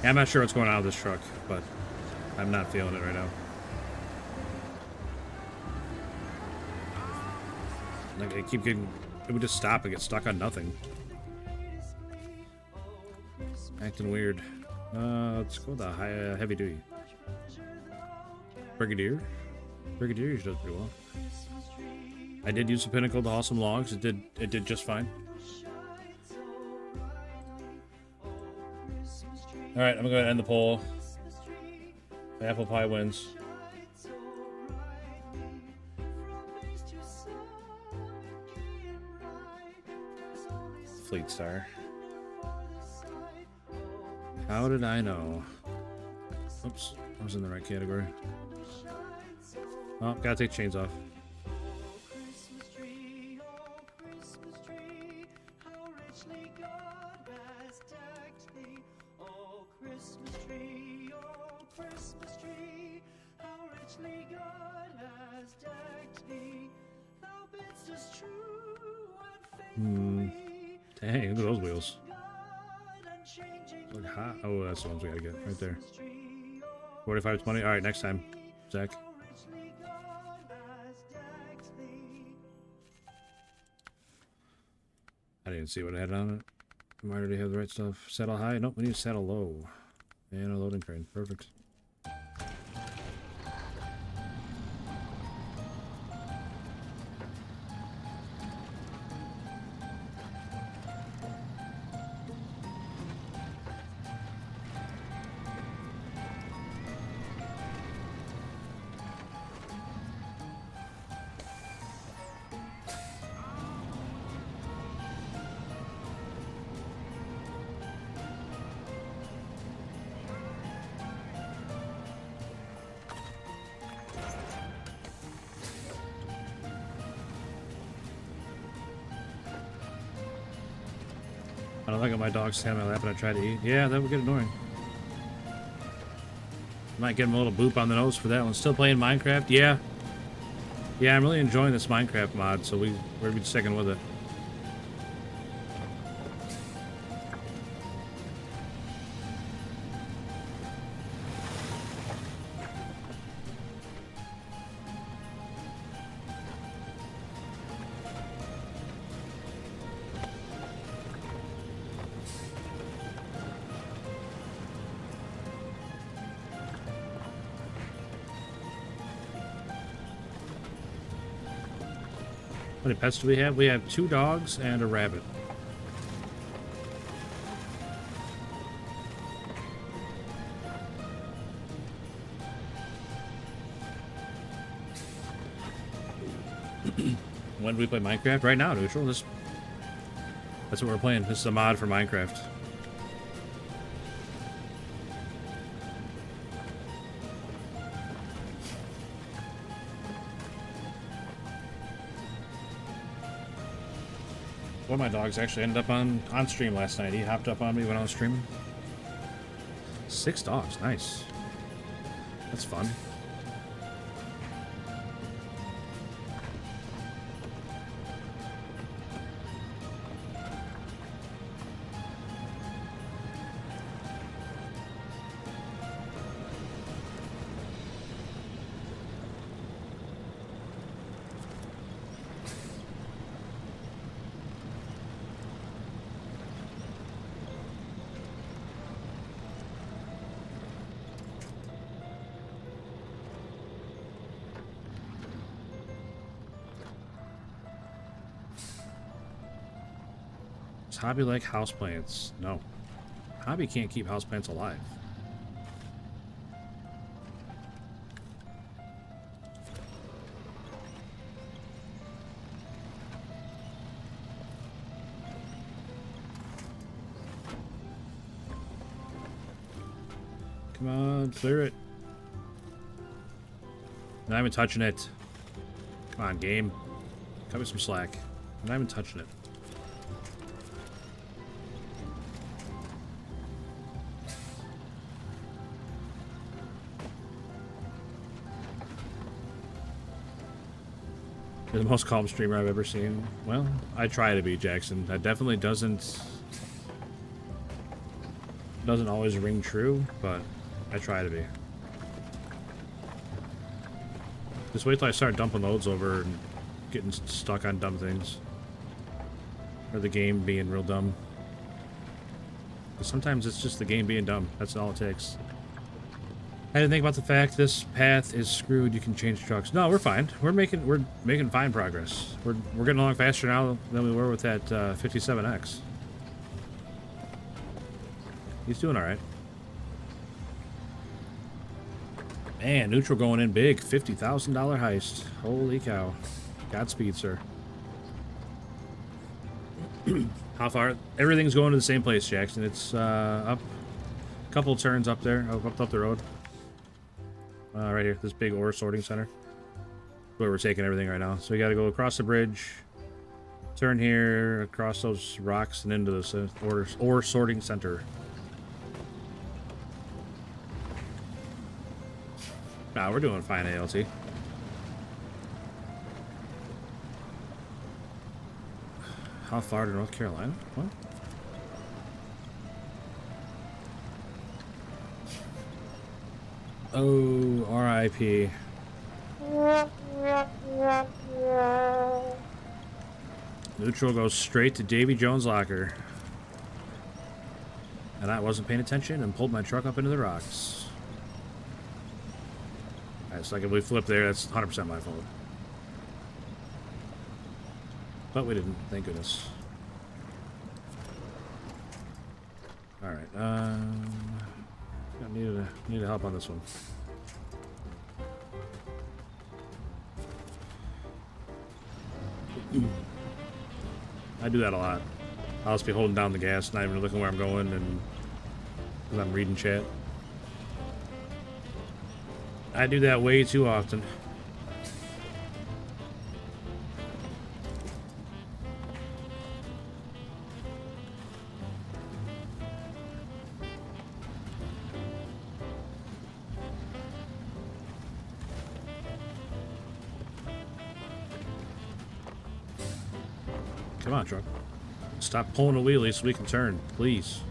Speaker 1: I'm not sure what's going on with this truck, but I'm not feeling it right now. Like, I keep getting... It would just stop and get stuck on nothing. Acting weird. Let's go with the high, heavy duty. Brigadier? Brigadier usually does pretty well. I did use the Pinnacle to haul some logs. It did just fine. Alright, I'm gonna go ahead and end the poll. Apple pie wins. Fleet Star. How did I know? Oops, I was in the right category. Oh, gotta take chains off. Dang, look at those wheels. Look hot. Oh, that's the ones we gotta get right there. 45-20. Alright, next time, Zach. I didn't see what I had on it. I already have the right stuff. Saddle high? Nope, we need to saddle low. And a loading crane. Perfect. I don't like my dog stand on my lap and I try to eat. Yeah, that would get annoying. Might give him a little boop on the nose for that one. Still playing Minecraft? Yeah. Yeah, I'm really enjoying this Minecraft mod, so we're be sticking with it. How many pets do we have? We have 2 dogs and a rabbit. When do we play Minecraft? Right now, neutral. That's what we're playing. This is a mod for Minecraft. One of my dogs actually ended up on stream last night. He hopped up on me when I was streaming. 6 dogs, nice. That's fun. Does Hobby like houseplants? No. Hobby can't keep houseplants alive. Come on, clear it. Not even touching it. Come on, game. Cut me some slack. I'm not even touching it. You're the most calm streamer I've ever seen. Well, I try to be, Jackson. That definitely doesn't doesn't always ring true, but I try to be. Just wait till I start dumping loads over and getting stuck on dumb things. Or the game being real dumb. But sometimes it's just the game being dumb. That's all it takes. I didn't think about the fact this path is screwed. You can change trucks. No, we're fine. We're making fine progress. We're getting along faster now than we were with that 57X. He's doing all right. Man, neutral going in big. $50,000 heist. Holy cow. Godspeed, sir. How far? Everything's going to the same place, Jackson. It's up a couple turns up there, up the road. Right here, this big ore sorting center. Where we're taking everything right now. So we got to go across the bridge, turn here, across those rocks, and into this ore sorting center. Nah, we're doing fine, ALT. How far to North Carolina? What? Oh, RIP. Neutral goes straight to Davy Jones' locker. And I wasn't paying attention and pulled my truck up into the rocks. Alright, so if we flip there, that's 100% my fault. But we didn't, thank goodness. Alright, I need help on this one. I do that a lot. I'll just be holding down the gas, not even looking where I'm going, and because I'm reading chat. I do that way too often. Come on, truck. Stop pulling a wheelie so we can turn, please.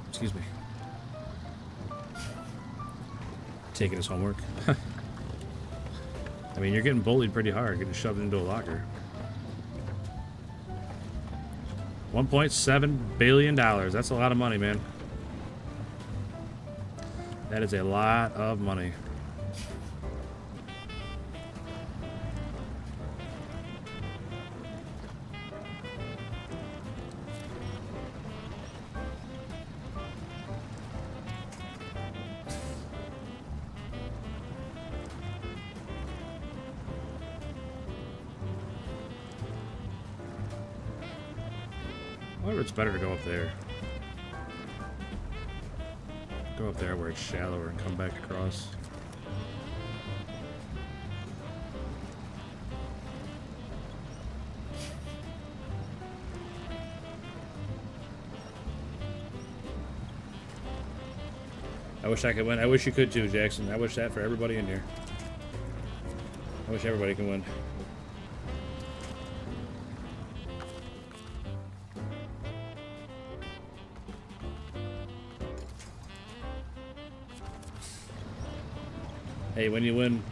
Speaker 1: Excuse me. Taking his homework. I mean, you're getting bullied pretty hard, getting shoved into a locker. $1.7 billion. That's a lot of money, man. That is a lot of money. However, it's better to go up there. Go up there where it's shallower and come back across. I wish I could win. I wish you could too, Jackson. I wish that for everybody in here. I wish everybody can win. Hey, when you win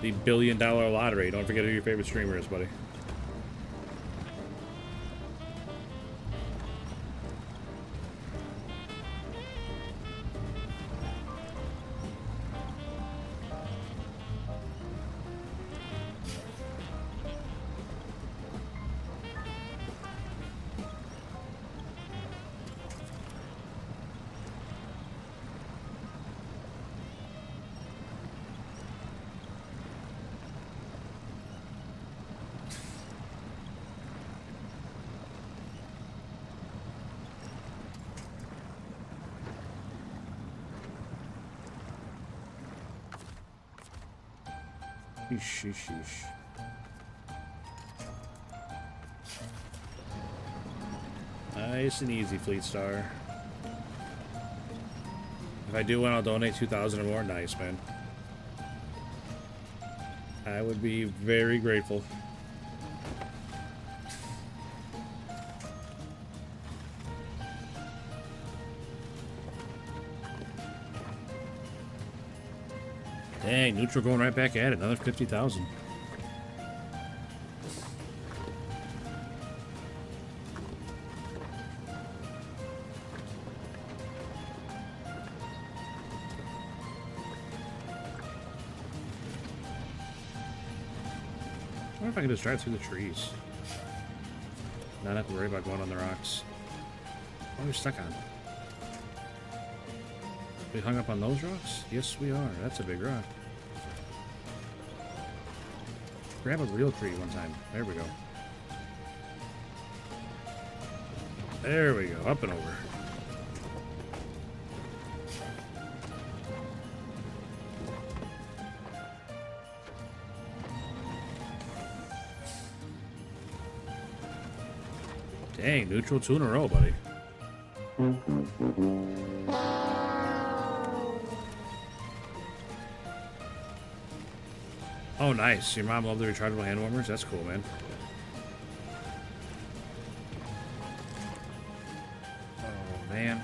Speaker 1: the $1 billion lottery, don't forget who your favorite streamer is, buddy. Sheesh. Nice and easy, Fleet Star. If I do win, I'll donate 2,000 or more. Nice, man. I would be very grateful. Dang, neutral going right back at it. Another 50,000. I wonder if I can just drive through the trees. Not have to worry about going on the rocks. What are we stuck on? We hung up on those rocks? Yes, we are. That's a big rock. Grab a real tree one time. There we go. There we go. Up and over. Dang, neutral 2 in a row, buddy. Oh, nice. Your mom loved the rechargeable hand warmers? That's cool, man. Oh, man.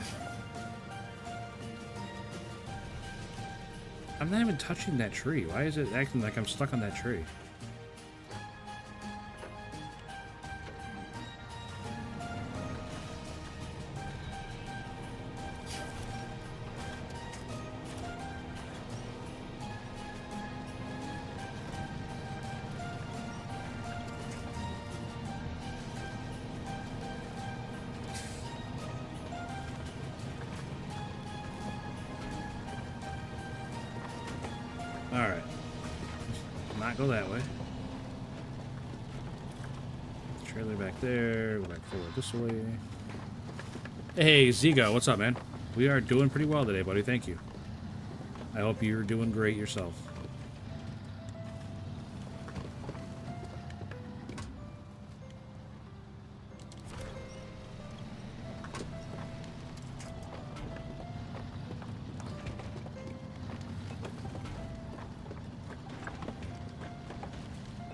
Speaker 1: I'm not even touching that tree. Why is it acting like I'm stuck on that tree? Alright. Not go that way. Trailer back there. Go back forward this way. Hey, Zigo, what's up, man? We are doing pretty well today, buddy. Thank you. I hope you're doing great yourself.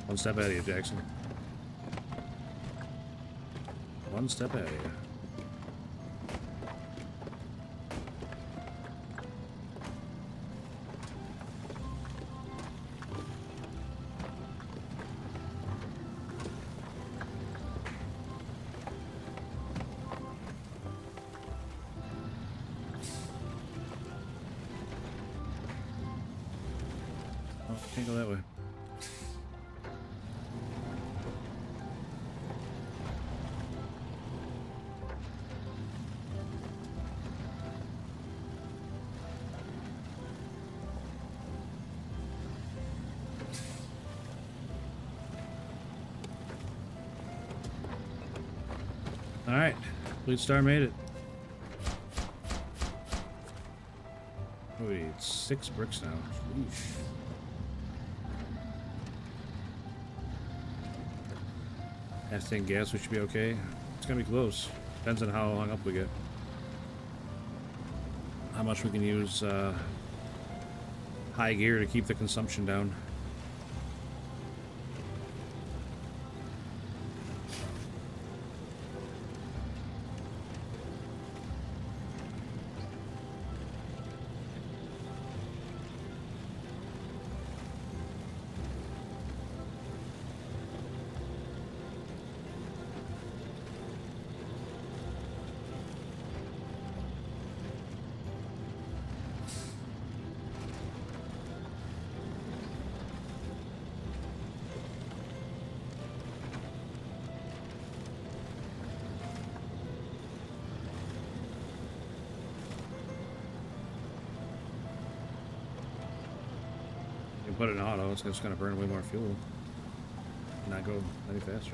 Speaker 1: One step ahead of you, Jackson. One step ahead of you. Oh, can't go that way. Alright, Fleet Star made it. Oh, we need 6 bricks now. Sheesh. F-10 gas, we should be okay. It's gonna be close. Depends on how hung up we get. How much we can use high gear to keep the consumption down. Put it in auto, it's just going to burn way more fuel. Not go any faster.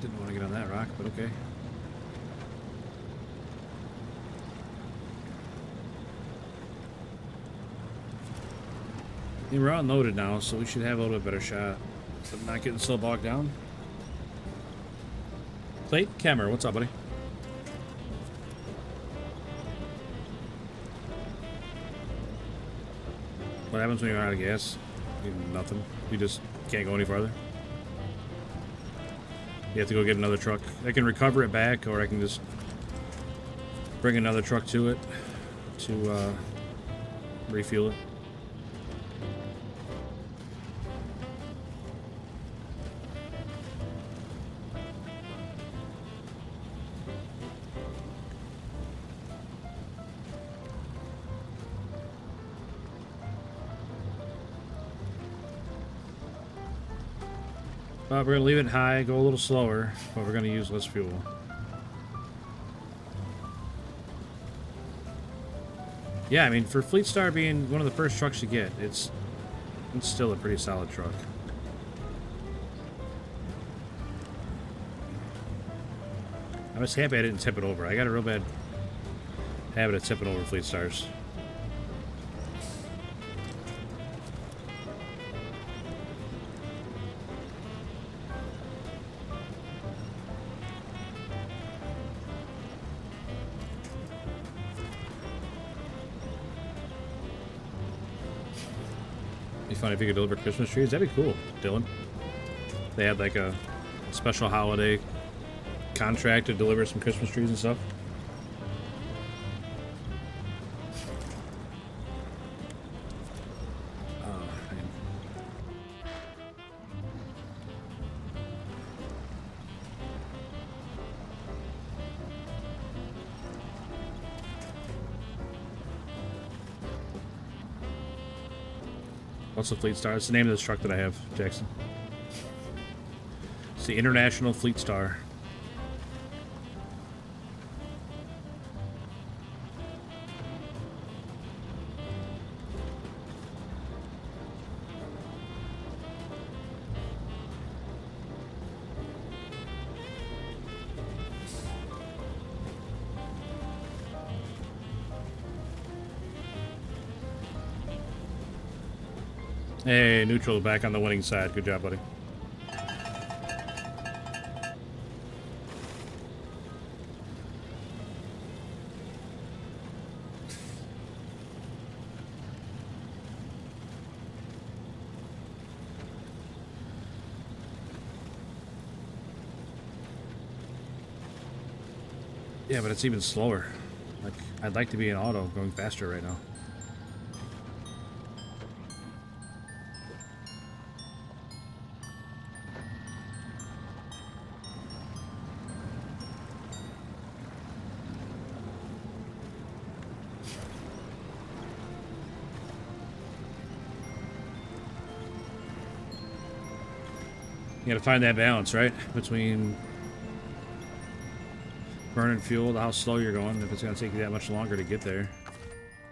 Speaker 1: Didn't want to get on that rock, but okay. We're unloaded now, so we should have a little bit better shot. But not getting so bogged down. Plate Kemmer, what's up, buddy? What happens when you're out of gas? Nothing. You just can't go any farther. You have to go get another truck. I can recover it back, or I can just bring another truck to it to refuel it. But we're going to leave it high, go a little slower, but we're going to use less fuel. Yeah, I mean, for Fleet Star being one of the first trucks you get, it's still a pretty solid truck. I was happy I didn't tip it over. I got a real bad habit of tipping over Fleet Stars. Fun if you could deliver Christmas trees. That'd be cool, Dylan. They had like a special holiday contract to deliver some Christmas trees and stuff. Oh, man. What's the Fleet Star? It's the name of this truck that I have, Jackson. It's the International Fleet Star. Hey, neutral back on the winning side. Good job, buddy. Yeah, but it's even slower. Like, I'd like to be in auto going faster right now. You gotta find that balance, right? Between burning fuel, how slow you're going. If it's gonna take you that much longer to get there,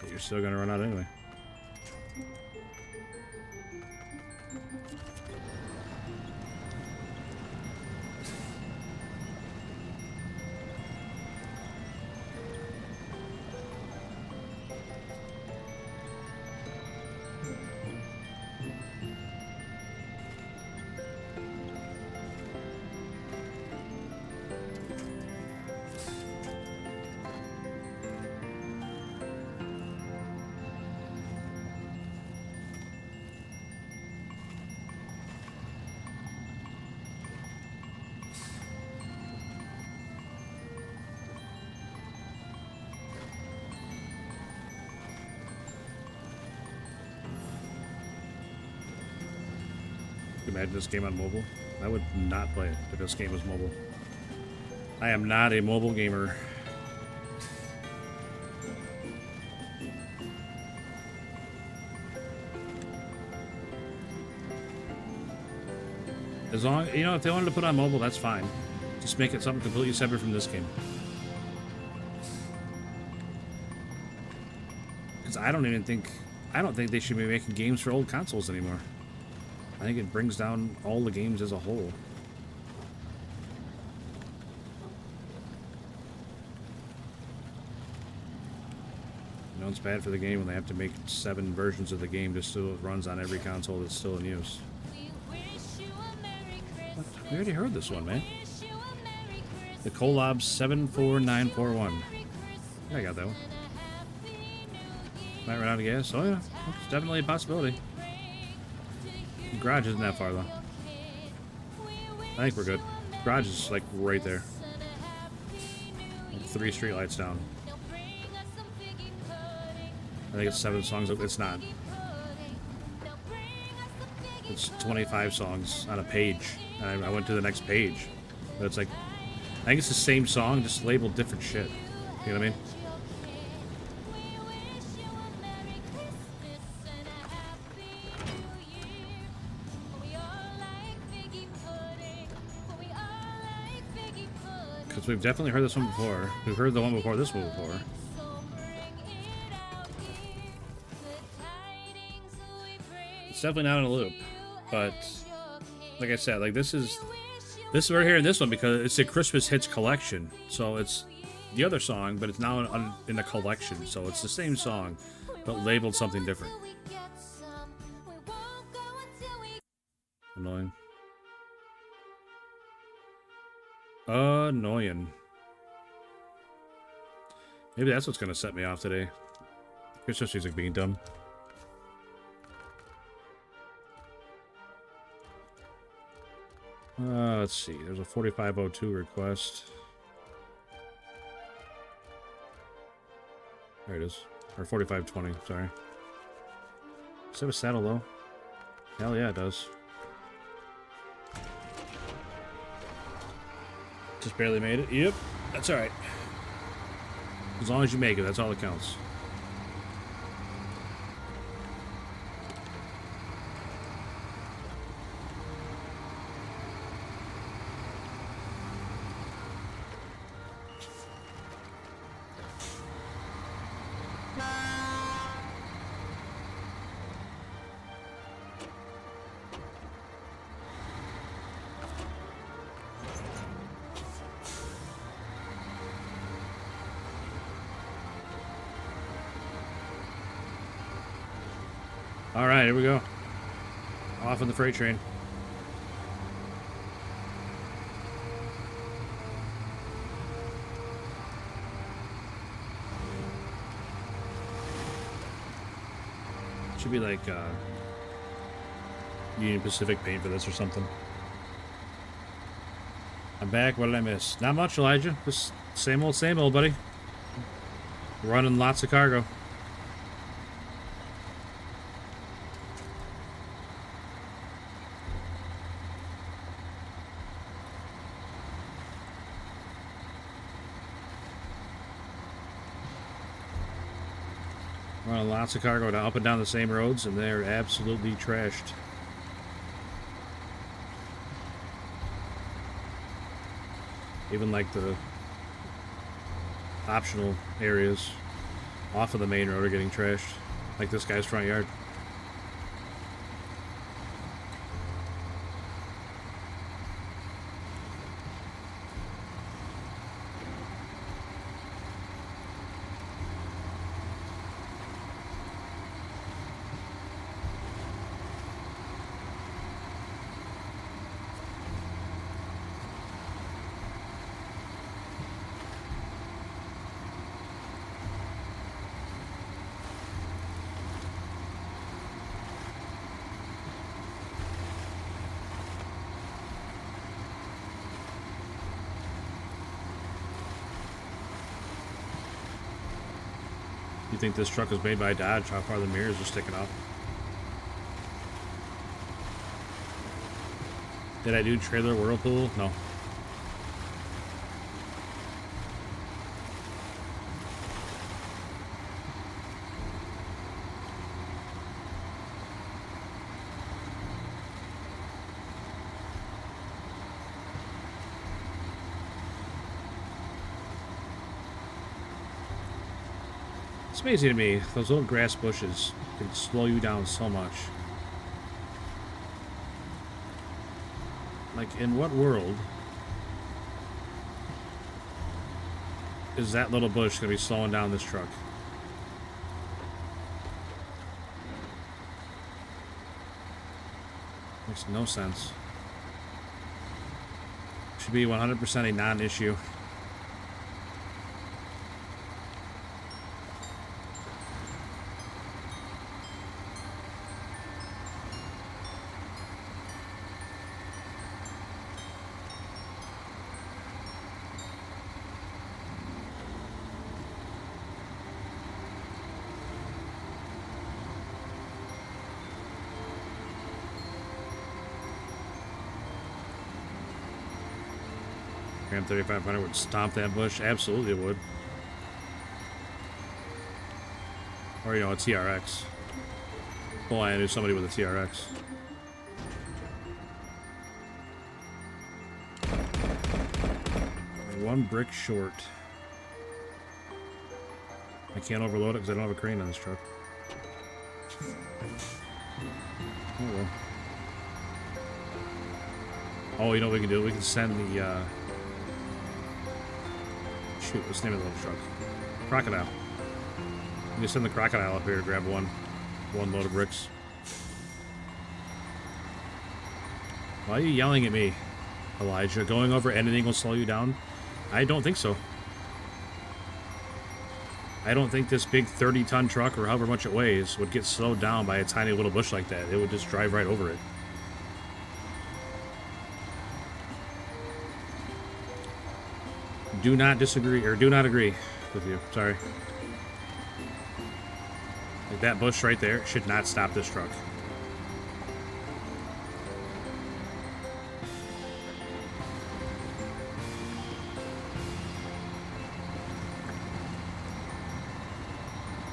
Speaker 1: but you're still gonna run out anyway. Imagine this game on mobile. I would not play it if this game was mobile. I am not a mobile gamer. As long, you know, if they wanted to put on mobile, that's fine. Just make it something completely separate from this game. Because I don't think they should be making games for old consoles anymore. I think it brings down all the games as a whole. You know, it's bad for the game when they have to make 7 versions of the game just so it runs on every console that's still in use. What? We already heard this one, man. The Collab 74941. I got that one. Might run out of gas. Oh yeah, it's definitely a possibility. The garage isn't that far though. I think we're good. Garage is like right there. Like 3 streetlights down. I think it's 7 songs. It's not. It's 25 songs on a page. And I went to the next page. But it's like, I think it's the same song, just labeled different shit. You know what I mean? Because we've definitely heard this one before. We've heard the one before this one before. It's definitely not in a loop. But, like I said, like this is we're hearing this one because it's a Christmas hits collection. So it's the other song, but it's now in the collection. So it's the same song, but labeled something different. Annoying. Annoying. Maybe that's what's gonna set me off today. Christmas music being dumb. Let's see. There's a 4502 request. There it is. Or 4520, sorry. Does it have a saddle though? Hell yeah, it does. Just barely made it. Yep, that's alright. As long as you make it, that's all that counts. Alright, here we go. Off on the freight train. Should be like Union Pacific paint for this or something. I'm back. What did I miss? Not much, Elijah. Just same old, buddy. Running lots of cargo. Running lots of cargo up and down the same roads, and they're absolutely trashed. Even like the optional areas off of the main road are getting trashed, like this guy's front yard. You think this truck was made by Dodge? How far the mirrors are sticking out? Did I do trailer whirlpool? No. It's amazing to me, those little grass bushes can slow you down so much. Like, in what world is that little bush going to be slowing down this truck? Makes no sense. Should be 100% a non-issue. Ram 3500 would stomp that bush. Absolutely it would. Or, you know, a TRX. Well, I knew somebody with a TRX. One brick short. I can't overload it because I don't have a crane on this truck. Oh, well. Oh, you know what we can do? We can send the, shoot, what's the name of the little truck? Crocodile. We can send the crocodile up here to grab one load of bricks. Why are you yelling at me, Elijah? Going over anything will slow you down? I don't think so. I don't think this big 30-ton truck, or however much it weighs, would get slowed down by a tiny little bush like that. It would just drive right over it. Do not disagree, or do not agree with you. Sorry. Like that bush right there should not stop this truck.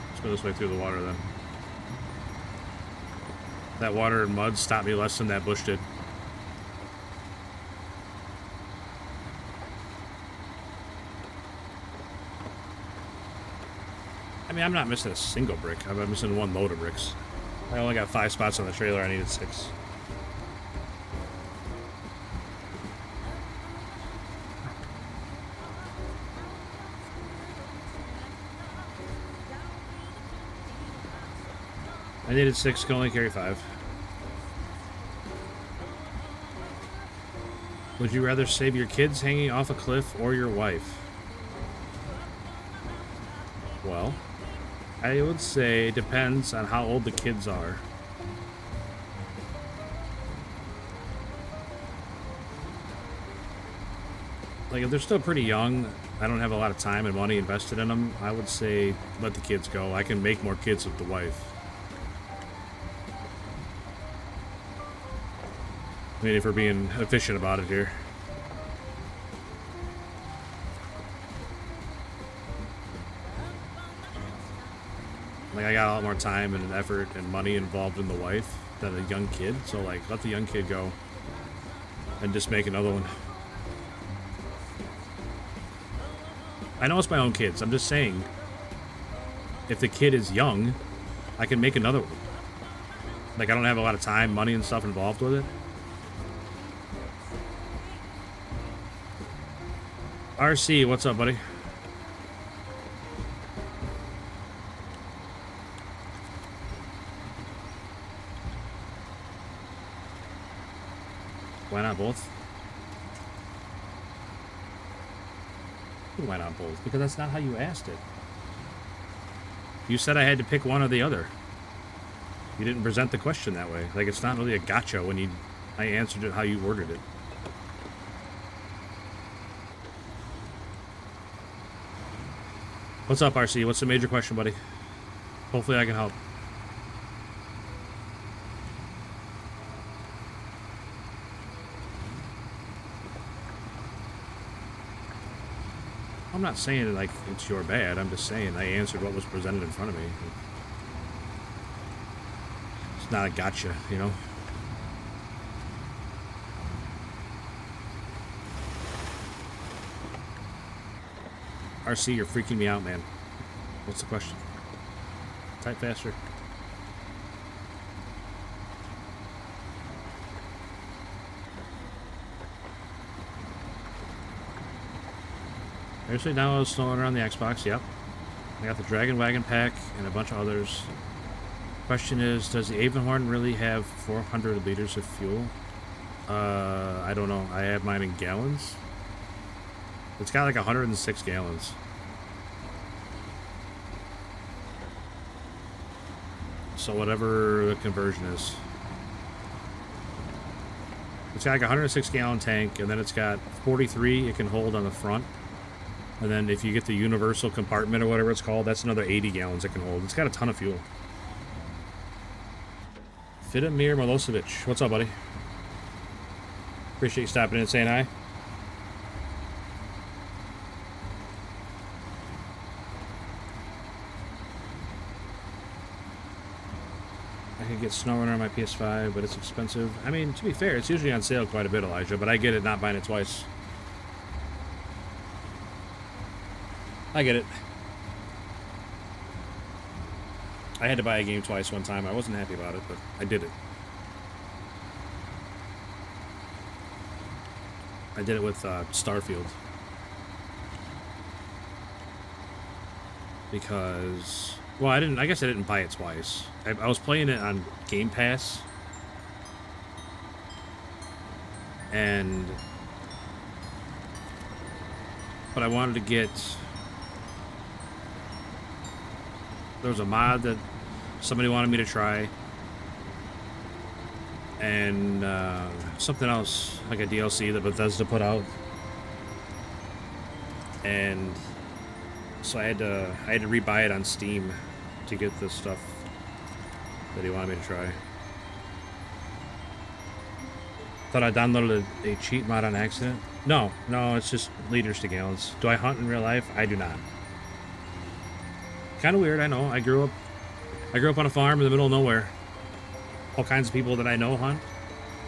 Speaker 1: Let's go this way through the water then. That water and mud stopped me less than that bush did. I mean, I'm not missing a single brick. I'm missing one load of bricks. I only got 5 spots on the trailer. I needed 6. I needed 6, can only carry 5. Would you rather save your kids hanging off a cliff or your wife? Well, I would say it depends on how old the kids are. Like, if they're still pretty young, I don't have a lot of time and money invested in them, I would say let the kids go. I can make more kids with the wife. I mean, if we're being efficient about it here. Like, I got a lot more time and effort and money involved in the wife than a young kid. So, like, let the young kid go and just make another one. I know it's my own kids. I'm just saying, if the kid is young, I can make another one. Like, I don't have a lot of time, money, and stuff involved with it. RC, what's up, buddy? Why not both? Why not both? Because that's not how you asked it. You said I had to pick one or the other. You didn't present the question that way. Like, it's not really a gotcha when I answered it how you worded it. What's up, RC? What's the major question, buddy? Hopefully I can help. I'm not saying like it's your bad. I'm just saying I answered what was presented in front of me. It's not a gotcha, you know? RC, you're freaking me out, man. What's the question? Type faster. Actually, now I was Snowrunner on the Xbox, yep. I got the Dragon Wagon pack and a bunch of others. Question is, does the Avonhorn really have 400 liters of fuel? I don't know. I have mine in gallons. It's got like 106 gallons. So whatever the conversion is. It's got like a 106 gallon tank, and then it's got 43 it can hold on the front. And then if you get the universal compartment or whatever it's called, that's another 80 gallons it can hold. It's got a ton of fuel. Fitamir Milosevic. What's up, buddy? Appreciate you stopping in and saying hi. I could get Snowrunner on my PS5, but it's expensive. I mean, to be fair, it's usually on sale quite a bit, Elijah, but I get it not buying it twice. I get it. I had to buy a game twice one time. I wasn't happy about it, but I did it. I did it with Starfield. Because, well, I guess I didn't buy it twice. I was playing it on Game Pass. But I wanted to get, there was a mod that somebody wanted me to try. And something else, like a DLC that Bethesda put out. And so I had to rebuy it on Steam to get the stuff that he wanted me to try. Thought I downloaded a cheat mod on accident. No, it's just liters to gallons. Do I hunt in real life? I do not. Kind of weird, I know. I grew up on a farm in the middle of nowhere. All kinds of people that I know hunt.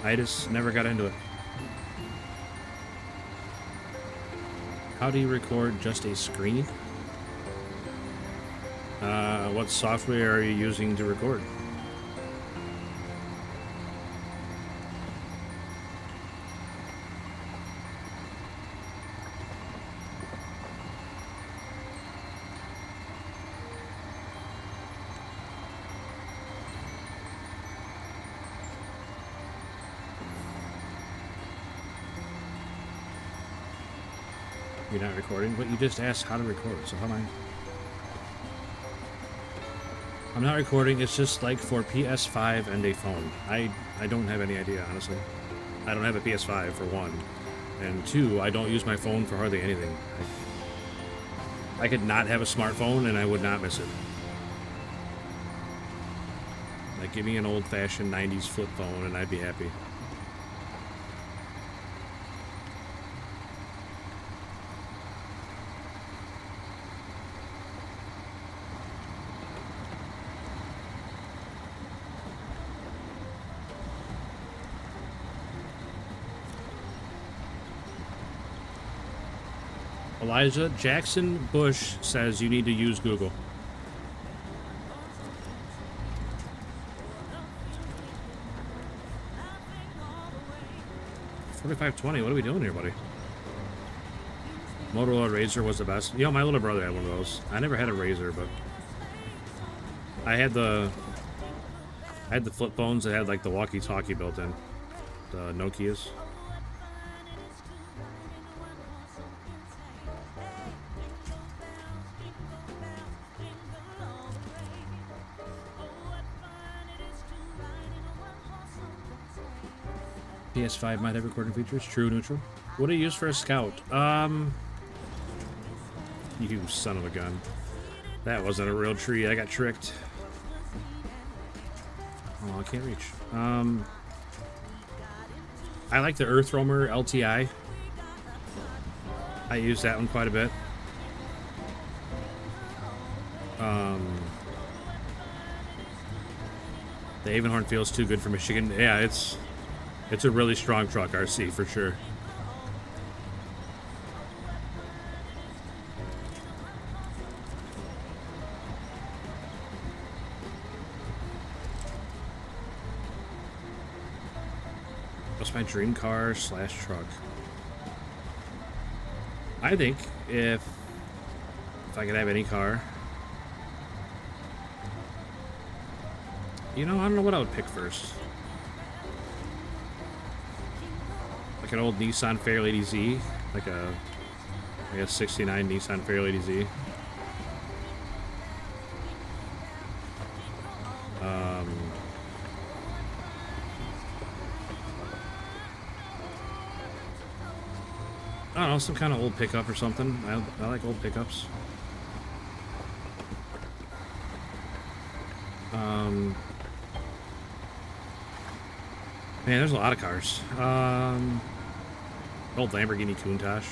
Speaker 1: I just never got into it. How do you record just a screen? What software are you using to record? You're not recording, but you just asked how to record, so how am I? I'm not recording, it's just like for PS5 and a phone. I don't have any idea, honestly. I don't have a PS5, for one. And two, I don't use my phone for hardly anything. I could not have a smartphone and I would not miss it. Like, give me an old-fashioned 90s flip phone and I'd be happy. Elijah Jackson Bush says you need to use Google. $45.20. What are we doing here, buddy? Motorola Razr was the best. You know, my little brother had one of those. I never had a Razr, but I had the flip phones that had like the walkie-talkie built in, the Nokias. PS5 might have recording features. True, neutral. What do you use for a scout? You son of a gun. That wasn't a real tree. I got tricked. Oh, I can't reach. I like the Earth Roamer LTI. I use that one quite a bit. The Avonhorn feels too good for Michigan. Yeah, it's a really strong truck, RC, for sure. What's my dream car / truck? I think if I could have any car, you know, I don't know what I would pick first. Like an old Nissan Fairlady Z, like a 69 Nissan Fairlady Z. I don't know, some kind of old pickup or something. I like old pickups. Man, there's a lot of cars. Old Lamborghini Countach.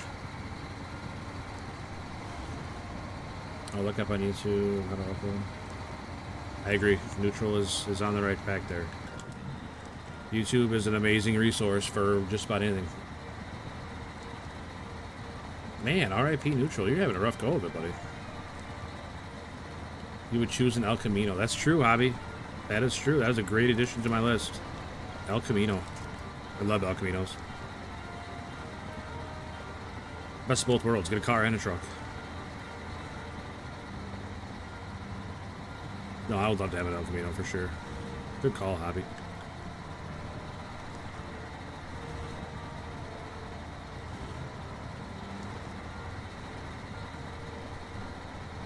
Speaker 1: I'll look up on YouTube how to upload. I agree. Neutral is on the right track there. YouTube is an amazing resource for just about anything. Man, RIP Neutral, you're having a rough go of it, buddy. You would choose an El Camino. That's true, Hobby. That is true. That is a great addition to my list. El Camino. I love El Caminos. Best of both worlds. Get a car and a truck. No, I would love to have an El Camino for sure. Good call, Hobby.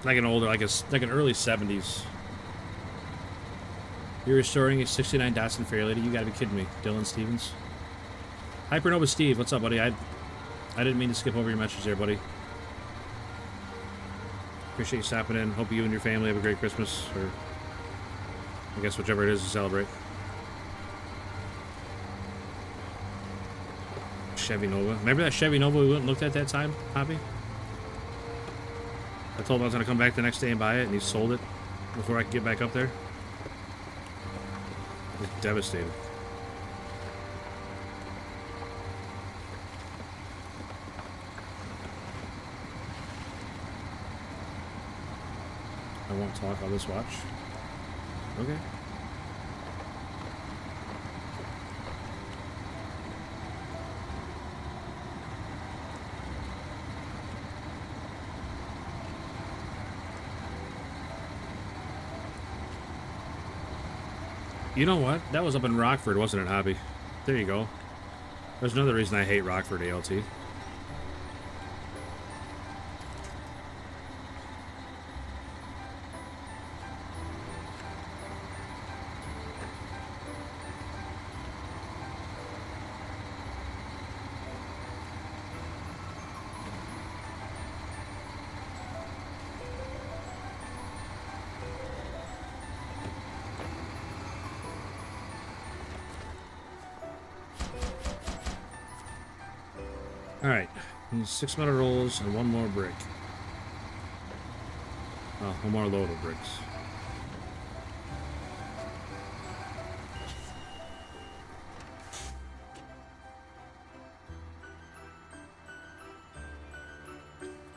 Speaker 1: Like an older, like an early 70s. You're restoring a 69 Datsun Fairlady? You gotta be kidding me. Dylan Stevens. Hypernova Steve, what's up, buddy? I didn't mean to skip over your message there, buddy. Appreciate you stopping in. Hope you and your family have a great Christmas, or I guess whichever it is to celebrate. Chevy Nova. Remember that Chevy Nova we went and looked at that time, Poppy? I told him I was going to come back the next day and buy it, and he sold it before I could get back up there. I was devastated. I won't talk, I'll just watch. Okay. You know what? That was up in Rockford, wasn't it, Hobby? There you go. There's another reason I hate Rockford ALT. Alright, 6 metal rolls and 1 more brick. Oh, 1 more load of bricks.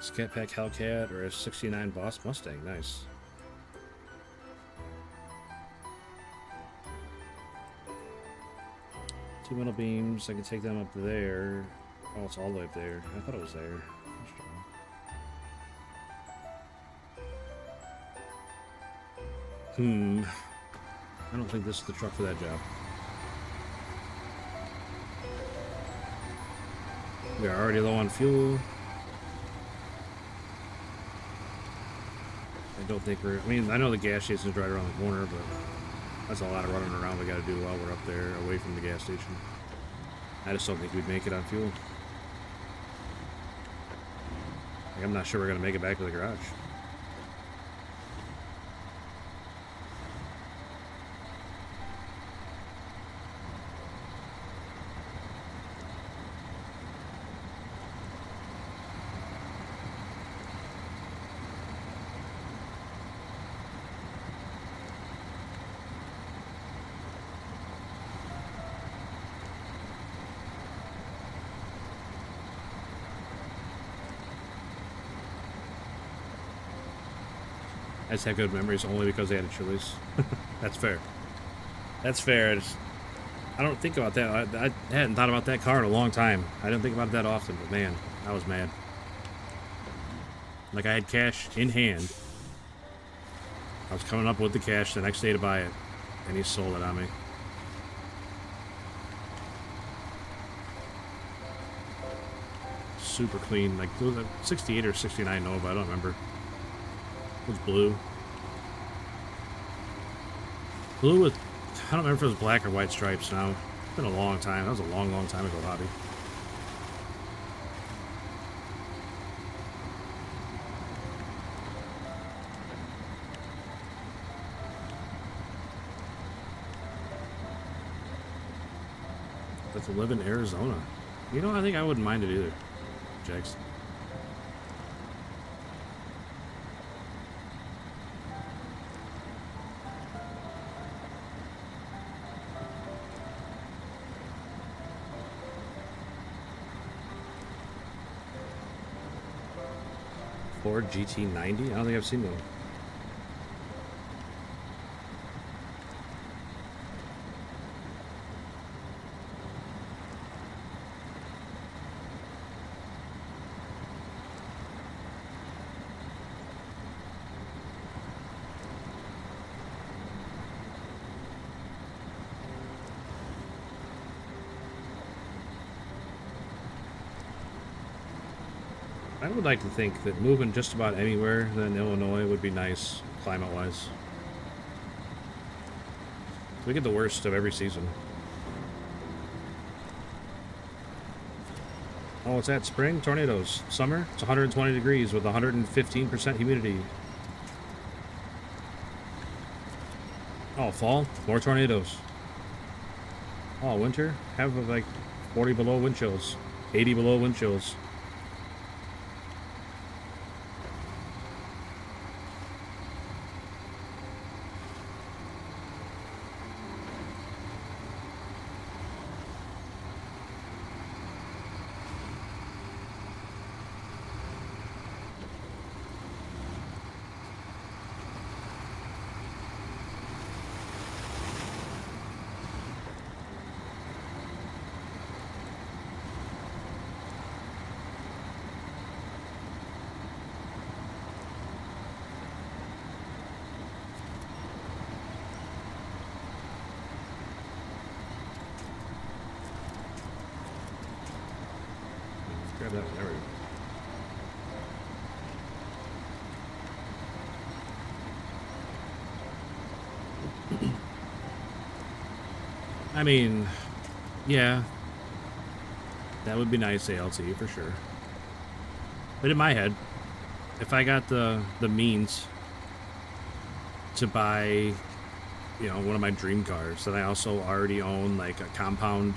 Speaker 1: Scat Pack Hellcat or a 69 Boss Mustang, nice. Two metal beams, I can take them up there. Oh, it's all the way up there. I thought it was there. I don't think this is the truck for that job. We are already low on fuel. I don't think we're... I mean, I know the gas station's right around the corner, but that's a lot of running around we got to do while we're up there, away from the gas station. I just don't think we'd make it on fuel. Like, I'm not sure we're going to make it back to the garage. I just have good memories only because they had a Chili's. That's fair. That's fair. I don't think about that. I hadn't thought about that car in a long time. I didn't think about it that often, but man, I was mad. Like I had cash in hand. I was coming up with the cash the next day to buy it, and he sold it on me. Super clean. Like, it was a 68 or 69 Nova, I don't remember. It was blue. Blue with, I don't remember if it was black or white stripes now. It's been a long time. That was a long, long time ago, Hobby. But to live in Arizona. You know, I think I wouldn't mind it either, Jax. Ford GT90? I don't think I've seen one. I would like to think that moving just about anywhere in Illinois would be nice, climate-wise. We get the worst of every season. Oh, what's that? Spring? Tornadoes. Summer? It's 120 degrees with 115% humidity. Oh, fall? More tornadoes. Oh, winter? Have like 40 below wind chills. 80 below wind chills. Grab that one. There we go. I mean, yeah, that would be nice, ALT, for sure. But in my head, if I got the means to buy, you know, one of my dream cars, then I also already own like a compound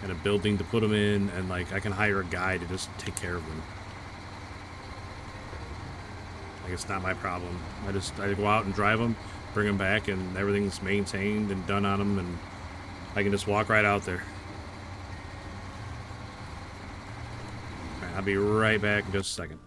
Speaker 1: and a building to put them in, and like I can hire a guy to just take care of them. Like, it's not my problem. I go out and drive them, bring them back, and everything's maintained and done on them, and I can just walk right out there. All right, I'll be right back in just a second.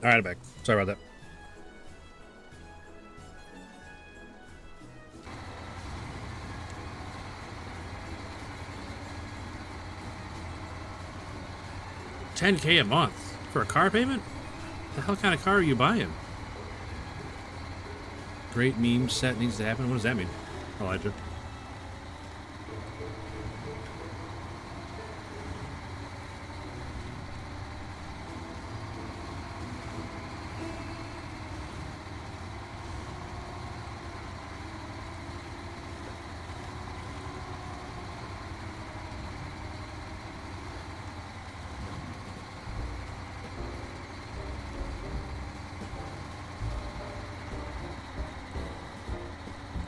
Speaker 1: All right, I'm back. Sorry about that. $10K a month for a car payment? The hell kind of car are you buying? Great meme set needs to happen. What does that mean, Elijah?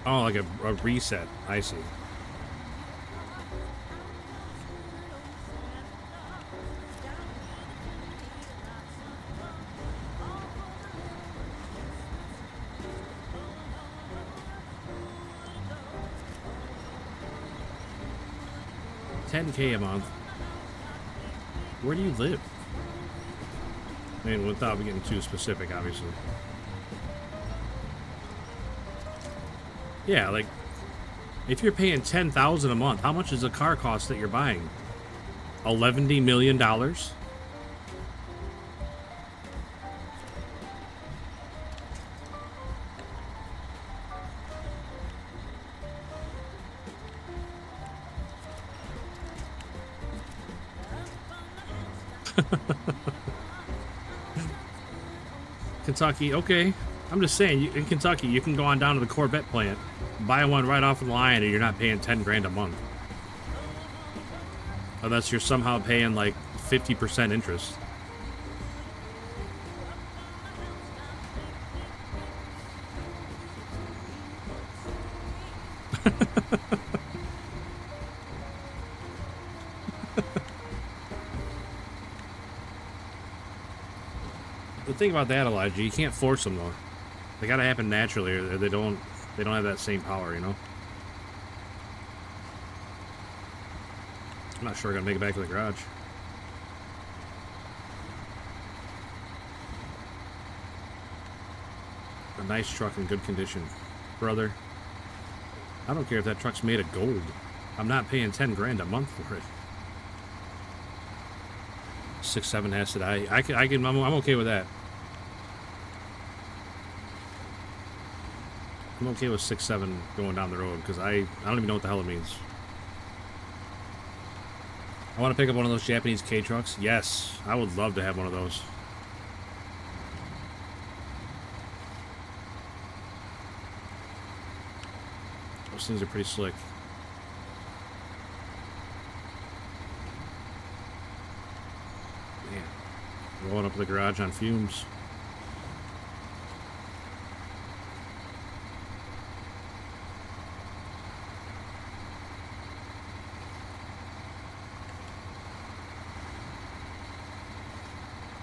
Speaker 1: Oh, like a reset. I see. $10K a month. Where do you live? I mean, without getting too specific, obviously. Yeah, like, if you're paying $10,000 a month, how much does a car cost that you're buying? $11 million? Kentucky, okay. I'm just saying, in Kentucky, you can go on down to the Corvette plant, buy one right off the line, and you're not paying 10 grand a month. Unless you're somehow paying like 50% interest. The thing about that, Elijah, you can't force them though. They gotta happen naturally, or they don't have that same power, you know. I'm not sure I'm gonna make it back to the garage. A nice truck in good condition, brother. I don't care if that truck's made of gold. I'm not paying 10 grand a month for it. 6.7 acid. I'm okay with that. I'm okay with 6.7 going down the road because I don't even know what the hell it means. I want to pick up one of those Japanese K trucks. Yes, I would love to have one of those. Those things are pretty slick. Man, rolling up to the garage on fumes.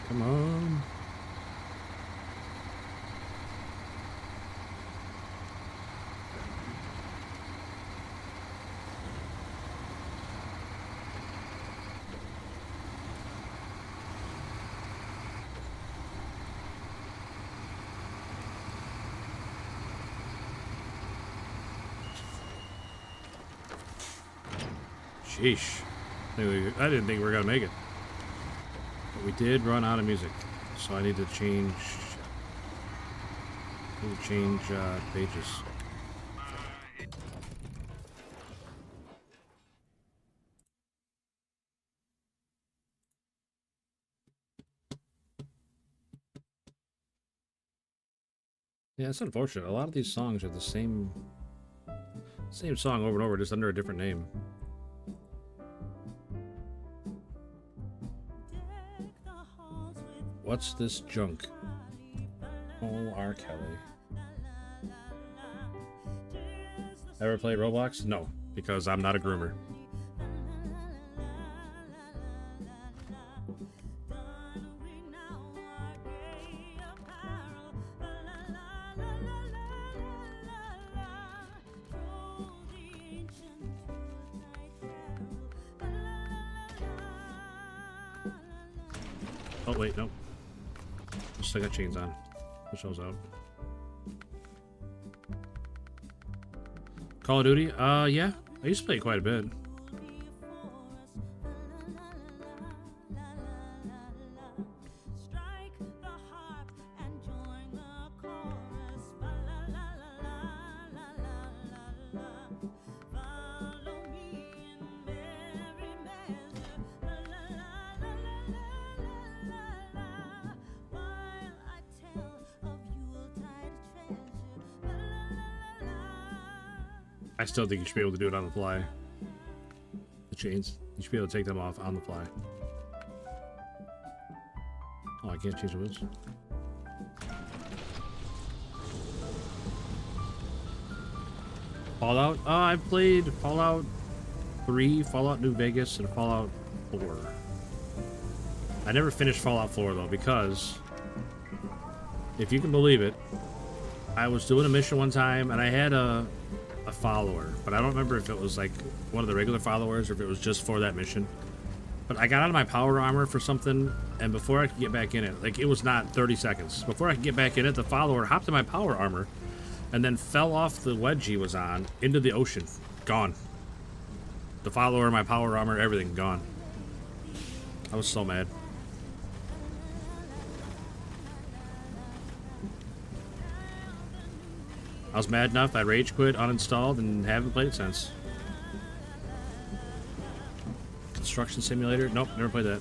Speaker 1: Come on. Sheesh. I didn't think we were gonna make it. But we did run out of music, so I need to change pages. Yeah, it's unfortunate. A lot of these songs are the same song over and over, just under a different name. What's this junk? Oh, R. Kelly. Ever played Roblox? No, because I'm not a groomer. Oh, wait, no. Still got chains on. Push those out. Call of Duty? Yeah. I used to play it quite a bit. I still think you should be able to do it on the fly. The chains. You should be able to take them off on the fly. Oh, I can't change the wheels. Fallout? I've played Fallout 3, Fallout New Vegas, and Fallout 4. I never finished Fallout 4, though, because, if you can believe it, I was doing a mission one time, and I had a follower, but I don't remember if it was like one of the regular followers or if it was just for that mission. But I got out of my power armor for something, and before I could get back in it, like it was not 30 seconds. Before I could get back in it, the follower hopped in my power armor and then fell off the ledge he was on into the ocean. Gone. The follower, my power armor, everything gone. I was so mad. I was mad enough, I rage quit, uninstalled, and haven't played it since. Construction Simulator? Nope, never played that.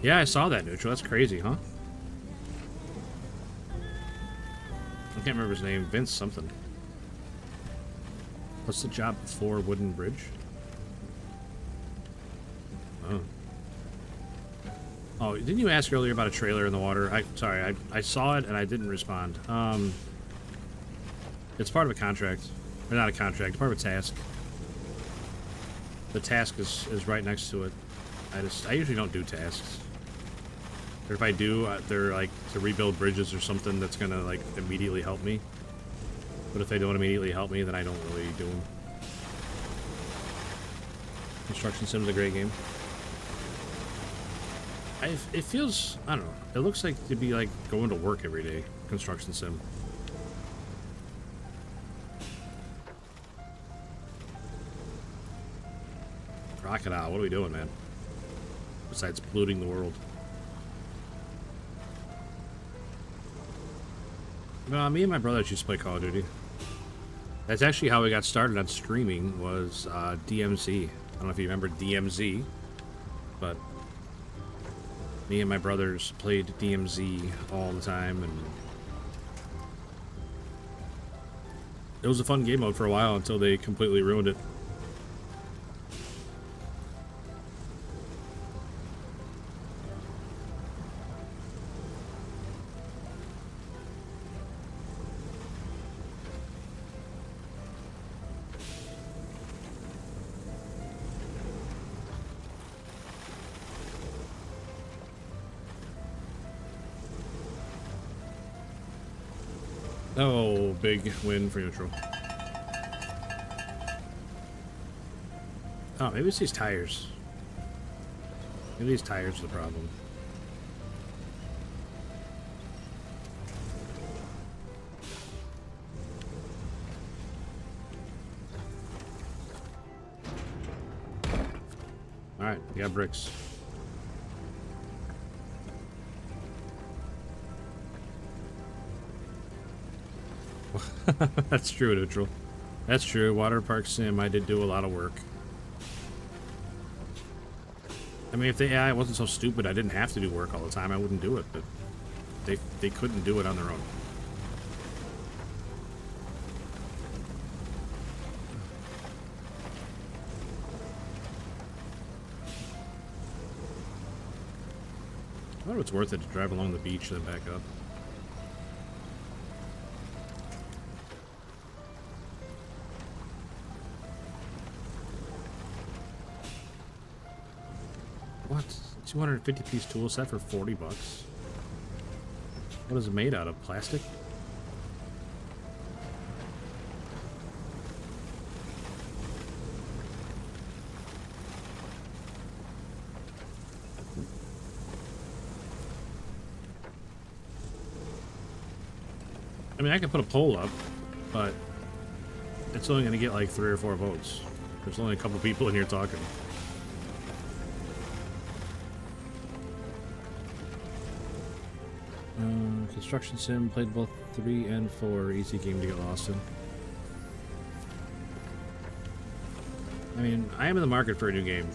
Speaker 1: Yeah, I saw that, Neutral. That's crazy, huh? I can't remember his name. Vince something. What's the job before Wooden Bridge? Oh. Oh, didn't you ask earlier about a trailer in the water? Sorry, I saw it and I didn't respond. It's part of a contract. Or not a contract, part of a task. The task is right next to it. I usually don't do tasks. Or if I do, they're like to rebuild bridges or something that's gonna like immediately help me. But if they don't immediately help me, then I don't really do them. Construction Sim's a great game. It feels, I don't know, it looks like to be like going to work every day. Construction Sim. Crocodile, what are we doing, man? Besides polluting the world. Me and my brother used to play Call of Duty. That's actually how we got started on streaming, was DMZ. I don't know if you remember DMZ, but me and my brothers played DMZ all the time, and it was a fun game mode for a while until they completely ruined it. Oh, big win for neutral. Oh, maybe it's these tires. Maybe these tires are the problem. Alright, we got bricks. That's true, Neutral. That's true. Water Park Sim, I did do a lot of work. I mean, if the AI wasn't so stupid, I didn't have to do work all the time, I wouldn't do it, but they couldn't do it on their own. I wonder if it's worth it to drive along the beach and then back up. What? 250-piece tool set for 40 bucks? What is it made out of? Plastic? I mean, I could put a pole up, but it's only going to get like 3 or 4 votes. There's only a couple people in here talking. Construction Sim, played both 3 and 4, easy game to get lost in. I mean, I am in the market for a new game,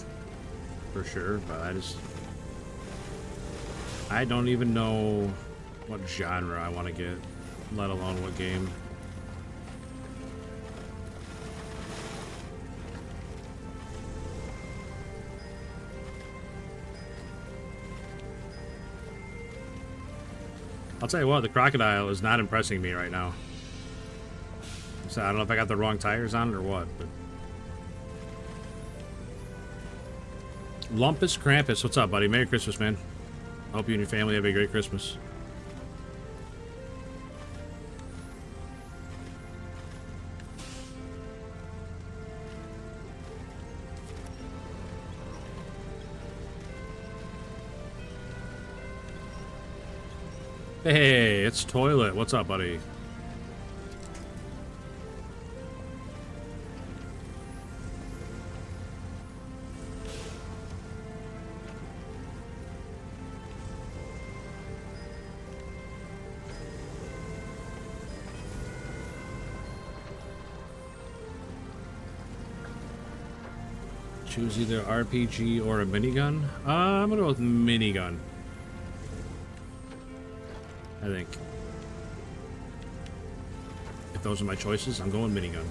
Speaker 1: for sure, but I don't even know what genre I want to get, let alone what game. I'll tell you what, the crocodile is not impressing me right now. So I don't know if I got the wrong tires on it or what, but... Lumpus Krampus, what's up, buddy? Merry Christmas, man. I hope you and your family have a great Christmas. Hey, it's Toilet. What's up, buddy? Choose either RPG or a minigun. I'm gonna go with minigun. I think. If those are my choices, I'm going minigun.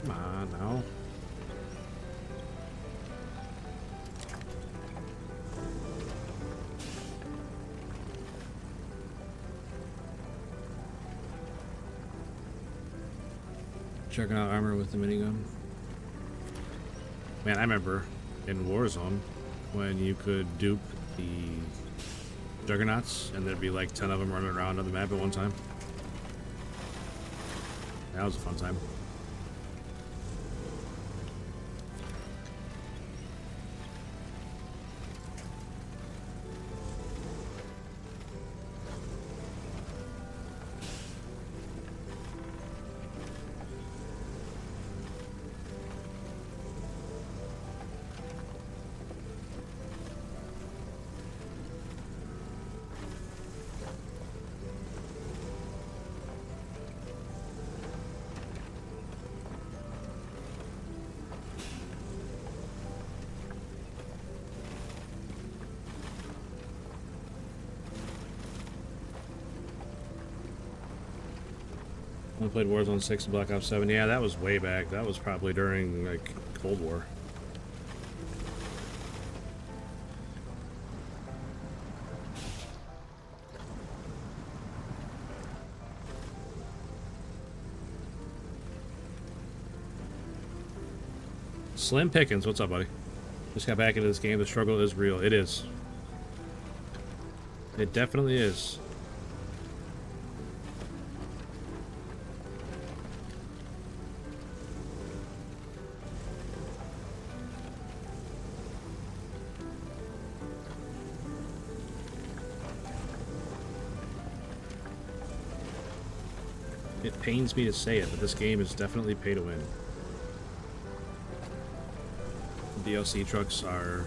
Speaker 1: Come on now. Checking out armor with the minigun. Man, I remember in Warzone when you could dupe the juggernauts and there'd be like 10 of them running around on the map at one time. That was a fun time. I played Warzone 6 and Black Ops 7. Yeah, that was way back. That was probably during, like, Cold War. Slim Pickens, what's up, buddy? Just got back into this game. The struggle is real. It is. It definitely is. It pains me to say it, but this game is definitely pay to win. DLC trucks are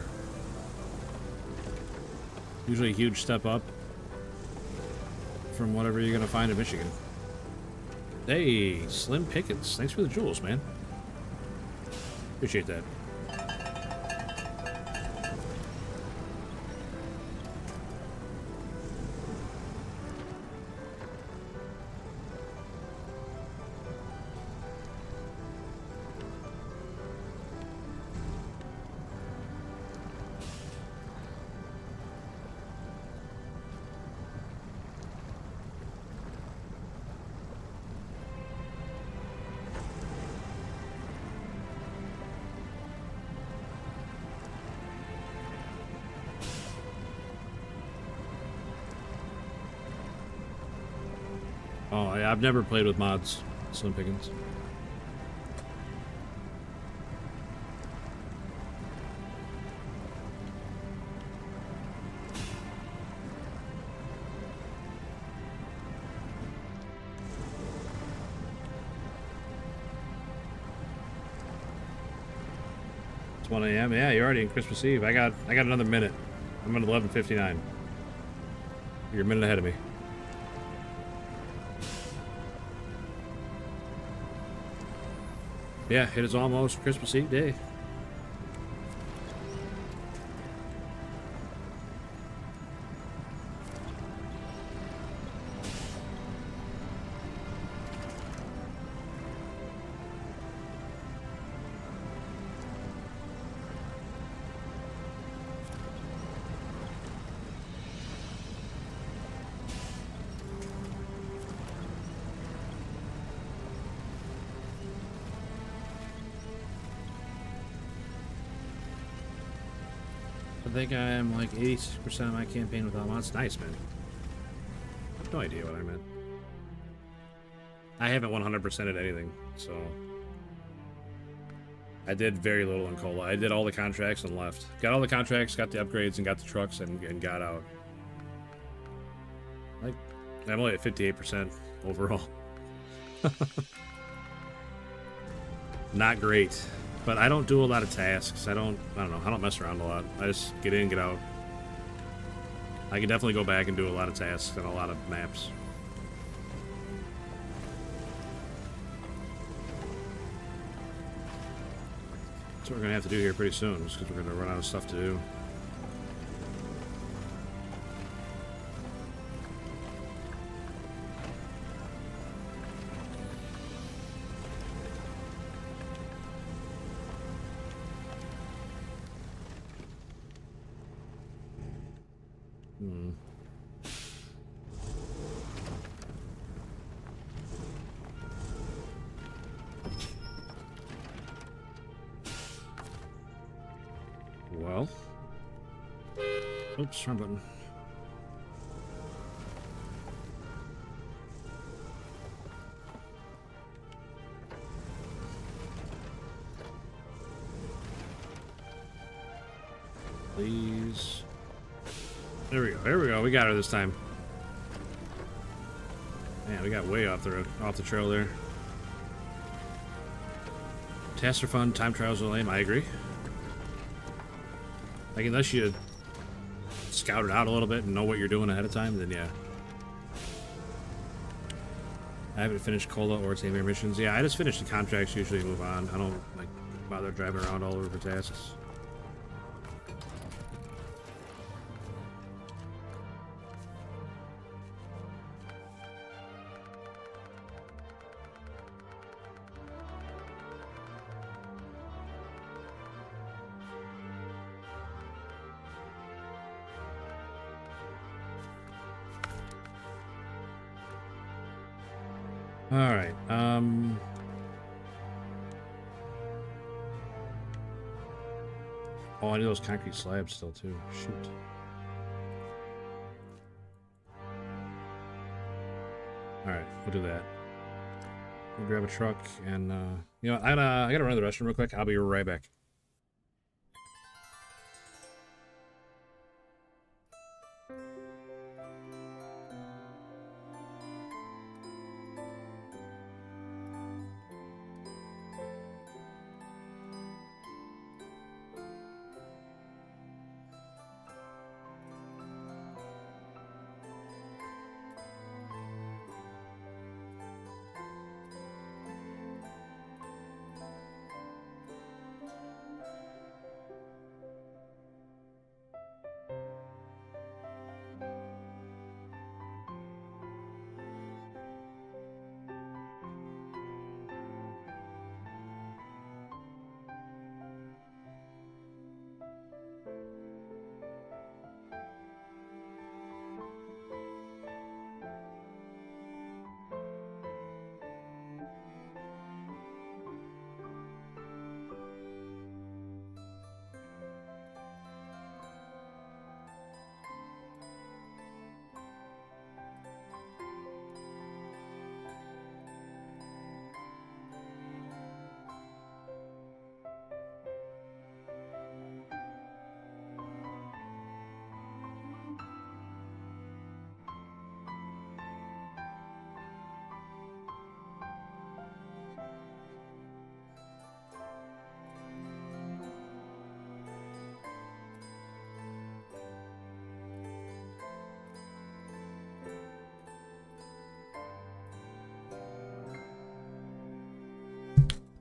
Speaker 1: usually a huge step up from whatever you're gonna find in Michigan. Hey, Slim Pickens, thanks for the jewels, man. Appreciate that. Oh, yeah, I've never played with mods, Slim Pickens. It's 1 a.m. Yeah, you're already in Christmas Eve. I got another minute. I'm at 11:59. You're a minute ahead of me. Yeah, it is almost Christmas Eve day. I think I'm like 86% of my campaign without mods. Nice, man. I have no idea what I meant. I haven't 100%ed anything, so... I did very little in Cola. I did all the contracts and left. Got all the contracts, got the upgrades, and got the trucks, and got out. Like, I'm only at 58% overall. Not great. But I don't do a lot of tasks. I don't know. I don't mess around a lot. I just get in, get out. I can definitely go back and do a lot of tasks and a lot of maps. That's what we're gonna have to do here pretty soon, just because we're gonna run out of stuff to do. Well. Oops, wrong button. Please. There we go. There we go. We got her this time. Man, we got way off the trail there. Tasks are fun. Time trials are lame. I agree. Like, unless you scout it out a little bit and know what you're doing ahead of time, then yeah. I haven't finished Cola or Tamer missions. Yeah, I just finish the contracts, usually move on. I don't, like, bother driving around all over for tasks. Alright, oh, I need those concrete slabs still, too. Shoot. Alright, we'll do that. We'll grab a truck, and, you know what, I gotta run to the restroom real quick. I'll be right back.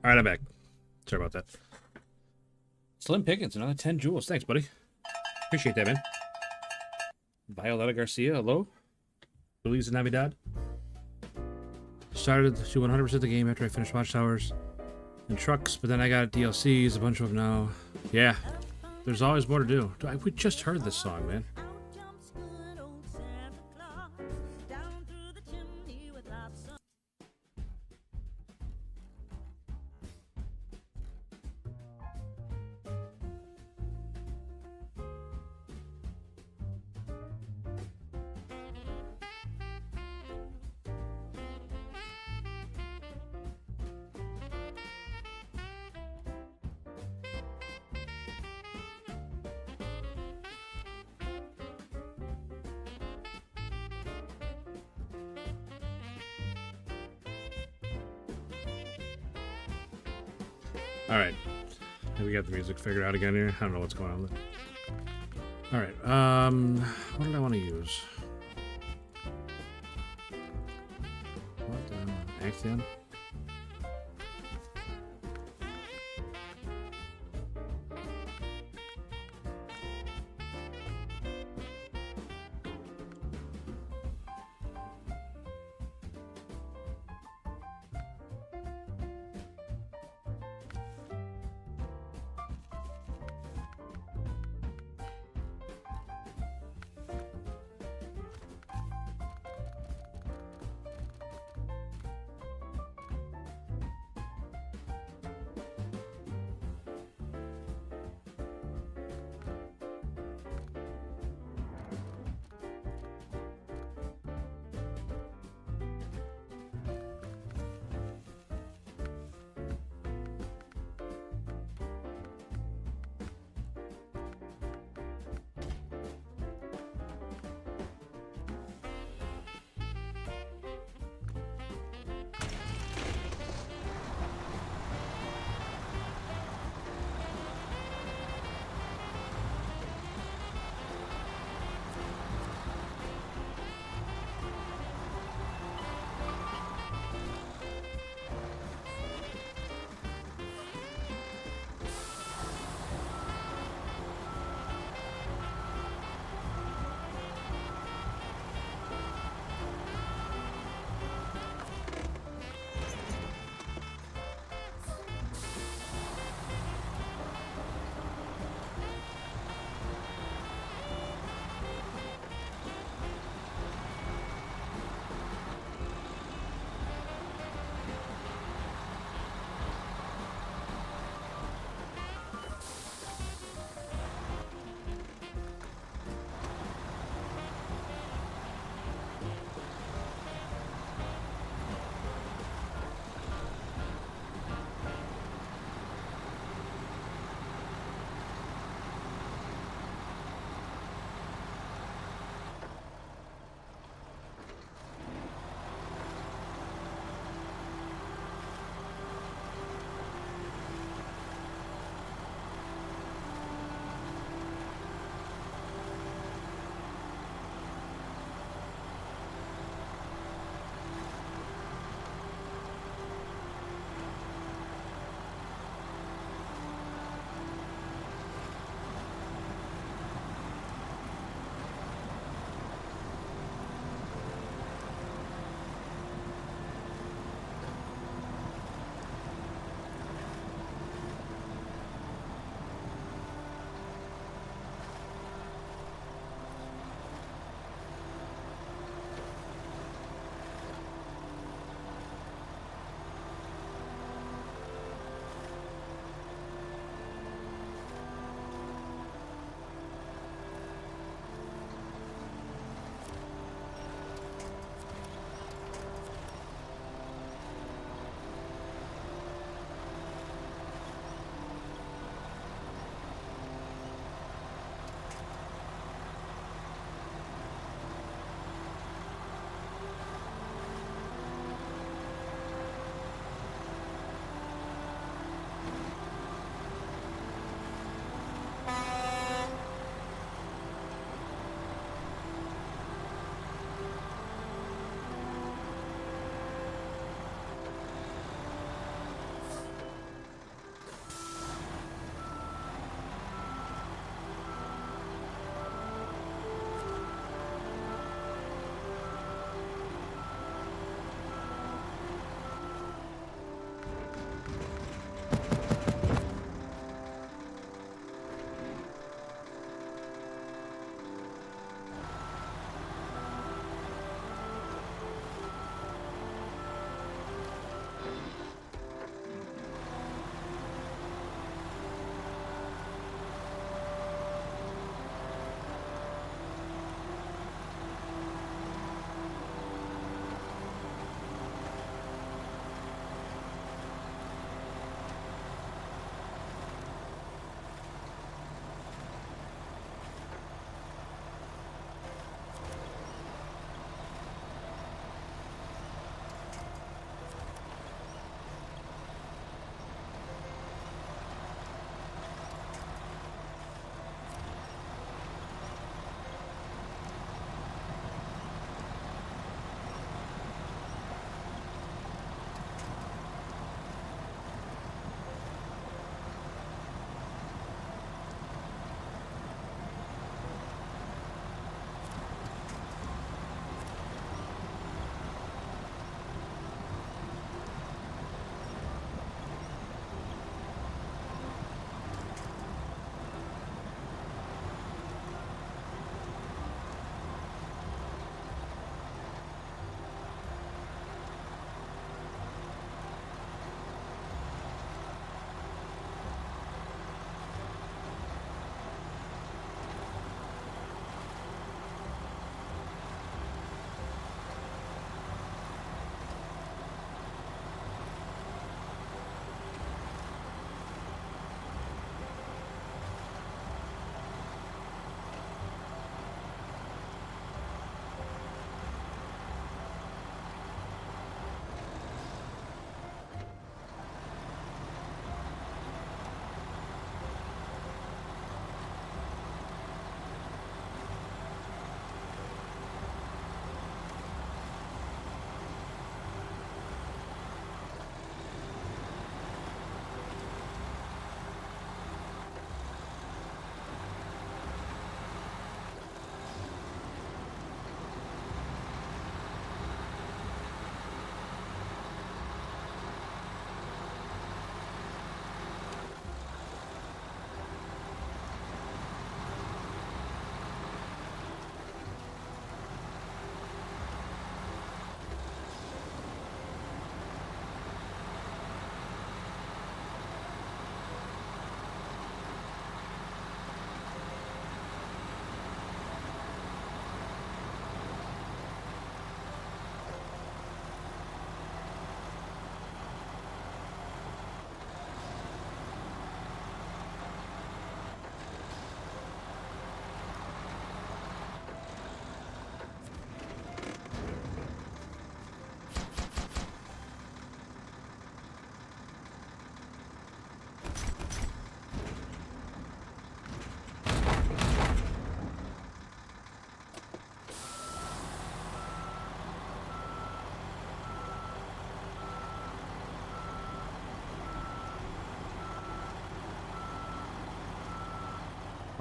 Speaker 1: All right, I'm back. Sorry about that. Slim Pickens, another 10 jewels. Thanks, buddy. Appreciate that, man. Violeta Garcia, hello. Feliz Navidad. Started to 100% the game after I finished Watchtowers and Trucks, but then I got DLCs, a bunch of them now. Yeah, there's always more to do. We just heard this song, man. Alright. We got the music figured out again here. I don't know what's going on there. Alright, what did I want to use? What? Axiom?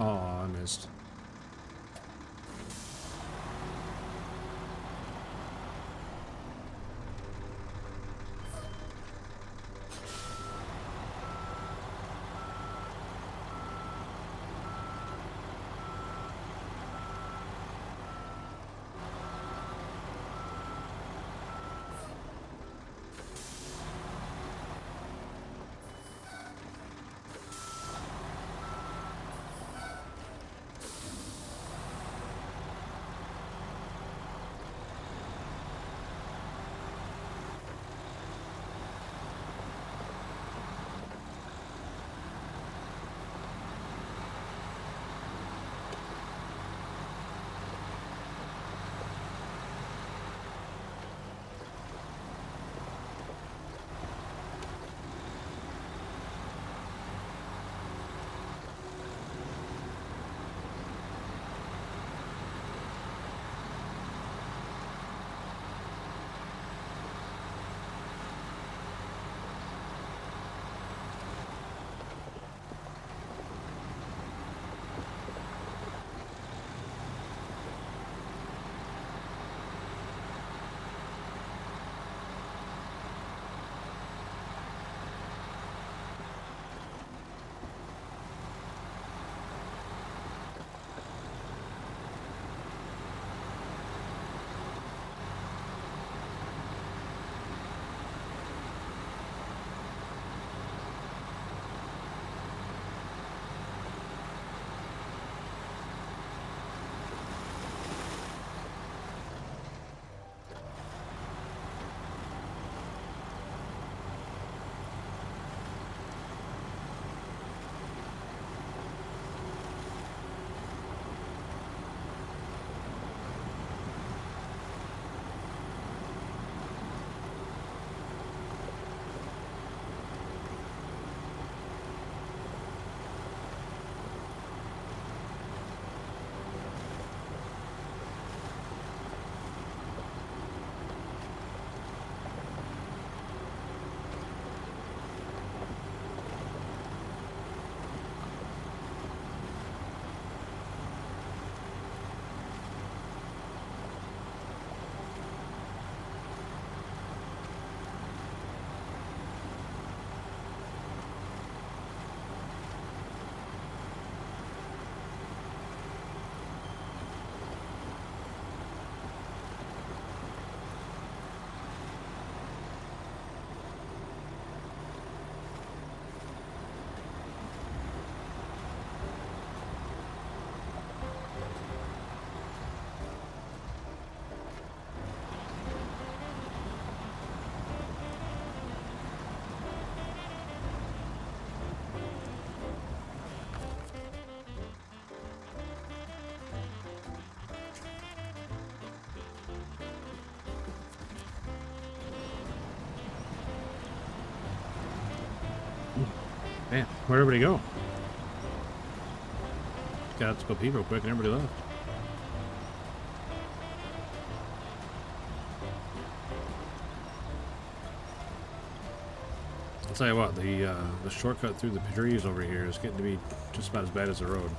Speaker 1: Oh, I missed. Man, where'd everybody go? Got to go pee real quick and everybody left. I'll tell you what, the shortcut through the trees over here is getting to be just about as bad as the road.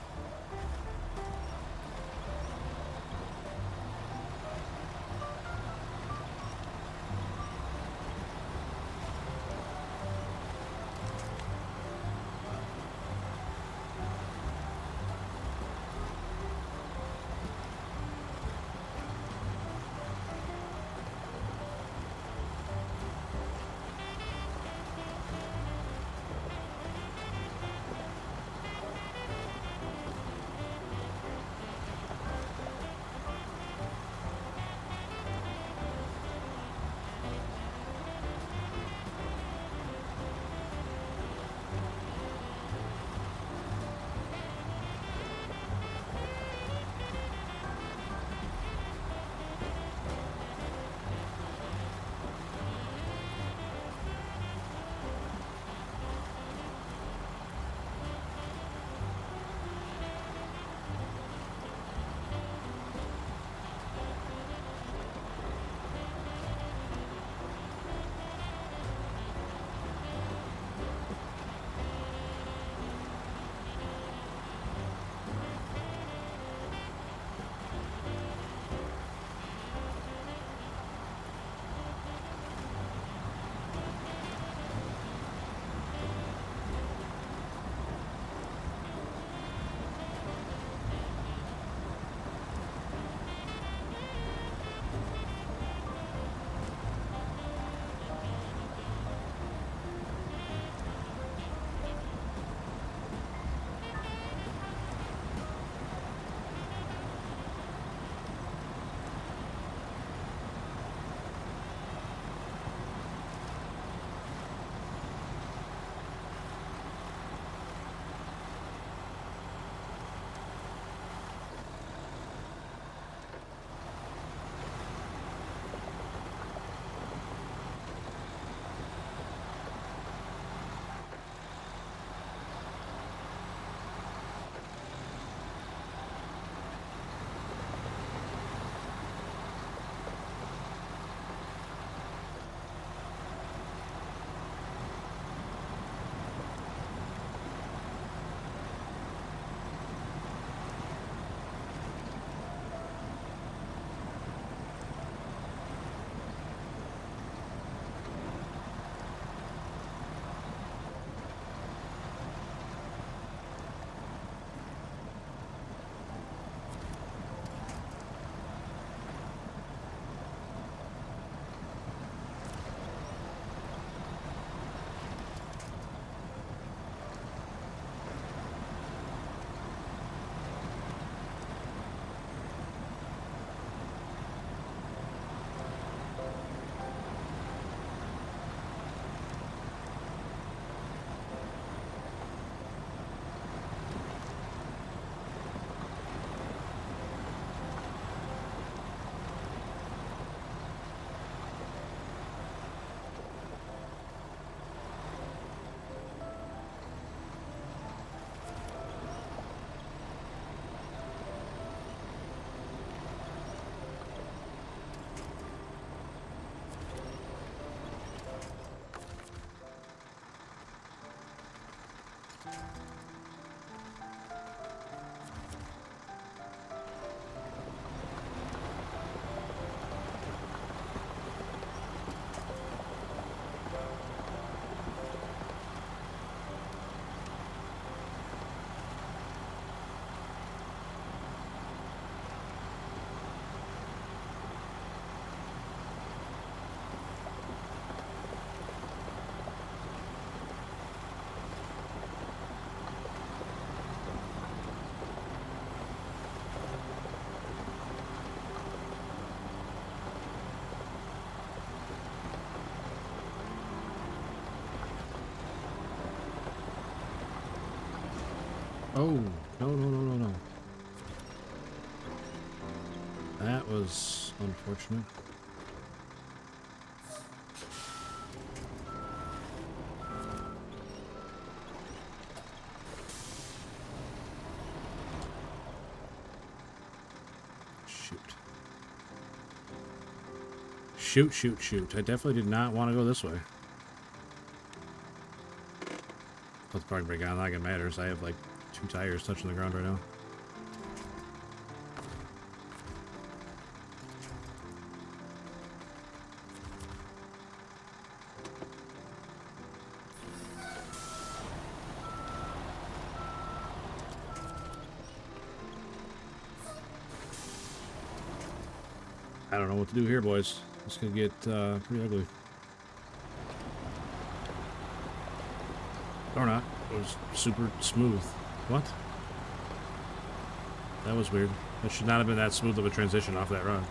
Speaker 1: Oh, no, no, no, no, no. That was unfortunate. Shoot. Shoot, shoot, shoot. I definitely did not want to go this way. Let's probably break out. Not like it matters. I have like 2 tires touching the ground right now. I don't know what to do here, boys. It's gonna get pretty ugly. Or not. It was super smooth. What? That was weird. That should not have been that smooth of a transition off that run.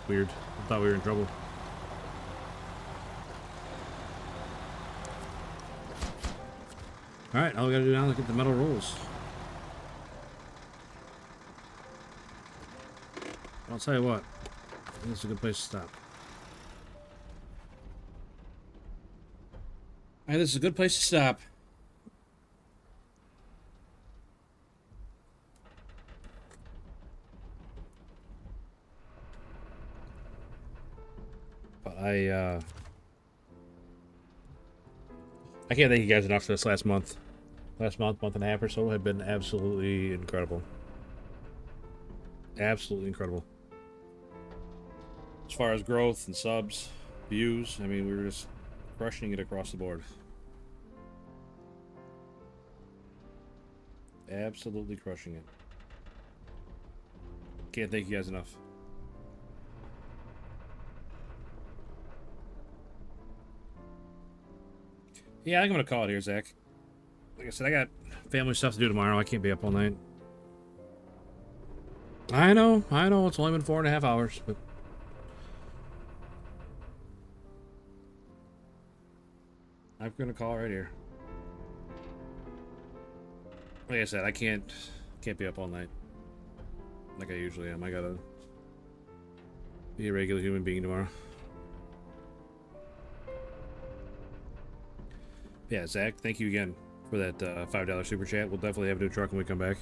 Speaker 1: Weird. I thought we were in trouble. Alright, all we gotta do now is get the metal rolls. I'll tell you what. This is a good place to stop. Alright, this is a good place to stop. But I can't thank you guys enough for this last month. Last month and a half or so have been absolutely incredible. Absolutely incredible. As far as growth and subs, views, I mean, we were just crushing it across the board. Absolutely crushing it. Can't thank you guys enough. Yeah, I'm gonna call it here, Zach. Like I said, I got family stuff to do tomorrow. I can't be up all night. I know. It's only been 4.5 hours, but I'm gonna call right here. Like I said, I can't be up all night like I usually am. I gotta be a regular human being tomorrow. Yeah, Zach, thank you again for that $5 super chat. We'll definitely have a new truck when we come back.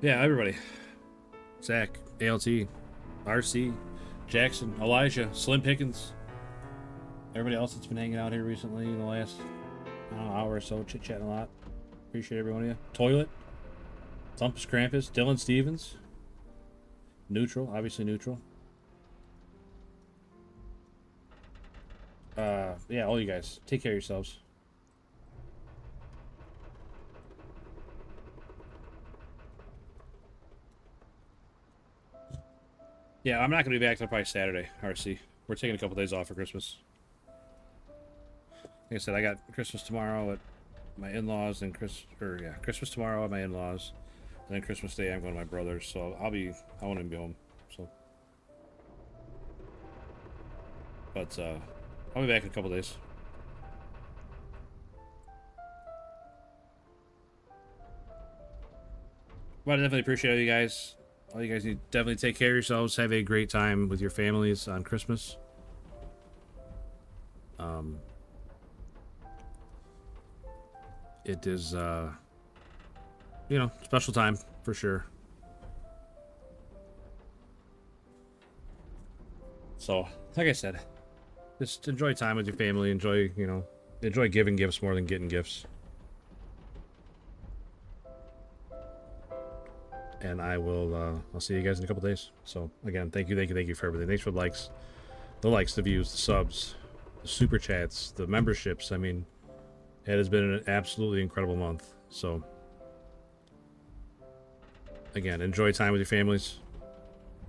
Speaker 1: Yeah, everybody. Zach, ALT, RC, Jackson, Elijah, Slim Pickens, everybody else that's been hanging out here recently in the last hour or so, chit-chatting a lot. Appreciate every one of you. Toilet, Thumpus Krampus, Dylan Stevens, Neutral, obviously Neutral. Yeah, all you guys, take care of yourselves. Yeah, I'm not going to be back till probably Saturday, RC. We're taking a couple days off for Christmas. Like I said, I got Christmas tomorrow at my in-laws, and Christmas tomorrow at my in-laws, and then Christmas Day I'm going to my brother's. So I won't even be home. So, but I'll be back in a couple days. But I definitely appreciate all you guys. All you guys need to definitely take care of yourselves. Have a great time with your families on Christmas. It is, special time for sure. So, like I said, just enjoy time with your family. Enjoy giving gifts more than getting gifts. And I'll see you guys in a couple days. So again, thank you for everything. Thanks for the likes, the views, the subs, the super chats, the memberships. I mean, it has been an absolutely incredible month. So again, enjoy time with your families,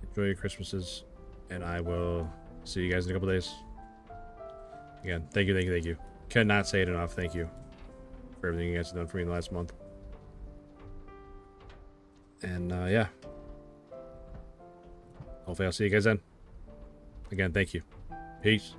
Speaker 1: enjoy your Christmases, and I will see you guys in a couple days. Again, thank you. Cannot say it enough. Thank you for everything you guys have done for me in the last month. And yeah, hopefully I'll see you guys then. Again, thank you. Peace.